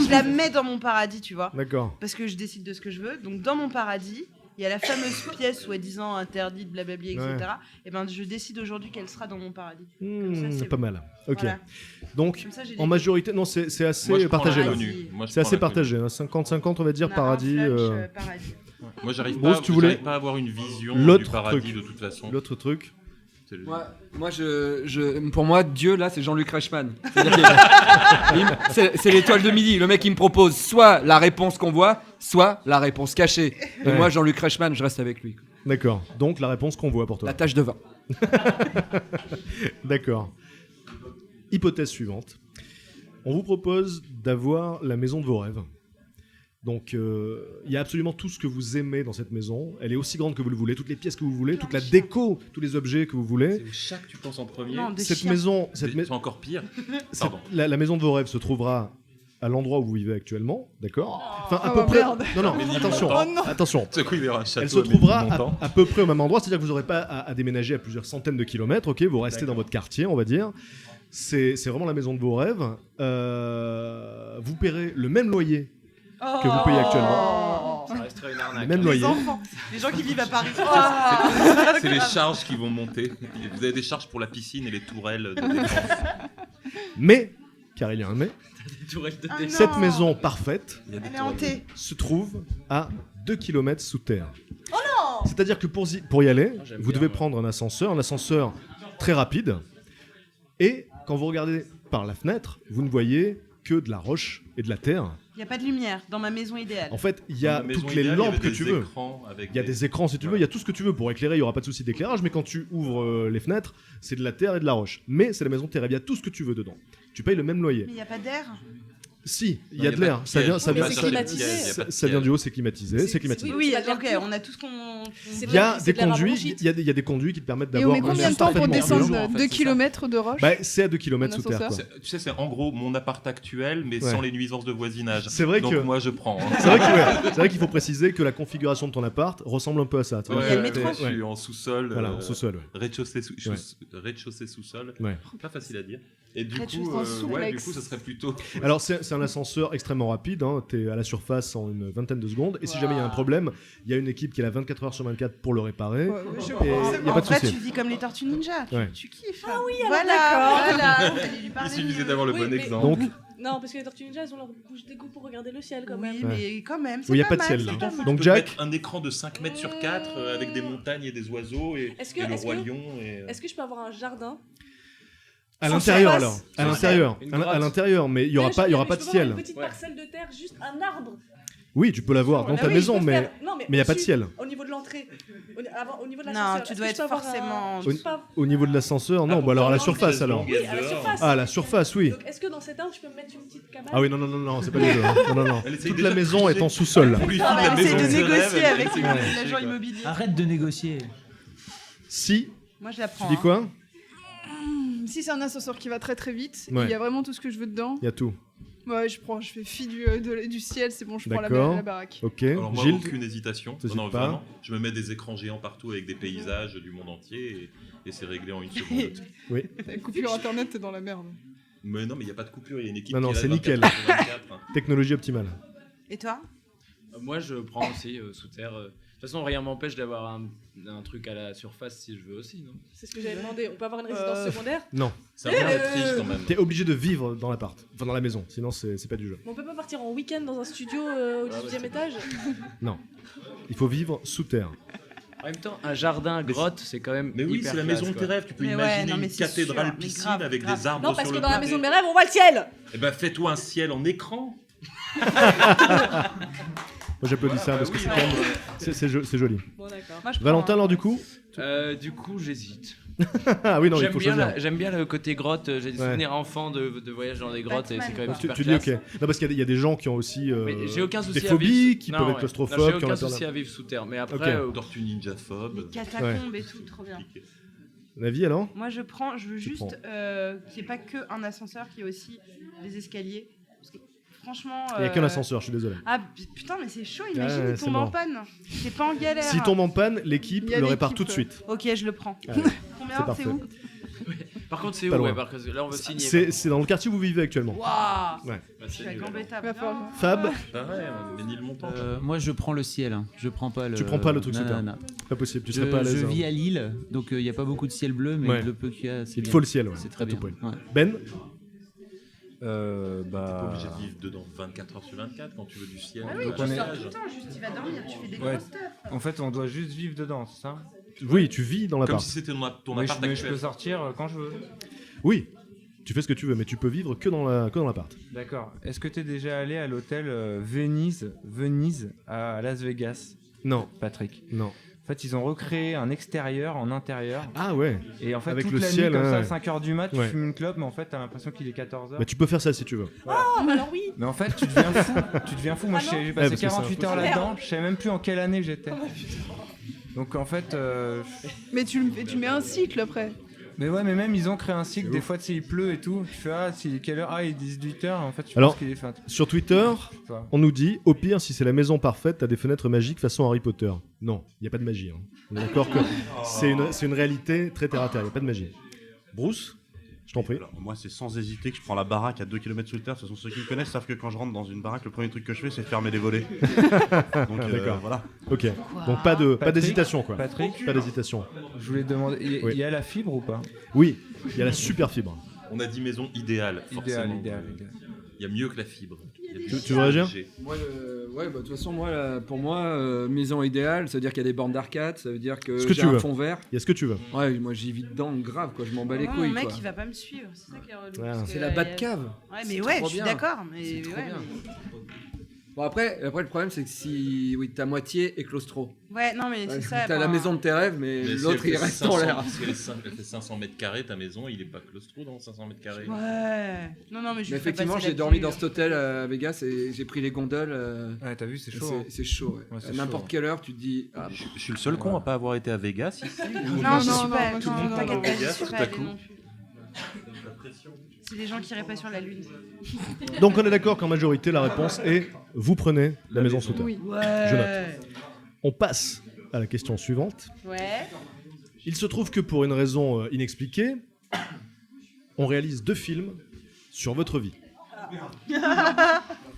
Je la mets dans mon paradis, tu vois. d'accord. Parce que je décide de ce que je veux. Donc dans mon paradis, il y a la fameuse pièce soi-disant interdite, blablabla, etc. Ouais. Et ben je décide aujourd'hui qu'elle sera dans mon paradis. Comme ça, c'est Pas bon. mal. Ok. Voilà. Donc, Comme ça, j'ai en des- majorité, non, c'est Moi, assez je prends partagé là. l'inconnu. Moi, je C'est prends assez l'inconnu. partagé. Hein. 50-50, on va dire, On a un paradis. flunch, paradis. Moi, j'arrive Bruce, pas, tu voulais j'arrive pas à avoir une vision l'autre du paradis truc. de toute façon. L'autre truc. C'est le- Moi, pour moi, Dieu, là, c'est Jean-Luc Reichmann. C'est-à-dire c'est l'étoile de midi. Le mec, il me propose soit la réponse qu'on voit, soit la réponse cachée. Et Ouais. moi, Jean-Luc Reichmann, je reste avec lui. D'accord. Donc, la réponse qu'on voit pour toi. La tâche de vin. D'accord. Hypothèse suivante. On vous propose d'avoir la maison de vos rêves. Donc, il y a absolument tout ce que vous aimez dans cette maison. Elle est aussi grande que vous le voulez, toutes les pièces que vous voulez, toute la déco, tous les objets que vous voulez. C'est au chat que tu penses en premier. Non, des Cette chiens. maison, C'est encore pire. Pardon. la maison de vos rêves se trouvera à l'endroit où vous vivez actuellement, d'accord? Enfin, à Oh, peu près. merde. Non, non, Mais attention, Oh non. attention. Ce coup, il y aura un château. Elle se trouvera à peu près au même endroit, c'est-à-dire que vous n'aurez pas à déménager à plusieurs centaines de kilomètres, ok? Vous restez dans votre quartier, on va dire. C'est vraiment la maison de vos rêves. Vous paierez le même loyer que vous payez actuellement. Oh. Ça reste serait une arnaque. Même Les loyer. enfants, les gens qui vivent à Paris. C'est les charges qui vont monter. Vous avez des charges pour la piscine et les tourelles de défense. Mais, car il y a un mais, Des tourelles de Ah défense. cette maison parfaite Il y a des Elle est tourelles. hantée. se trouve à 2 km sous terre. Oh non! C'est-à-dire que pour y aller, j'aime vous bien, devez moi. prendre un ascenseur très rapide. Et quand vous regardez par la fenêtre, vous ne voyez que de la roche et de la terre. Il n'y a pas de lumière dans ma maison idéale. En fait, il y a Dans la maison toutes les idéale, il y lampes avait que des tu veux. écrans avec Il y a des écrans si tu veux, il y a tout ce que tu veux. Pour éclairer, il n'y aura pas de souci d'éclairage, mais quand tu ouvres les fenêtres, c'est de la terre et de la roche. Mais c'est la maison de tes rêves, il y a tout ce que tu veux dedans. Tu payes le même loyer. Mais il n'y a pas d'air. Si, il Non, y a il y de a l'air. pas de Ça vient, piège. ça Oui, vient, mais c'est ça- climatisé. Il y a pas de ça vient piège. du haut, c'est climatisé, c'est climatisé. Oui, c'est de l'air ok, pur. on a tout ce qu'on. C'est Il y a c'est des de l'air à conduits, bronchite. il y a des conduits qui te permettent Et on d'avoir met un combien air de temps pour parfaitement descendre pur. en fait, 2 c'est ça. km de roche? Bah, c'est à 2 km Un sous terre. Quoi. ascenseur. Tu sais, c'est en gros mon appart actuel, mais Ouais. sans les nuisances de voisinage. C'est vrai Donc que- moi je prends. hein. C'est vrai que, ouais, c'est vrai qu'il faut préciser que la configuration de ton appart ressemble un peu à ça. Ouais, C'est-à-dire Il y a le que métro. t'es- je suis en sous-sol. Voilà, en sous-sol. Ouais. Rez-de-chaussée, Ouais. rez-de-chaussée sous-sol. Ouais. Pas facile à dire. Et du Rez-de-chaussée coup, en ouais, souplex. du coup, ça serait plutôt. Alors c'est un ascenseur extrêmement rapide, hein. T'es à la surface en une vingtaine de secondes, et si jamais il y a un problème, il y a une équipe qui est là 24 heures sur 24 pour le réparer, Ouais, je et pense. il n'y a En pas de vrai, souci. tu vis comme les Tortues Ninja. Ouais. Tu kiffes. Ah oui, alors voilà, d'accord. voilà. Fallait lui Il parler suffisait mieux. d'avoir le Oui, bon mais- exemple. Donc, Non, parce que les tortues ninja, elles ont leur bouche d'égout pour regarder le ciel quand même. Oui, mais quand même. oui, il n'y a pas pas de mal, ciel c'est là. pas mal. Donc Tu peux Jack, mettre un écran de 5 mètres sur 4 avec des montagnes et des oiseaux et, Est-ce que- et le est-ce roi que- lion. Et... Est-ce que je peux avoir un jardin à Sans l'intérieur surface. alors, à Sans l'intérieur, Une à grotte. l'intérieur, mais il y aura Mais pas, il y aura mais pas je de peux avoir ciel. Une petite Ouais. parcelle de terre, juste un arbre. Oui, tu peux l'avoir dans Bah ta oui, maison, je peux mais faire- non, il n'y a pas de au-dessus, ciel. Au niveau de l'entrée, au niveau de Non, l'ascenseur. tu est-ce dois que je être peux avoir forcément. je peux pas- Au niveau de l'ascenseur, non, Ah, bah alors à la pour surface faire alors. Oui, à la surface. Ah, à la surface, oui. Donc, est-ce que dans cet arbre, je peux me mettre une petite cabane Ah oui, non, non, non, non, c'est pas les deux. hein. Non, non, non. Elle essaye Toute déjà la de maison tricher. est en sous-sol. On lui file Ah, la bah, maison essaye de de ses négocier rêves, avec elle essaye de l'agent tricher, quoi. immobilier. Arrête de négocier. Si, Moi, je la tu prends. dis hein. quoi? Si c'est un ascenseur qui va très très vite, Ouais. il y a vraiment tout ce que je veux dedans. Il y a tout. Ouais, je fais fi du ciel, c'est bon, je prends D'accord. la baraque. Ok. Alors moi, Gilles, aucune hésitation. t'hésites Non, non, pas. vraiment. Je me mets des écrans géants partout avec des paysages du monde entier et c'est réglé en une seconde. oui. La coupure internet, t'es dans la merde. Mais non, mais il n'y a pas de coupure, il y a une équipe Non, non, qui est c'est là nickel. 24 sur 24, hein. Technologie optimale. Et toi? Moi, je prends aussi sous terre. De toute façon, rien m'empêche d'avoir un truc à la surface si je veux aussi, non? C'est ce que j'avais demandé. On peut avoir une résidence secondaire Non. Ça revient à être riche quand même. T'es obligé de vivre dans l'appart, enfin dans la maison, sinon c'est pas du jeu. Mais on peut pas partir en week-end dans un studio au 18e étage Non. Il faut vivre sous terre. En même temps, un jardin, grotte, c'est quand même. Mais oui, hyper c'est la classe, maison de tes quoi. rêves. Tu peux Mais ouais, imaginer non, mais une c'est cathédrale sûr, mais piscine grave, avec grave. des arbres Non, parce sur que le dans la côté. maison de mes rêves, on voit le ciel. Eh ben, fais-toi un ciel en écran. Moi j'applaudis ça parce que c'est quand même- c'est joli. Bon, d'accord. Moi, je prends, Valentin hein. alors du coup Du coup, j'hésite. Ah oui non, il faut choisir. J'aime bien le côté grotte. J'ai des Ouais. souvenirs enfants de voyage dans des grottes et c'est quand même Tu, super tu dis ok. classe. Non parce qu'il y a des gens qui ont aussi Mais j'ai aucun souci des à phobies, vivre- qui Non, peuvent être ouais. claustrophobes, Non, qui j'ai ont aucun peur souci d'un- à vivre sous terre. Mais après, Ok. Tortue ninja phobe. Catacombe et tout, trop bien. La vie alors? Moi, je veux Tu juste prends. qu'il n'y ait pas qu'un ascenseur, qu'il y ait aussi des escaliers. Parce que, franchement. Il y a qu'un ascenseur, je suis désolé. Ah putain, mais c'est chaud, Ouais, imagine, il c'est tombe en mort. panne. T'es pas en galère. S'il tombe en panne, l'équipe Il y a le répare l'équipe. tout de suite. Ok, je le prends. Allez, Combien c'est parfait. c'est où? Par contre, c'est Pas où loin. ouais, parce que là, on veut signer. C'est dans le quartier où vous vivez actuellement. Waouh! Ouais. Bah, Je suis à Gambetta. Fab, Pareil, Ménilmontant. Moi, je prends le ciel. hein. Je prends pas le. tu prends pas le truc Non, sous non, terre. non. Pas possible, tu Je, serais pas à l'aise. je hein. vis à Lille, donc il n'y a pas beaucoup de ciel bleu, mais Ouais. le peu qu'il y a, c'est Il te bien. faut le ciel, ouais. C'est à très tout bien. point. Ouais. Ben, T'es pas obligé de vivre dedans 24 heures sur 24 quand tu veux du ciel. Ah du oui, tu paysage. sors tout le temps, juste tu vas dormir, tu fais des Ouais. gros stuff. En fait, on doit juste vivre dedans, c'est ça? oui, tu vis dans Comme l'appart. si c'était ton Mais appart je actuel. peux sortir quand je veux. Oui, tu fais ce que tu veux, mais tu peux vivre que dans l'appart. D'accord. Est-ce que tu es déjà allé à l'hôtel Venise à Las Vegas? Non. Patrick. Non. En fait, ils ont recréé un extérieur en intérieur. Ah ouais. Et en fait, Avec toute le la ciel, nuit, comme ouais, ça, à ouais. 5h du mat, tu Ouais. fumes une clope, mais en fait, t'as l'impression qu'il est 14h. Bah, tu peux faire ça si tu veux. Oh, bah alors oui. Mais en fait, tu deviens fou. Tu deviens fou. Moi, Ah non. j'ai Ouais, passé parce que c'est 48 heures impossible. là-dedans. Je savais même plus en quelle année j'étais. Donc en fait, Mais tu mets un cycle après. mais ouais, mais même ils ont créé un cycle. C'est Des ouf. fois, tu sais, il pleut et tout. Tu fais c'est quelle heure? Ah, il est 18h. En fait, tu Alors, penses qu'il est fin. Sur Twitter, Toi. on nous dit au pire, si c'est la maison parfaite, t'as des fenêtres magiques façon Harry Potter. Non, il n'y a pas de magie. hein. On est d'accord que c'est une réalité très terre à terre, il n'y a pas de magie. Bruce, Je t'en prie. Alors, moi, c'est sans hésiter que je prends la baraque à 2 km sous le terre. De toute façon, ceux qui me connaissent savent que quand je rentre dans une baraque, le premier truc que je fais, c'est fermer les volets. Donc, D'accord. voilà. Ok. Donc pas d'hésitation, quoi. Patrick, Pas d'hésitation. je voulais te demander, il y a la fibre ou pas? Oui, il y a la super fibre. On a dit maison idéale, forcément. Idéal. Il y a mieux que la fibre. Tu veux réagir? Moi, ouais, bah, de toute façon, pour moi, maison idéale, ça veut dire qu'il y a des bornes d'arcade, ça veut dire que j'ai un fond vert. Il y a ce que tu veux. Ouais, moi j'y vis dedans grave, quoi. Je m'en bats les Moi, couilles. mon mec, quoi. il va pas me suivre. C'est ça qui est relou. Ouais, parce c'est que, la Batcave. Ouais, C'est mais trop ouais, je suis bien. d'accord. Mais C'est trop ouais, bien. mais- Bon, après, le problème, c'est que si ta moitié est claustro. Ouais, non, mais c'est ça. T'as la maison de tes rêves, mais Mais si l'autre, elle il fait reste en 500 l'air. Si elle fait 500 mètres carrés, ta maison, il est pas claustro dans 500 mètres carrés. Ouais. Non, mais je Mais lui ferai effectivement, passer j'ai la dormi pilule. dans cet hôtel à Vegas et j'ai pris les gondoles. Ouais, t'as vu, c'est chaud. hein. C'est chaud, ouais. Ouais, c'est À n'importe chaud. quelle heure, tu te dis. Ah, Je suis le seul con à pas avoir été à Vegas ici. Non, j'y suis pas. tout le monde Non, part t'inquiète à pas, j'y Vegas suis tout pas à allée coup. non plus. C'est des gens qui iraient pas sur la Lune. Donc on est d'accord qu'en majorité, la réponse est vous prenez la maison sous terre. Oui. Je Ouais. note. On passe à la question suivante. Ouais. Il se trouve que pour une raison inexpliquée, on réalise 2 films sur votre vie.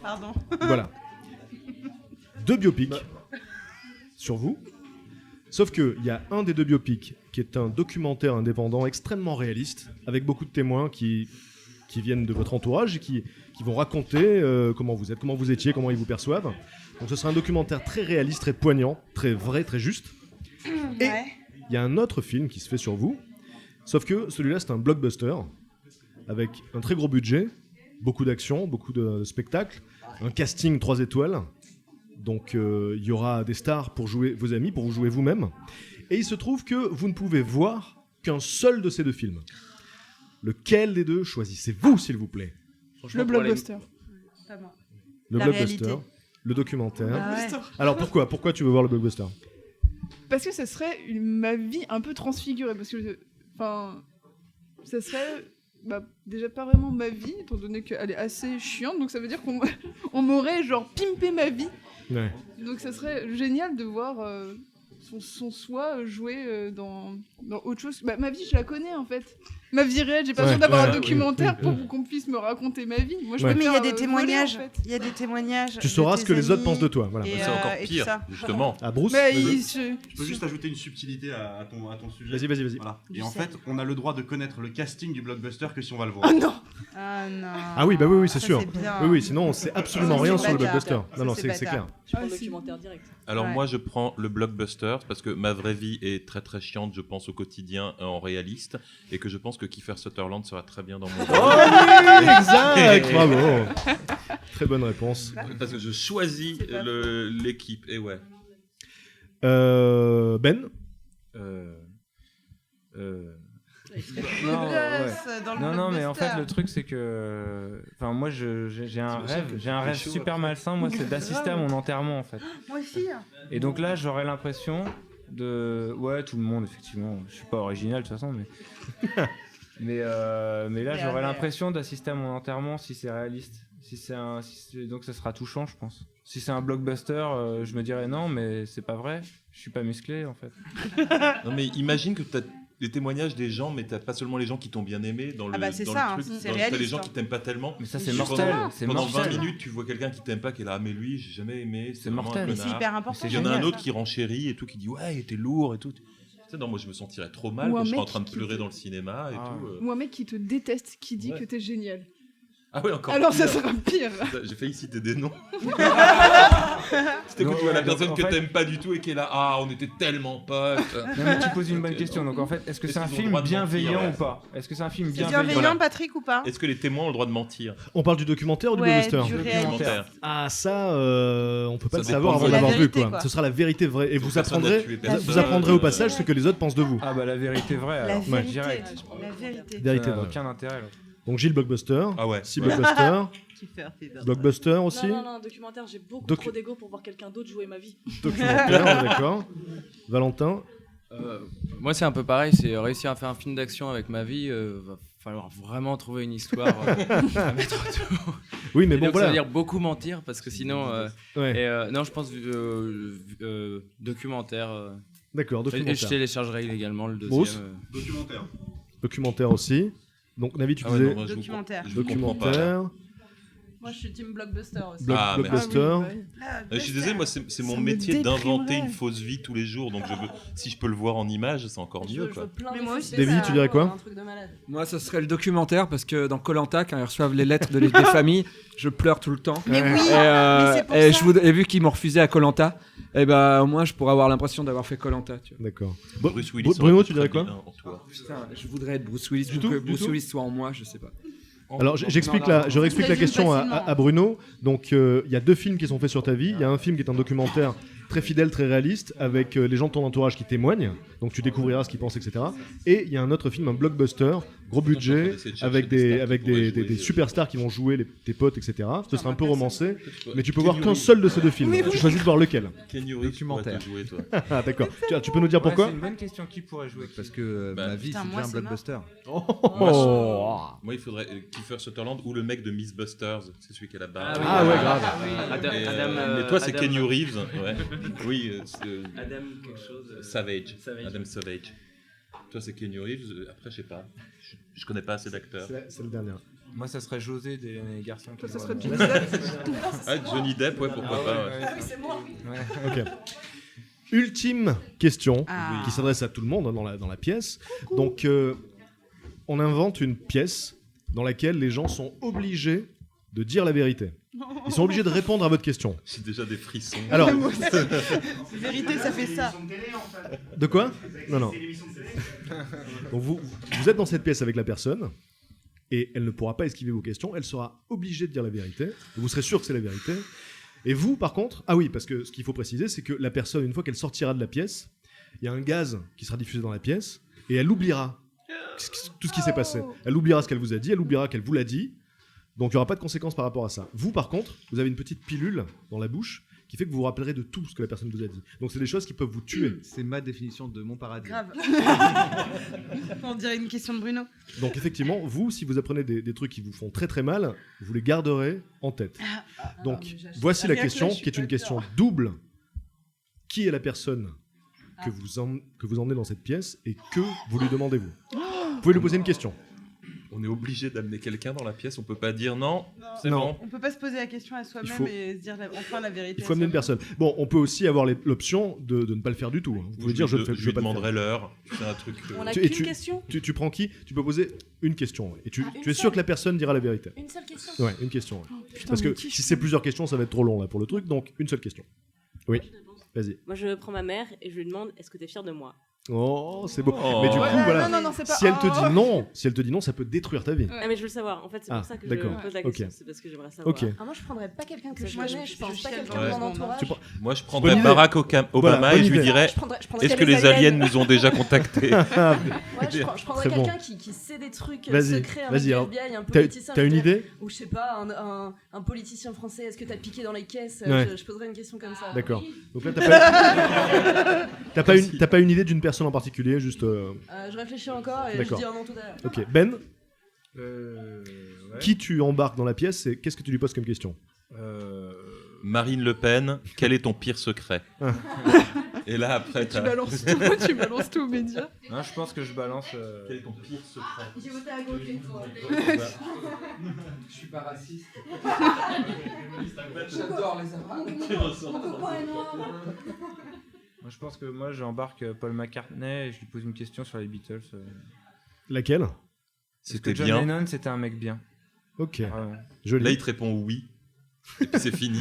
Pardon. Voilà. 2 biopics sur vous. Sauf qu'il y a un des 2 biopics qui est un documentaire indépendant extrêmement réaliste, avec beaucoup de témoins qui viennent de votre entourage et qui vont raconter comment vous êtes, comment vous étiez, comment ils vous perçoivent. Donc ce sera un documentaire très réaliste, très poignant, très vrai, très juste. Et il y a un autre film qui se fait sur vous, sauf que celui-là c'est un blockbuster, avec un très gros budget, beaucoup d'action, beaucoup de spectacles, un casting 3 étoiles. Donc il y aura des stars pour jouer vos amis, pour vous jouer vous-même. Et il se trouve que vous ne pouvez voir qu'un seul de ces 2 films. Lequel des 2 choisissez-vous, s'il vous plaît? Le blockbuster. Pas moi. Le La blockbuster, réalité. le documentaire. Ah ouais. Alors pourquoi tu veux voir le blockbuster? Parce que ça serait ma vie un peu transfigurée. Parce que, enfin, ça serait déjà pas vraiment ma vie, étant donné qu'elle est assez chiante. Donc ça veut dire qu'on m'aurait genre pimpé ma vie. Ouais. Donc ça serait génial de voir son soi jouer dans autre chose. Ma vie, je la connais en fait. Ma vie réelle, j'ai pas besoin d'avoir un documentaire pour qu'on puisse me raconter ma vie. Moi, je Oui, mais il y a préfère, des voler, témoignages. en fait. Il y a des témoignages. Tu sauras de ce tes que les autres amis pensent de toi. Voilà. et, C'est encore et tout pire, ça. justement. Ah, Bruce, Mais vas-y. Je peux juste ajouter une subtilité à ton sujet. Vas-y. Voilà. Du Et en sel. fait, on a le droit de connaître le casting du blockbuster que si on va le voir. Oh non. Ah non. Ah oui, oui, c'est Ça, sûr. c'est bien. Oui, sinon on sait absolument Ça, rien c'est sur le bâtard. blockbuster. Non, Ça, c'est c'est clair. Je prends le documentaire direct. Alors Ouais. moi je prends le blockbuster parce que ma vraie vie est très très chiante, je pense au quotidien en réaliste et que je pense que Kiefer Sutherland sera très bien dans mon Oh oui, exact, bravo. Très bonne réponse. Parce que je choisis l'équipe et ouais. Ben. Non, Gosse dans le non, mais en blockbuster. fait, le truc, c'est que. Enfin, moi, j'ai un rêve super malsain, moi, c'est d'assister à mon enterrement, en fait. Moi aussi. Et donc là, j'aurais l'impression de. Ouais, tout le monde, effectivement. Je suis pas original, de toute façon, mais. mais là, j'aurais l'impression d'assister à mon enterrement si c'est réaliste. Donc, ça sera touchant, je pense. Si c'est un blockbuster, je me dirais non, mais c'est pas vrai. Je suis pas musclé, en fait. Non mais imagine que tu as les témoignages des gens, mais t'as pas seulement les gens qui t'ont bien aimé dans le, Ah bah, c'est dans ça, le hein, truc, c'est t'as les réaliste, gens hein. qui t'aiment pas tellement. Mais ça, c'est Et mortel, pendant- c'est Pendant mortel. 20 minutes, tu vois quelqu'un qui t'aime pas, qui est là, ah mais lui, j'ai jamais aimé, C'est vraiment mortel. un Mais connard. c'est hyper important, Il y en a un génial, autre ça. qui renchérit et tout, qui dit ouais, il était lourd et tout. Tu sais, non, moi je me sentirais trop mal Ou quand un je serais en mec train de qui pleurer dans le cinéma et tout. Ou un mec qui te déteste, qui dit Ouais. que t'es génial. Ah ouais, encore Alors pire. ça sera pire. J'ai failli citer des noms. C'était quand tu vois la Donc, personne en que fait- t'aimes pas du tout et qui est là, ah, on était tellement potes. Non, mais tu poses une bonne question. Donc en fait, est-ce que c'est un Est-ce qu'ils ont film le droit de bienveillant mentir, ou pas? Est-ce que c'est un film C'est bienveillant? bienveillant, Patrick, ou pas? Est-ce que les témoins ont le droit de mentir? On parle du documentaire ou du Ouais, blockbuster? du réel. Ah ça, on peut pas Ça le savoir dépend avant de de l'avoir la vu vérité, quoi. quoi. Ce sera la vérité vraie et vous personne n'a apprendrez, tué personne. vous apprendrez au passage ce que les autres pensent de vous. Ah bah la vérité vraie. La alors. vérité. Direct. La vérité. Vérité Ça n'a vraie. aucun intérêt. Là. Donc Gilles blockbuster. Ah ouais. Si Ouais. blockbuster. Blockbuster aussi. Non, documentaire, j'ai beaucoup Docu- trop d'ego pour voir quelqu'un d'autre jouer ma vie. Documentaire, on est d'accord. Valentin. Moi, c'est un peu pareil. C'est réussir à faire un film d'action avec ma vie. Va falloir vraiment trouver une histoire à mettre autour. Oui, mais Et bon, donc, voilà. Ça veut dire beaucoup mentir parce que sinon. Ouais. Non, je pense documentaire. D'accord, Et documentaire. je téléchargerai illégalement le Bruce deuxième. Documentaire. Documentaire aussi. Donc Navi, tu Ah ouais, disais non, moi, Documentaire. je vous comprends pas. documentaire. Moi, je suis team blockbuster aussi. Blockbuster. Je suis désolé, moi c'est mon Ça me métier d'inventer déprimerait. une fausse vie tous les jours, donc si je peux le voir en image, c'est encore mieux. Quoi. Mais moi aussi, Davy, tu dirais quoi? Un truc de malade. Moi, ce serait le documentaire parce que dans Koh-Lanta, quand ils reçoivent les lettres des familles, je pleure tout le temps. Mais oui, et, mais c'est pour et ça. et vu qu'ils m'ont refusé à Koh-Lanta, et ben au moins je pourrais avoir l'impression d'avoir fait Koh-Lanta. D'accord. Bruce Willis Bruno, aurait tu pu dirais très quoi? bien en toi. Putain, je voudrais être Bruce Willis. Du tout, que du Bruce tout Willis soit en moi, je sais pas. Alors j'explique la question à Bruno. Donc il y a 2 films qui sont faits sur ta vie. Il y a un film qui est un documentaire très fidèle, très réaliste, avec les gens de ton entourage qui témoignent. Donc tu découvriras ce qu'ils pensent, etc. Et il y a un autre film, un blockbuster, gros budget, avec des superstars qui vont jouer tes potes, etc. Ce sera un peu romancé, mais tu peux voir qu'un seul de ces 2 films. Tu choisis de voir lequel. Documentaire. Ah d'accord. Tu peux nous dire pourquoi? C'est une bonne question. Qui pourrait jouer? Parce que ma vie, c'est déjà un blockbuster. Moi, il faudrait Kiefer Sutherland ou le mec de Mythbusters, c'est celui qui a la barbe. Ah ouais, grave. Mais toi, c'est Keanu Reeves. Ouais. Oui, Adam quelque chose. Savage. Adam Savage. Toi, c'est Keanu Reeves. Après, je sais pas. Je connais pas assez d'acteurs. C'est le dernier. Moi, ça serait José des garçons. Toi, ça serait Johnny Ah, Johnny Depp, ouais, pourquoi pas. Ah oui, c'est moi. Ok. Ultime question Ah. qui s'adresse à tout le monde dans la pièce. Donc, on invente une pièce dans laquelle les gens sont obligés de dire la vérité. Ils sont obligés de répondre à votre question. J'ai déjà des frissons. Alors, Vérité, ça fait ça. de quoi? Non. Donc vous êtes dans cette pièce avec la personne et elle ne pourra pas esquiver vos questions. Elle sera obligée de dire la vérité. Vous serez sûr que c'est la vérité. Et vous, par contre, ah oui, parce que ce qu'il faut préciser, c'est que la personne, une fois qu'elle sortira de la pièce, il y a un gaz qui sera diffusé dans la pièce et elle oubliera tout ce qui s'est passé. Elle oubliera ce qu'elle vous a dit, elle oubliera qu'elle vous l'a dit. Donc il n'y aura pas de conséquences par rapport à ça. Vous, par contre, vous avez une petite pilule dans la bouche qui fait que vous vous rappellerez de tout ce que la personne vous a dit. Donc c'est des choses qui peuvent vous tuer. C'est ma définition de mon paradis. Grave. On dirait une question de Bruno. Donc effectivement, vous, si vous apprenez des trucs qui vous font très très mal, vous les garderez en tête. Donc voici la question, qui est une question double. Qui est la personne que vous emmenez dans cette pièce et que vous lui demandez-vous? Vous pouvez lui poser une question. On est obligé d'amener quelqu'un dans la pièce, on peut pas dire non, c'est Non. bon. On peut pas se poser la question à soi-même faut- et se dire enfin la vérité. Il faut amener une personne. Bon, on peut aussi avoir l'option de ne pas le faire du tout. Vous pouvez dire je ne lui vais pas le demanderai faire. l'heure, c'est un truc. On a Et qu'une question. Tu prends qui? Tu peux poser une question. Ouais. Et tu une es sûr seule que la personne dira la vérité. Une seule question. Ouais, une question. Ouais. putain, Parce que mais qui si c'est plusieurs questions, ça va être trop long là pour le truc. Donc une seule question. Oui. Vas-y. Moi, je prends ma mère et je lui demande est-ce que tu es fier de moi? Oh, c'est beau. Oh. Mais du coup, Ouais, voilà. non, c'est pas- Si elle te oh. dit non, ça peut détruire ta vie. Ah, mais je veux le savoir. En fait, c'est Ah, pour ça que d'accord. je pose la Ok. question. C'est parce que j'aimerais savoir. Ok. Ah, moi, je prendrais pas quelqu'un que je Moi, connais. Je pense pas chiale quelqu'un Ouais. de mon entourage. Tu prends- Moi, je Bonne prendrais idée. Barack Obama Voilà, et je bonne lui idée. dirais Je prendrais est-ce que que les les aliens aliens nous ont déjà contactés? Ouais, je prendrais Très bon. quelqu'un qui sait des trucs Vas-y, secrets, un vas-y, mec du alors, FBI, un t'as- politicien. t'as je une dirais- idée? Ou je sais pas, un politicien français, est-ce que t'as piqué dans les caisses? Ouais. Je poserais une question comme ça. D'accord. Donc là, t'as pas une idée d'une personne en particulier, juste. Je réfléchis encore et je D'accord. dis un nom tout à l'heure. Ok. Ben, Ouais. qui tu embarques dans la pièce et qu'est-ce que tu lui poses comme question? Marine Le Pen, quel est ton pire secret? Et là, après, Tu balances tout aux médias. Non, je pense que je balance. Quel est ton pire secret? J'ai voté à gauche une fois. Je suis pas raciste. J'adore les Arabes. Mon copain est noir. Moi, je pense que moi, j'embarque Paul McCartney et je lui pose une question sur les Beatles. Laquelle? Est-ce C'était que John bien. Lennon, c'était un mec bien. Ok. Vraiment. Joli. Là, il te répond oui. Et puis c'est fini.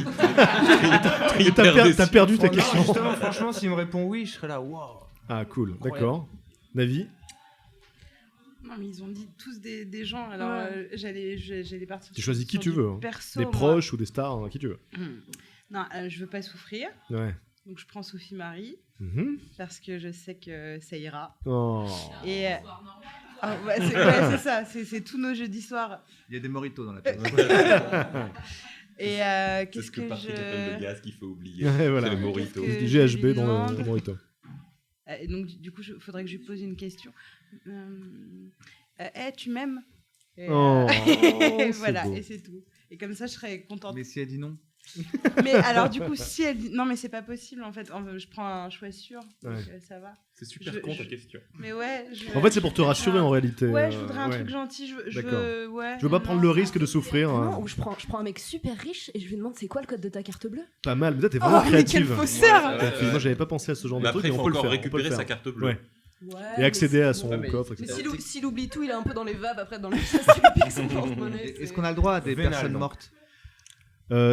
Et t'as perdu ta Oh non, question. justement, franchement, s'il me répond oui, je serais là, waouh. Ah cool, d'accord. Navi? Non, mais ils ont dit tous des gens. Alors Ouais. j'allais partir. Tu choisis qui sur tu du veux. Hein. Perso, Des moi. proches ou des stars, hein, qui tu veux. Non, je veux pas souffrir. Ouais. Donc je prends Sophie Marie Mhm. parce que je sais que ça ira. Oh. Et c'est ça, c'est tous nos jeudis soirs. Il y a des moritos dans la pièce. Et C'est qu'est-ce ce que que partie de gaz qu'il faut oublier. Ouais, voilà. C'est le Morito. Qu'est-ce que GHB je lui dans demande le Morito. Et donc du coup, il faudrait que je lui pose une question. Tu m'aimes? Et, Oh, et c'est voilà, beau. et c'est tout. Et comme ça, je serais contente. Mais si elle dit non? Mais alors, du coup, si elle dit non, mais c'est pas possible en fait, je prends un choix sûr, donc ça va. C'est super con ta question. Mais ouais. En fait, c'est pour te rassurer en réalité. Ouais, je voudrais un truc gentil. Je veux pas prendre le risque de souffrir. Non, ou je prends un mec super riche et je lui demande c'est quoi le code de ta carte bleue. Pas mal, mais toi t'es vraiment mais créative. quel faussaire. Moi j'avais pas pensé à ce genre de Mais truc. après, Mais il on faut peut le encore faire. récupérer sa carte bleue. Ouais. Et accéder à son coffre, Mais etc. s'il oublie tout, il est un peu dans les vapes après dans le ça se pique son porte-monnaie. Est-ce qu'on a le droit à des Vénal, personnes non. mortes?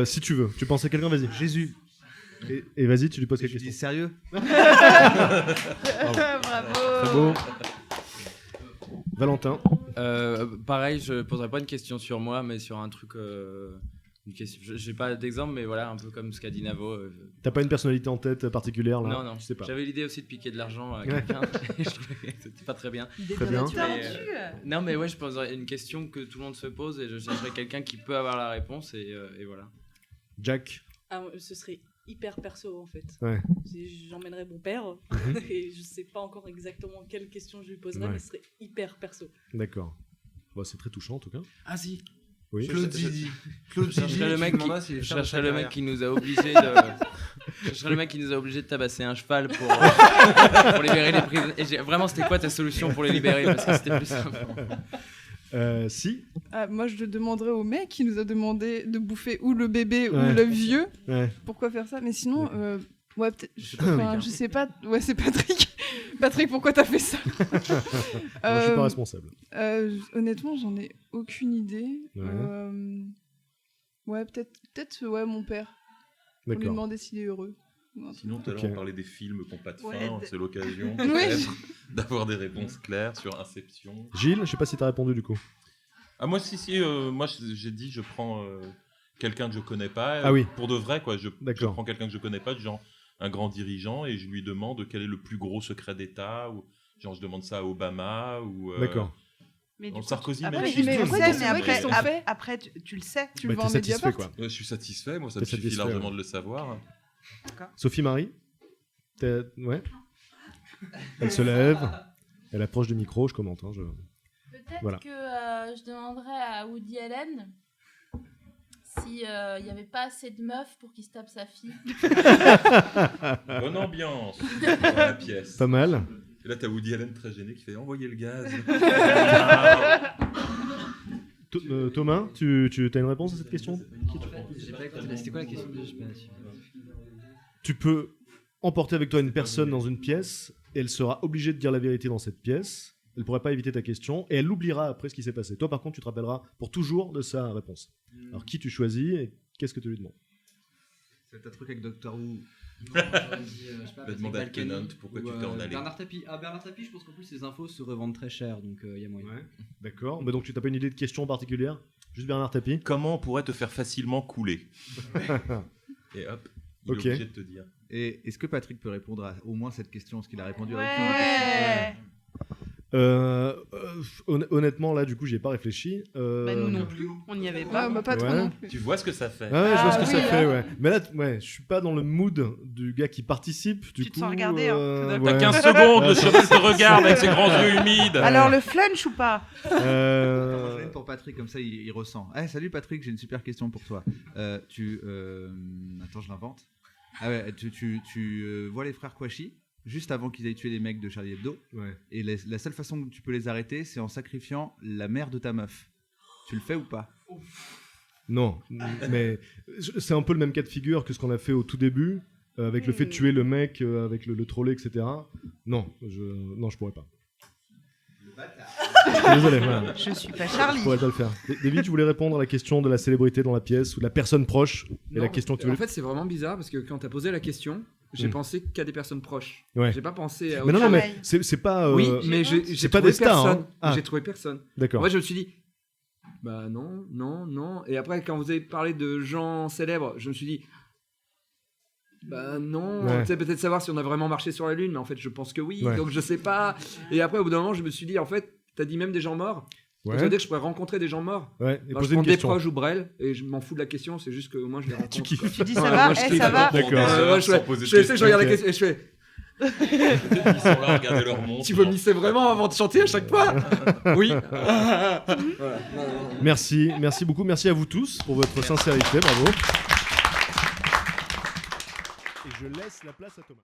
Si tu veux. Tu pensais à quelqu'un, vas-y. Jésus. Et vas-y, tu lui poses quelques dis questions. sérieux? Bravo. Très beau. Valentin. Pareil, je poserai pas une question sur moi, mais sur un truc. Une question. J'ai pas d'exemple, mais voilà, un peu comme ce qu'a dit Navo. T'as pas une personnalité en tête particulière là? Non. Je sais pas. J'avais l'idée aussi de piquer de l'argent à quelqu'un. Je trouvais que c'était pas très bien. Très bien. Non, mais ouais, je poserais une question que tout le monde se pose et je chercherai quelqu'un qui peut avoir la réponse et voilà. Jack. Ah, ce serait hyper perso en fait. Ouais. J'emmènerais mon père et je sais pas encore exactement quelle question je lui poserais, Ouais. mais ce serait hyper perso. D'accord. Bon, c'est très touchant en tout cas. Ah si. Oui. Claude Didi. Je chercherais le mec qui nous a obligés de tabasser un cheval pour libérer les prisonniers. Et vraiment, c'était quoi ta solution pour les libérer? Parce que c'était plus simple. Si. Moi, je le demanderais au mec qui nous a demandé de bouffer ou le bébé ou Ouais. le vieux. Ouais. Pourquoi faire ça? Mais sinon, ouais, peut-être. Patrick. Je sais pas. Ouais, c'est Patrick. Patrick, pourquoi t'as fait ça? Je suis pas responsable. Honnêtement, j'en ai aucune idée. Ouais. Ouais, peut-être ouais, mon père. Pour lui D'accord. demander s'il est heureux. Sinon, tout à l'heure, on parlait des films qui n'ont pas de Ouais, fin. C'est l'occasion Oui. peut-être d'avoir des réponses claires sur Inception. Gilles, je sais pas si t'as répondu du coup. Ah, moi, moi, j'ai dit, je prends quelqu'un que je connais pas. Ah oui. Pour de vrai, quoi. Je prends quelqu'un que je connais pas, genre un grand dirigeant, et je lui demande quel est le plus gros secret d'État. Ou genre, je demande ça à Obama ou. D'accord. Mais du coup, Sarkozy, après, même tu le sais, mais après, après tu le sais. Tu le vends en Mediapart. Quoi. Je suis satisfait, moi, ça T'es me suffit satisfait, largement ouais. de le savoir. Sophie Marie. Ouais. Elle se lève. Elle approche du micro. Je commente. Hein, Peut-être Voilà. que je demanderais à Woody Allen s'il n'y avait pas assez de meufs pour qu'il se tape sa fille. Bonne ambiance dans la pièce. Pas mal. Et là, t'as Woody Allen très gêné qui fait envoyer le gaz. Thomas, tu as une réponse à cette question? J'ai pas écouté. C'était quoi la question? Tu peux emporter avec toi une personne dans une pièce et elle sera obligée de dire la vérité dans cette pièce. Elle pourrait pas éviter ta question et elle oubliera après ce qui s'est passé. Toi, par contre, tu te rappelleras pour toujours de sa réponse. Alors, qui tu choisis et qu'est-ce que tu lui demandes? C'est un truc avec Doctor Who. Je sais pas, Va demander à Balkany Tennant pourquoi tu t'es en allé. Bernard Tapie. Ah, Bernard Tapie, je pense qu'en plus ces infos se revendent très cher, donc il y a moyen. Ouais. D'accord. Mais donc tu n'as pas une idée de question particulière? Juste Bernard Tapie. Comment on pourrait te faire facilement couler? Et hop, il est obligé de te dire. Et est-ce que Patrick peut répondre à au moins cette question? Parce qu'il a répondu à Ouais. aucune des questions. Honnêtement, là, du coup, j'y ai pas réfléchi. Bah, nous non plus, on n'y avait pas. Pas trop non plus. Tu vois ce que ça fait. Ouais, je vois ce que ça fait, ouais. Mais là, ouais, je suis pas dans le mood du gars qui participe. Du Tu te coup, sens regarder, hein, tout d'un coup. T'as 15 secondes, le cheval te regarde avec ses grands yeux humides. Alors, le flunch ou pas? Pour Patrick, comme ça il ressent. Salut Patrick, j'ai une super question pour toi. Attends, je l'invente. Ah ouais, tu vois les frères Kouachi juste avant qu'ils aient tué les mecs de Charlie Hebdo. Ouais. Et la seule façon que tu peux les arrêter, c'est en sacrifiant la mère de ta meuf. Tu le fais ou pas? Non, mais c'est un peu le même cas de figure que ce qu'on a fait au tout début, avec le fait de tuer le mec, avec le trolley, etc. Non, je pourrais pas. Désolé. Voilà. Je suis pas Charlie. Je pourrais pas le faire. David, tu voulais répondre à la question de la célébrité dans la pièce ou de la personne proche et Non, la question que tu voulais. En fait, c'est vraiment bizarre parce que quand t'as posé la question, j'ai pensé qu'à des personnes proches. Ouais. J'ai pas pensé à. Mais non, autre mais chose. c'est pas. Oui, mais j'ai c'est pas trouvé des stars. personne. Hein. Ah. J'ai trouvé personne. D'accord. Moi, je me suis dit. Bah non. Et après, quand vous avez parlé de gens célèbres, je me suis dit. Bah non, Ouais. tu sais peut-être savoir si on a vraiment marché sur la Lune, mais en fait je pense que oui, Ouais. donc je sais pas. Et après au bout d'un moment je me suis dit en fait, t'as dit même des gens morts. Ouais. Donc, ça veut dire que je pourrais rencontrer des gens morts. Ouais, et Bah, poser je prends une des question. proches ou Brel, et je m'en fous de la question, c'est juste que moi je les rencontre. kiffes. quoi. Tu dis ça va, moi, je kiffe. ça va. D'accord. Je sais, je regarde la question et je fais. Ils sont là à regarder leur montre. Tu vomissais vraiment avant de chanter à chaque fois? Oui. Merci beaucoup, merci à vous tous pour votre sincérité, bravo. Je laisse la place à Thomas.